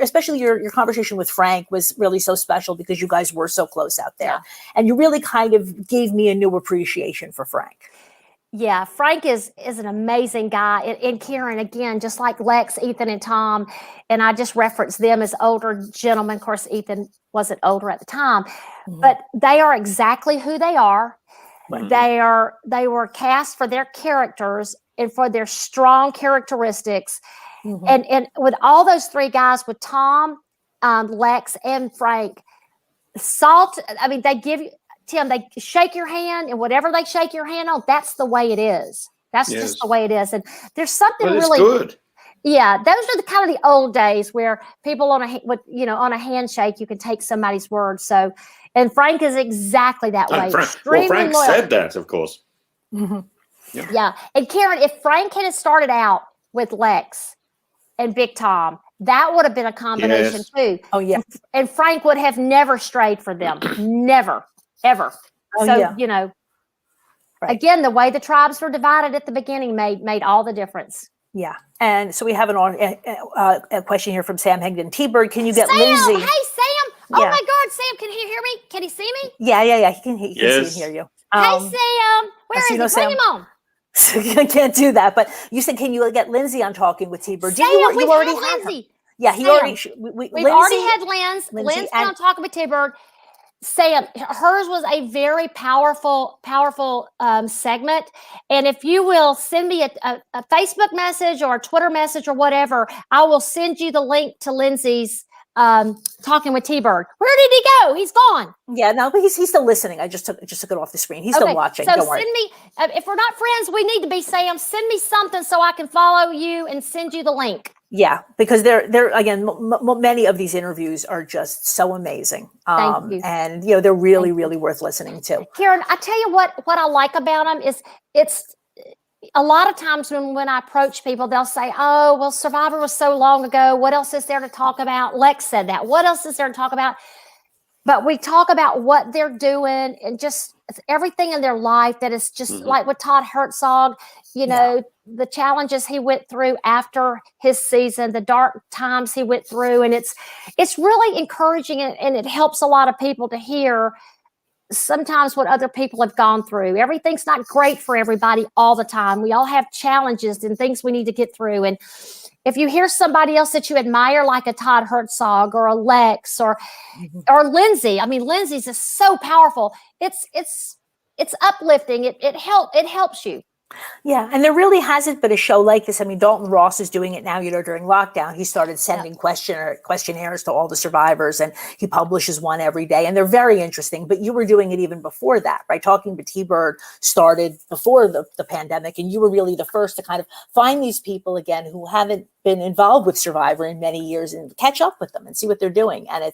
especially your conversation with Frank was really so special because you guys were so close out there. Yeah. And you really kind of gave me a new appreciation for Frank. Yeah, Frank is an amazing guy. And Karen, again, just like Lex, Ethan, and Tom, and I just referenced them as older gentlemen. Of course, Ethan wasn't older at the time, but they are exactly who they are. Right. They were cast for their characters and for their strong characteristics. And with all those three guys, with Tom, Lex, and Frank, they give you, Tim, they shake your hand, and whatever they shake your hand on, that's the way it is. That's just the way it is. And there's something really good. Yeah, those are the kind of the old days where people on a handshake, you can take somebody's word. So, and Frank is exactly that way. Frank said that, of course. Yeah. And Karen, if Frank had started out with Lex and Big Tom, that would have been a combination too. Oh yeah. And Frank would have never strayed for them. Never, ever. Again, the way the tribes were divided at the beginning made all the difference. Yeah. And so we have a question here from Sam Higdon. T-Bird, can you get Sam! Lindsay? Hey, Sam. Oh my God, Sam, can he hear me? Can he see me? Yeah. He can see and hear you. Hey, Sam. Where is he? Bring him on. I can't do that, but you said, can you get Lindsay on Talking with T-Bird? Sam, you already had Lindsay. Yeah, we've already had Lindsay on Talking with T-Bird. Sam, hers was a very powerful segment. And if you will send me a Facebook message or a Twitter message or whatever, I will send you the link to Lindsay's Talking with T-Bird. Where did he go? He's gone. Yeah, no, but he's still listening. I just took it off the screen. He's still watching. So Don't worry. Send me, if we're not friends, we need to be, Sam. Send me something so I can follow you and send you the link. Yeah, because they're again, many of these interviews are just so amazing. Thank you. And they're really, really worth listening to. Karen, I tell you what I like about them is it's a lot of times when I approach people, they'll say, oh, well, Survivor was so long ago. What else is there to talk about? Lex said that. What else is there to talk about? But we talk about what they're doing and just everything in their life that is just like with Todd Herzog, the challenges he went through after his season, the dark times he went through. And it's really encouraging, and it helps a lot of people to hear sometimes what other people have gone through. Everything's not great for everybody all the time. We all have challenges and things we need to get through. And if you hear somebody else that you admire, like a Todd Herzog or a Lex or Lindsay, I mean, Lindsay's is so powerful. It's uplifting. It helps you. Yeah, and there really hasn't been a show like this. I mean, Dalton Ross is doing it now, during lockdown. He started sending questionnaires to all the survivors, and he publishes one every day, and they're very interesting. But you were doing it even before that, right? Talking to T-Bird started before the pandemic, and you were really the first to kind of find these people again who haven't been involved with Survivor in many years and catch up with them and see what they're doing. And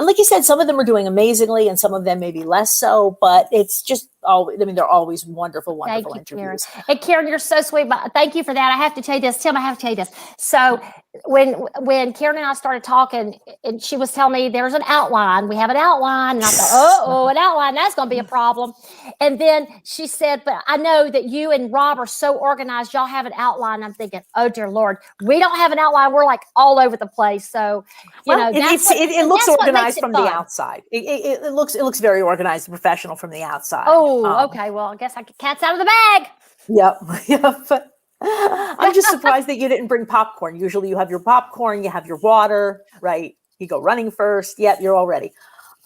like you said, some of them are doing amazingly and some of them maybe less so, but it's just they're always wonderful interviews. Karen. And Karen, you're so sweet. But thank you for that. I have to tell you this. Tim, I have to tell you this. So when Karen and I started talking, and she was telling me there's an outline. We have an outline. And I thought, an outline, that's going to be a problem. And then she said, but I know that you and Rob are so organized. Y'all have an outline. I'm thinking, oh, dear Lord, we don't have an outline. We're like all over the place. So, it looks organized from the outside. It looks very organized and professional from the outside. Oh, okay. Well, I guess cat's out of the bag. Yep. I'm just surprised that you didn't bring popcorn. Usually you have your popcorn, you have your water, right? You go running first. Yep, you're all ready.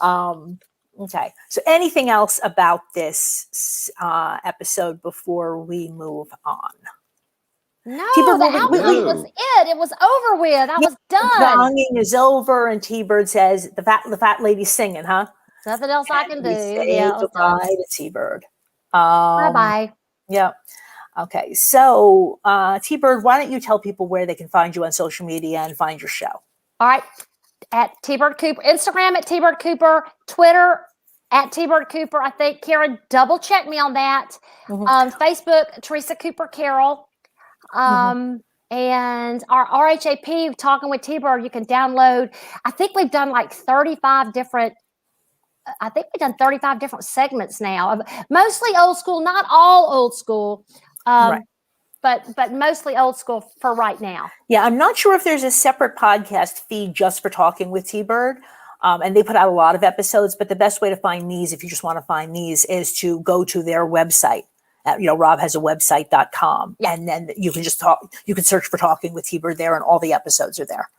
Okay. So anything else about this episode before we move on? No, the outline was it. It was over with. I was done. The singing is over, and T-Bird says, the fat lady's singing, huh? Nothing else I can do. Goodbye to T-Bird. Bye-bye. Yeah. Okay. So, T-Bird, why don't you tell people where they can find you on social media and find your show? All right. at T-Bird Cooper, Instagram at T-Bird Cooper, Twitter at T-Bird Cooper. I think Karen, double check me on that. Facebook, Teresa Cooper Carroll. And our RHAP, Talking with T-Bird, you can download. I think we've done like 35 different segments now, of mostly old school, not all old school, right. but mostly old school for right now. Yeah, I'm not sure if there's a separate podcast feed just for Talking with T-Bird. And they put out a lot of episodes, but the best way to find these, if you just want to find these, is to go to their website. Rob has a website.com, and then you can you can search for Talking with T-Bird there, and all the episodes are there.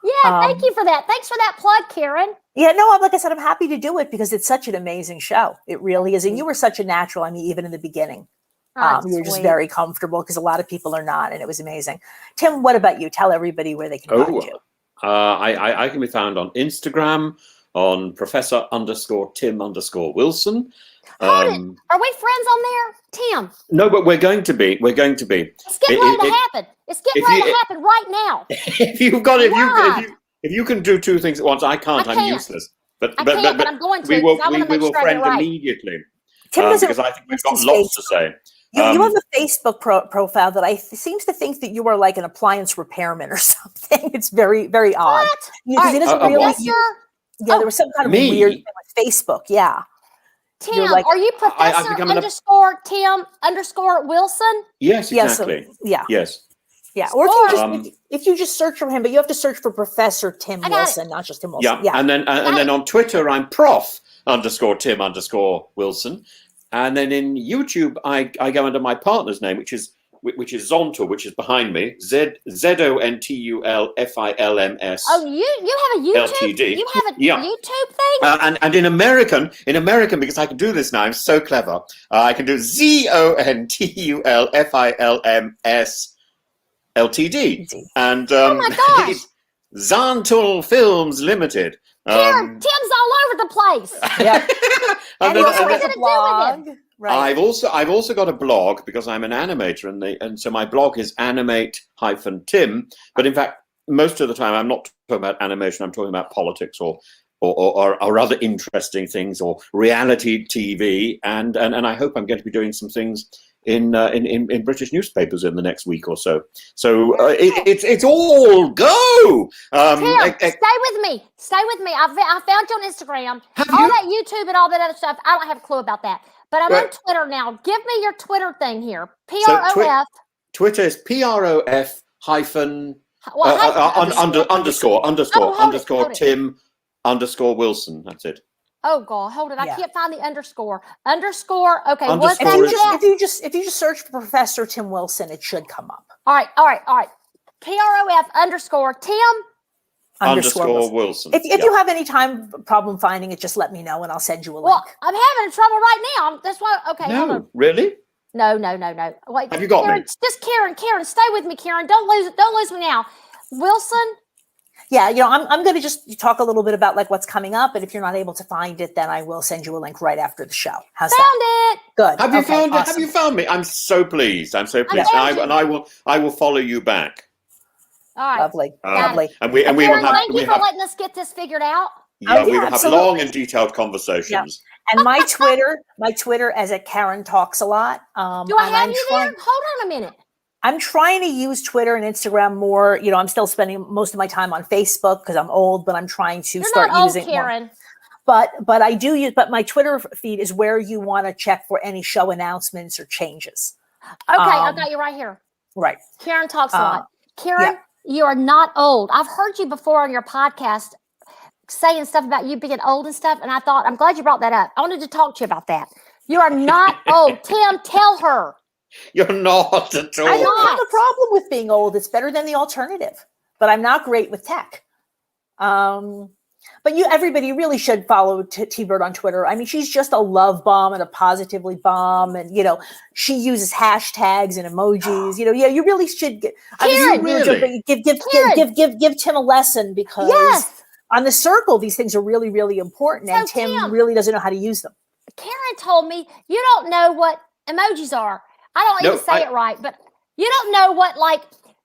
Yeah, thank you for that. Thanks for that plug, Karen. Yeah, no, like I said, I'm happy to do it because it's such an amazing show. It really is. And you were such a natural. I mean, even in the beginning, you were just very comfortable, because a lot of people are not, and it was amazing. Tim, what about you? Tell everybody where they can find you. I can be found on Instagram on Professor_Tim_Wilson. Are we friends on there, Tim? No, but we're going to be. We're going to be. It's getting ready to happen. It's getting ready to happen right now. If you can do two things at once, I can't. I'm useless. But I'm going to. We will friend immediately. Tim doesn't, because I think we've got lots to say. You have a Facebook profile that seems to think that you are like an appliance repairman or something. It's very, very odd. What? There was some kind of weird thing with Facebook. Yeah. Tim, are you Professor_Tim_Wilson? Yes, exactly. Yeah. Yes. Yeah. Or if you just search for him, but you have to search for Professor Tim Wilson, not just Tim Wilson. Yeah. And then on Twitter, I'm Prof_Tim_Wilson. And then in YouTube, I go under my partner's name, which is Zontul, which is behind me. ZONTULFILMS. Oh, you have a YouTube? LTD. You have a YouTube thing? And in American, because I can do this now, I'm so clever. I can do ZONTULFILMS LTD. And oh my gosh. Zontul Films Limited. Karen, Tim's all over the place. Yeah. and what are we going to do with him? Right. I've also got a blog, because I'm an animator, and so my blog is animate-tim. But in fact, most of the time I'm not talking about animation. I'm talking about politics or other interesting things, or reality TV. And I hope I'm going to be doing some things in British newspapers in the next week or so. So it's all go. Tim, stay with me. Stay with me. I found you on Instagram. All that YouTube and all that other stuff. I don't have a clue about that. But I'm on Twitter now. Give me your Twitter thing here. PROF. Twitter is PROF hyphen underscore Tim_Wilson. That's it. Oh God, hold it! I can't find the underscore. Underscore. Okay, what's that? If you just search for Professor Tim Wilson, it should come up. All right. PROF_Tim_Wilson. If you have any problem finding it, just let me know and I'll send you a link. Well, I'm having trouble right now. That's why. Okay, hold on. Really? No. Wait, have you got me? Just Karen, stay with me, Karen. Don't lose me now. Wilson. Yeah, I'm going to just talk a little bit about like what's coming up, and if you're not able to find it, then I will send you a link right after the show. How's that? Found it. Good. Have you found it? Have you found me? I'm so pleased. I will follow you back. All right. Lovely. And we will have. Thank you for letting us get this figured out. Yeah, we will have long and detailed conversations. Yeah. And my Twitter as Karen Talks a Lot. Do I have you there? Hold on a minute. I'm trying to use Twitter and Instagram more. I'm still spending most of my time on Facebook because I'm old, but I'm trying to start using Karen. More. But I do use. But my Twitter feed is where you want to check for any show announcements or changes. Okay, I got you right here. Right. Karen Talks a Lot. Karen, you are not old. I've heard you before on your podcast saying stuff about you being old and stuff, and I thought, I'm glad you brought that up. I wanted to talk to you about that. You are not old. Tim, tell her. You're not at all. I don't have a problem with being old. It's better than the alternative. But I'm not great with tech. But everybody really should follow T-Bird on Twitter. I mean, she's just a love bomb and a positively bomb, and she uses hashtags and emojis. You really should give Tim a lesson, because on the circle these things are really, really important, and Tim really doesn't know how to use them. Karen told me you don't know what emojis are. I don't even say it right, but you don't know what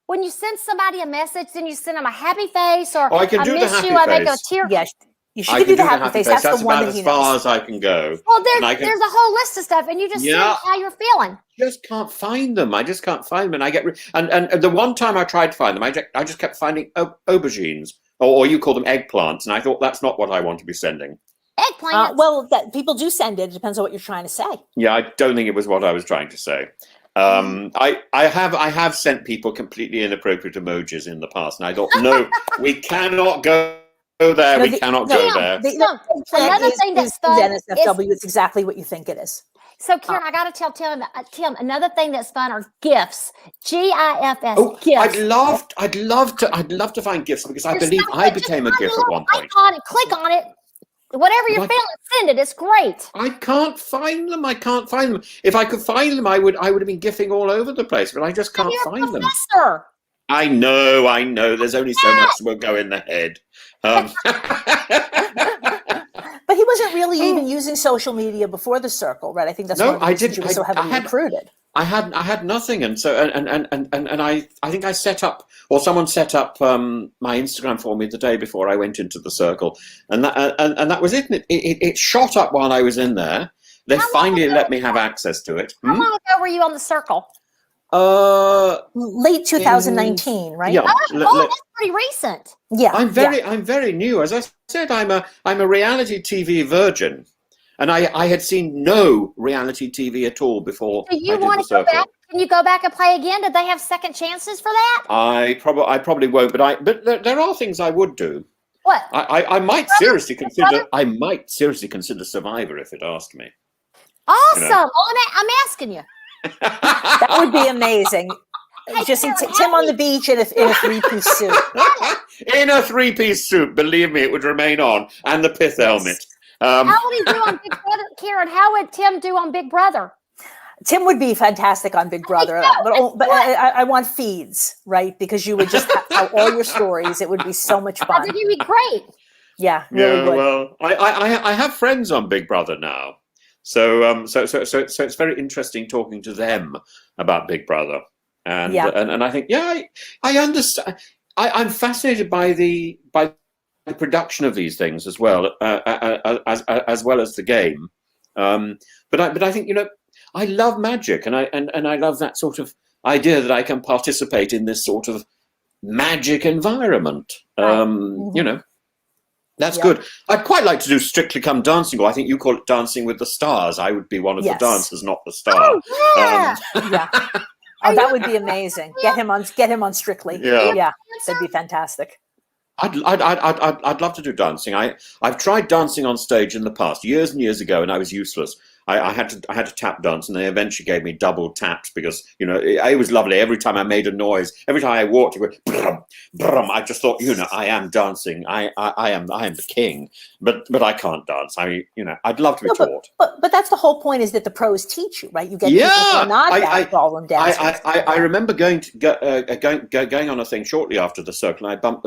when you send somebody a message, then you send them a happy face or Oh, I can do the miss happy you, I make a face. tear. Yes, you I should can do the happy face. That's the one about that as he far knows. as I can go. Well, And I can- there's a whole list of stuff, and you just Yeah. send how you're feeling. Just can't find them. I just can't find them, and I get and the one time I tried to find them, I just kept finding aubergines, or you call them eggplants, and I thought that's not what I want to be sending. Eggplant. Well, people do send it. It depends on what you're trying to say. Yeah, I don't think it was what I was trying to say. I have sent people completely inappropriate emojis in the past, and I thought, no, we cannot go there. We cannot go there. Another thing that's fun NSFW is exactly what you think it is. So, Karen, I got to tell Tim, another thing that's fun are gifts. GIFs. Oh, gifts. I'd love to find gifts because I believe I became a GIF at one point. Icon and click on it. Whatever you're feeling, send it. It's great. I can't find them. If I could find them, I would have been gifting all over the place, but I just can't find them. I know. There's only so much will go in the head. But he wasn't really even using social media before the circle, right? I think that's why he was so heavily recruited. I had nothing, and so and I think I set up, or someone set up my Instagram for me the day before I went into the circle, and that was it. It shot up while I was in there. They finally let me have access to it. How long ago were you on the circle? Late 2019, right? Yeah, that's pretty recent. Yeah, I'm very new. As I said, I'm a reality TV virgin. And I had seen no reality TV at all before. Do you want to go back? Can you go back and play again? Did they have second chances for that? I probably won't, but there are things I would do. What? I might seriously consider. I might seriously consider Survivor if it asked me. Awesome. You know? Well, I'm asking you. That would be amazing. Just Tim on the beach in a three-piece suit. In a three-piece suit, believe me, it would remain on, and the pith helmet. How would he do on Big Brother, Karen? How would Tim do on Big Brother? Tim would be fantastic on Big Brother, but I want feeds, right? Because you would just tell all your stories. It would be so much fun. I think you'd be great. Yeah, really good. Well, I have friends on Big Brother now, so it's very interesting talking to them about Big Brother, and I think I understand. I'm fascinated by the production of these things as well, as well as the game. But I think, I love magic, and I love that sort of idea that I can participate in this sort of magic environment. That's good. I'd quite like to do Strictly Come Dancing, or I think you call it Dancing with the Stars. I would be one of the dancers, not the star. Oh, yeah. Oh, that would be amazing. Get him on Strictly. Yeah, that'd be fantastic. I'd love to do dancing. I've tried dancing on stage in the past, years and years ago, and I was useless. I had to tap dance, and they eventually gave me double taps because it was lovely. Every time I made a noise, every time I walked, it went brum, brum. I just thought, I am dancing. I am the king, but I can't dance. I'd love to be taught. But that's the whole point, is that the pros teach you, right? You get people who are not ballroom dancers. I remember going on a thing shortly after the circle, and I bumped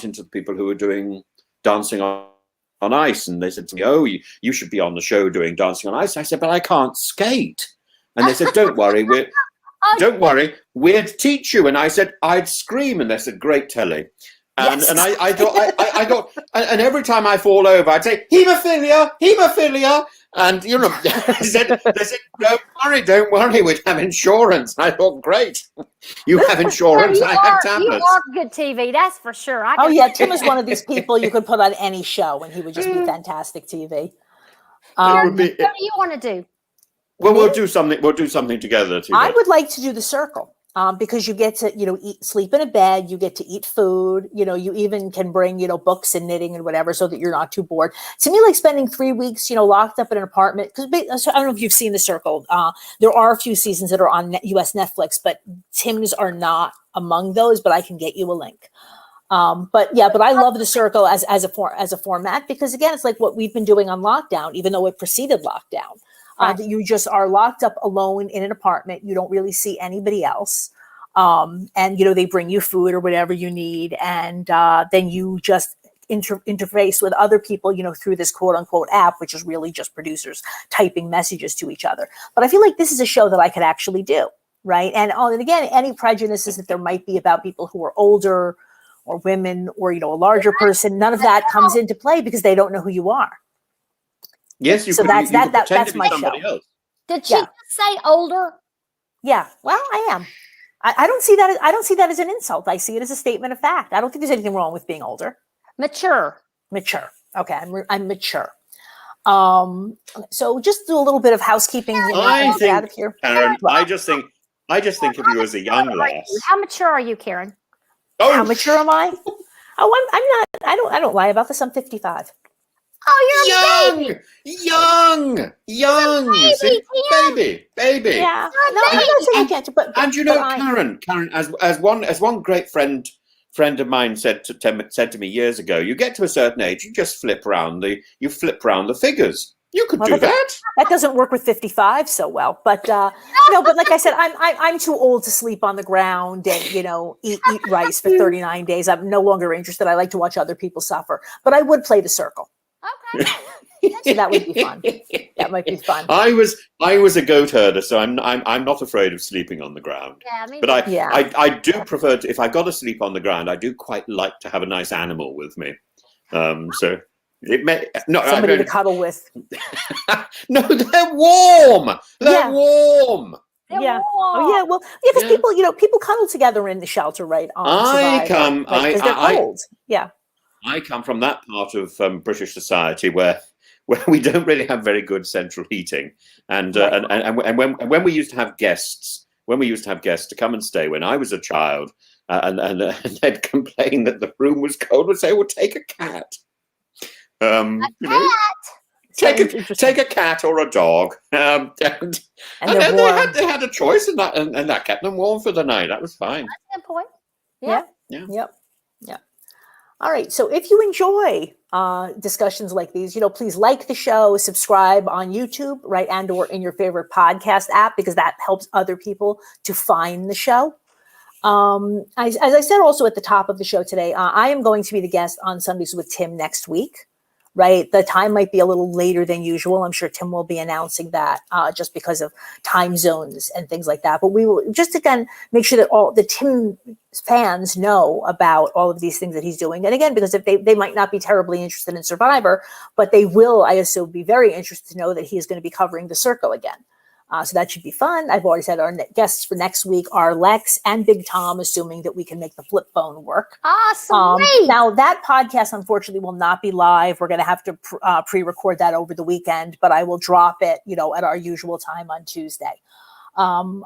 into the people who were doing dancing on ice, and they said to me, "Oh, you should be on the show doing dancing on ice." I said, "But I can't skate." And they said, "Don't worry, we'd teach you." And I said, "I'd scream," and they said, "Great telly." And I thought, and every time I fall over, I'd say, "Hemophilia." And they said, "Don't worry, we'd have insurance." I thought, "Great, you have insurance, I have tablets." You are good TV, that's for sure. Tim is one of these people you could put on any show, and he would just be fantastic TV. What do you want to do? Well, we'll do something. We'll do something together. I would like to do the circle. Because you get to, sleep in a bed, you get to eat food, you even can bring, books and knitting and whatever, so that you're not too bored. To me, like spending 3 weeks, locked up in an apartment, because I don't know if you've seen The Circle. There are a few seasons that are on US Netflix, but Tim's are not among those, but I can get you a link. But I love The Circle as a format, because again, it's like what we've been doing on lockdown, even though it preceded lockdown. That you just are locked up alone in an apartment. You don't really see anybody else. And, they bring you food or whatever you need. And then you just interface with other people, through this quote unquote app, which is really just producers typing messages to each other. But I feel like this is a show that I could actually do. right? And again, any prejudices that there might be about people who are older or women or, a larger person, none of that comes into play because they don't know who you are. Yes, you So could, that's you could that pretend that's to be my somebody show. else. Did she Yeah. just say older? Yeah, well, I am. I don't see that. I don't see that as an insult. I see it as a statement of fact. I don't think there's anything wrong with being older. Mature. Okay, I'm mature. So just do a little bit of housekeeping. I Get out of think, here. Karen, I just think of you as a young lass. How mature are you, Karen? Oh, How mature am I? Oh, I'm not. I don't lie about this. I'm 55. Oh, you're a baby. young, you see, baby. Yeah. You're a No, I'm baby. not saying I can't. But And you but know, Karen, as one great friend of mine said to me years ago, you get to a certain age, you just flip round the figures. You could do that. That doesn't work with 55 so well. But but like I said, I'm too old to sleep on the ground and eat rice for 39 days. I'm no longer interested. I like to watch other people suffer. But I would play the circle. Okay. So that would be fun. That might be fun. I was a goat herder, so I'm not afraid of sleeping on the ground. Yeah, me But too. I do prefer to, if I got to sleep on the ground, I do quite like to have a nice animal with me. So it may Somebody to cuddle with. No, they're warm. They're warm. Yeah. Oh yeah. Well, because people cuddle together in the shelter, right? Because they're cold. Yeah. I come from that part of British society where we don't really have very good central heating, and when we used to have guests, to come and stay when I was a child, and they'd complain that the room was cold, would say, "Well, take a cat." Take a cat or a dog, and then they had a choice, and that kept them warm for the night. That was fine. That's a good point. Yeah. Yep. All right. So if you enjoy discussions like these, please like the show, subscribe on YouTube, right, and/or in your favorite podcast app, because that helps other people to find the show. As I said also at the top of the show today, I am going to be the guest on Sundays with Tim next week. Right. The time might be a little later than usual. I'm sure Tim will be announcing that just because of time zones and things like that. But we will just, again, make sure that all the Tim fans know about all of these things that he's doing. And again, because if they might not be terribly interested in Survivor, but they will, I assume, be very interested to know that he is going to be covering the circle again. So that should be fun. I've already said our guests for next week are Lex and Big Tom, assuming that we can make the flip phone work. Awesome. Now, that podcast, unfortunately, will not be live. We're going to have to pre-record that over the weekend, but I will drop it, at our usual time on Tuesday. In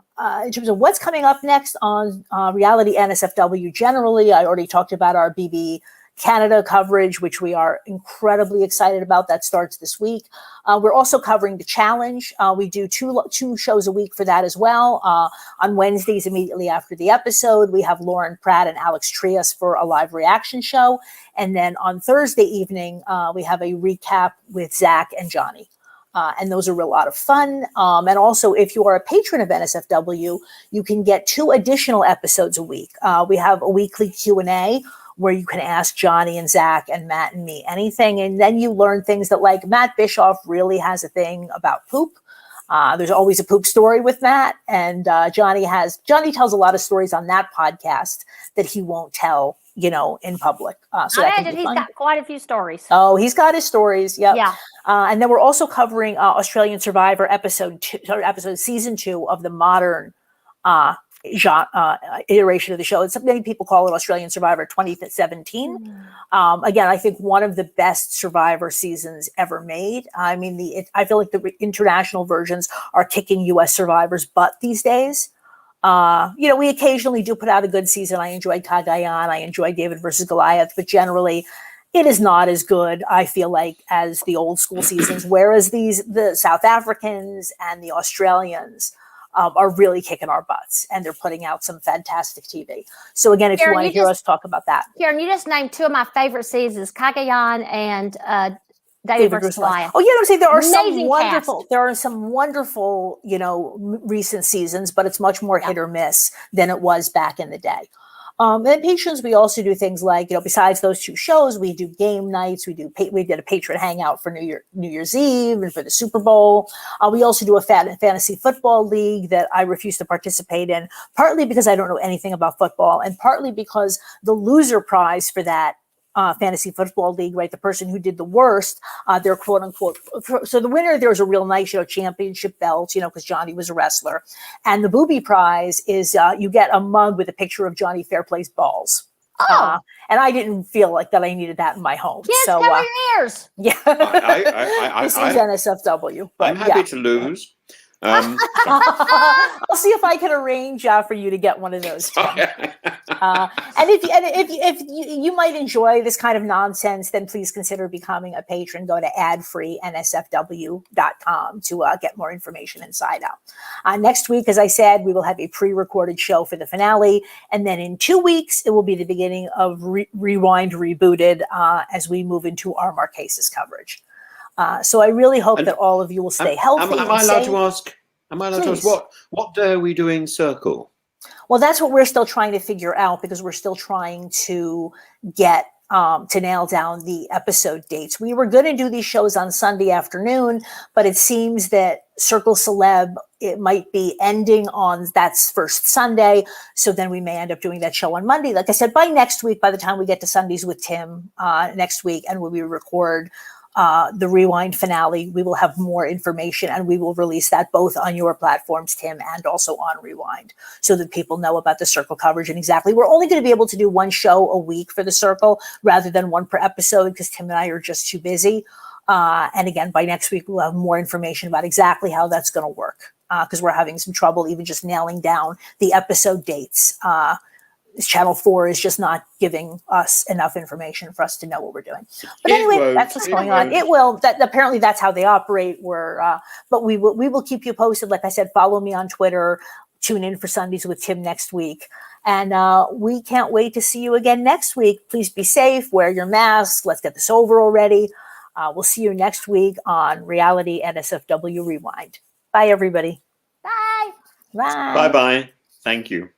terms of what's coming up next on Reality NSFW generally, I already talked about our BB Canada coverage, which we are incredibly excited about. That starts this week. We're also covering the challenge. We do two shows a week for that as well. On Wednesdays, immediately after the episode, we have Lauren Pratt and Alex Trias for a live reaction show. And then on Thursday evening, we have a recap with Zach and Johnny. And those are a lot of fun. And also, if you are a patron of NSFW, you can get 2 additional episodes a week. We have a weekly Q&A where you can ask Johnny and Zach and Matt and me anything. And then you learn things that, like, Matt Bischoff really has a thing about poop. There's always a poop story with Matt. And Johnny tells a lot of stories on that podcast that he won't tell, in public. So I imagine he's got quite a few stories. Oh, he's got his stories. Yep. Yeah. And then we're also covering Australian Survivor season 2 of the modern iteration of the show. It's many people call it Australian Survivor 2017. Again, I think one of the best Survivor seasons ever made. I mean, I feel like the international versions are kicking U.S. Survivor's butt these days. We occasionally do put out a good season. I enjoyed Cagayan. I enjoyed David versus Goliath, but generally it is not as good, I feel like, as the old school seasons, whereas the South Africans and the Australians are really kicking our butts, and they're putting out some fantastic TV. So again, if you want to hear us talk about that. Karen, you just named 2 of my favorite seasons, Cagayan and David versus Goliath. Oh, I'm saying there are Amazing some wonderful, recent seasons, but it's much more hit or miss than it was back in the day. And patrons, we also do things like, besides those 2 shows, we do game nights. We did a patron hangout for New Year's Eve and for the Super Bowl. We also do a fantasy football league that I refuse to participate in, partly because I don't know anything about football, and partly because the loser prize for that fantasy football league, right? The person who did the worst, they're quote unquote. So the winner, there's a real nice, championship belt, because Johnny was a wrestler. And the booby prize is you get a mug with a picture of Johnny Fairplay's balls. Oh. And I didn't feel like that I needed that in my home. Kids, so, cover your ears. Yeah. This is NSFW. But I'm happy to lose. I'll see if I can arrange for you to get one of those. And if you might enjoy this kind of nonsense, then please consider becoming a patron. Go to adfree.nsfw.com to get more information inside out. Next week, as I said, we will have a pre-recorded show for the finale. And then in 2 weeks, it will be the beginning of Rewind Rebooted as we move into our Marquesas coverage. So I really hope that all of you will stay healthy. Am I allowed to ask? Am I allowed to ask what day are we doing Circle? Well, that's what we're still trying to figure out, because we're still trying to get to nail down the episode dates. We were going to do these shows on Sunday afternoon, but it seems that Circle Celeb, it might be ending on that first Sunday. So then we may end up doing that show on Monday. Like I said, by next week, by the time we get to Sundays with Tim next week, and when we record the Rewind finale, we will have more information, and we will release that both on your platforms, Tim, and also on Rewind, so that people know about the Circle coverage. And exactly, we're only going to be able to do 1 show a week for the Circle rather than 1 per episode, because Tim and I are just too busy. And again, by next week, we'll have more information about exactly how that's going to work, because we're having some trouble even just nailing down the episode dates. Channel 4 is just not giving us enough information for us to know what we're doing. But anyway, that's what's going on. It will. Apparently, that's how they operate. But we will keep you posted. Like I said, follow me on Twitter. Tune in for Sundays with Tim next week. And we can't wait to see you again next week. Please be safe. Wear your mask. Let's get this over already. We'll see you next week on Reality NSFW Rewind. Bye, everybody. Bye. Bye. Bye-bye. Thank you.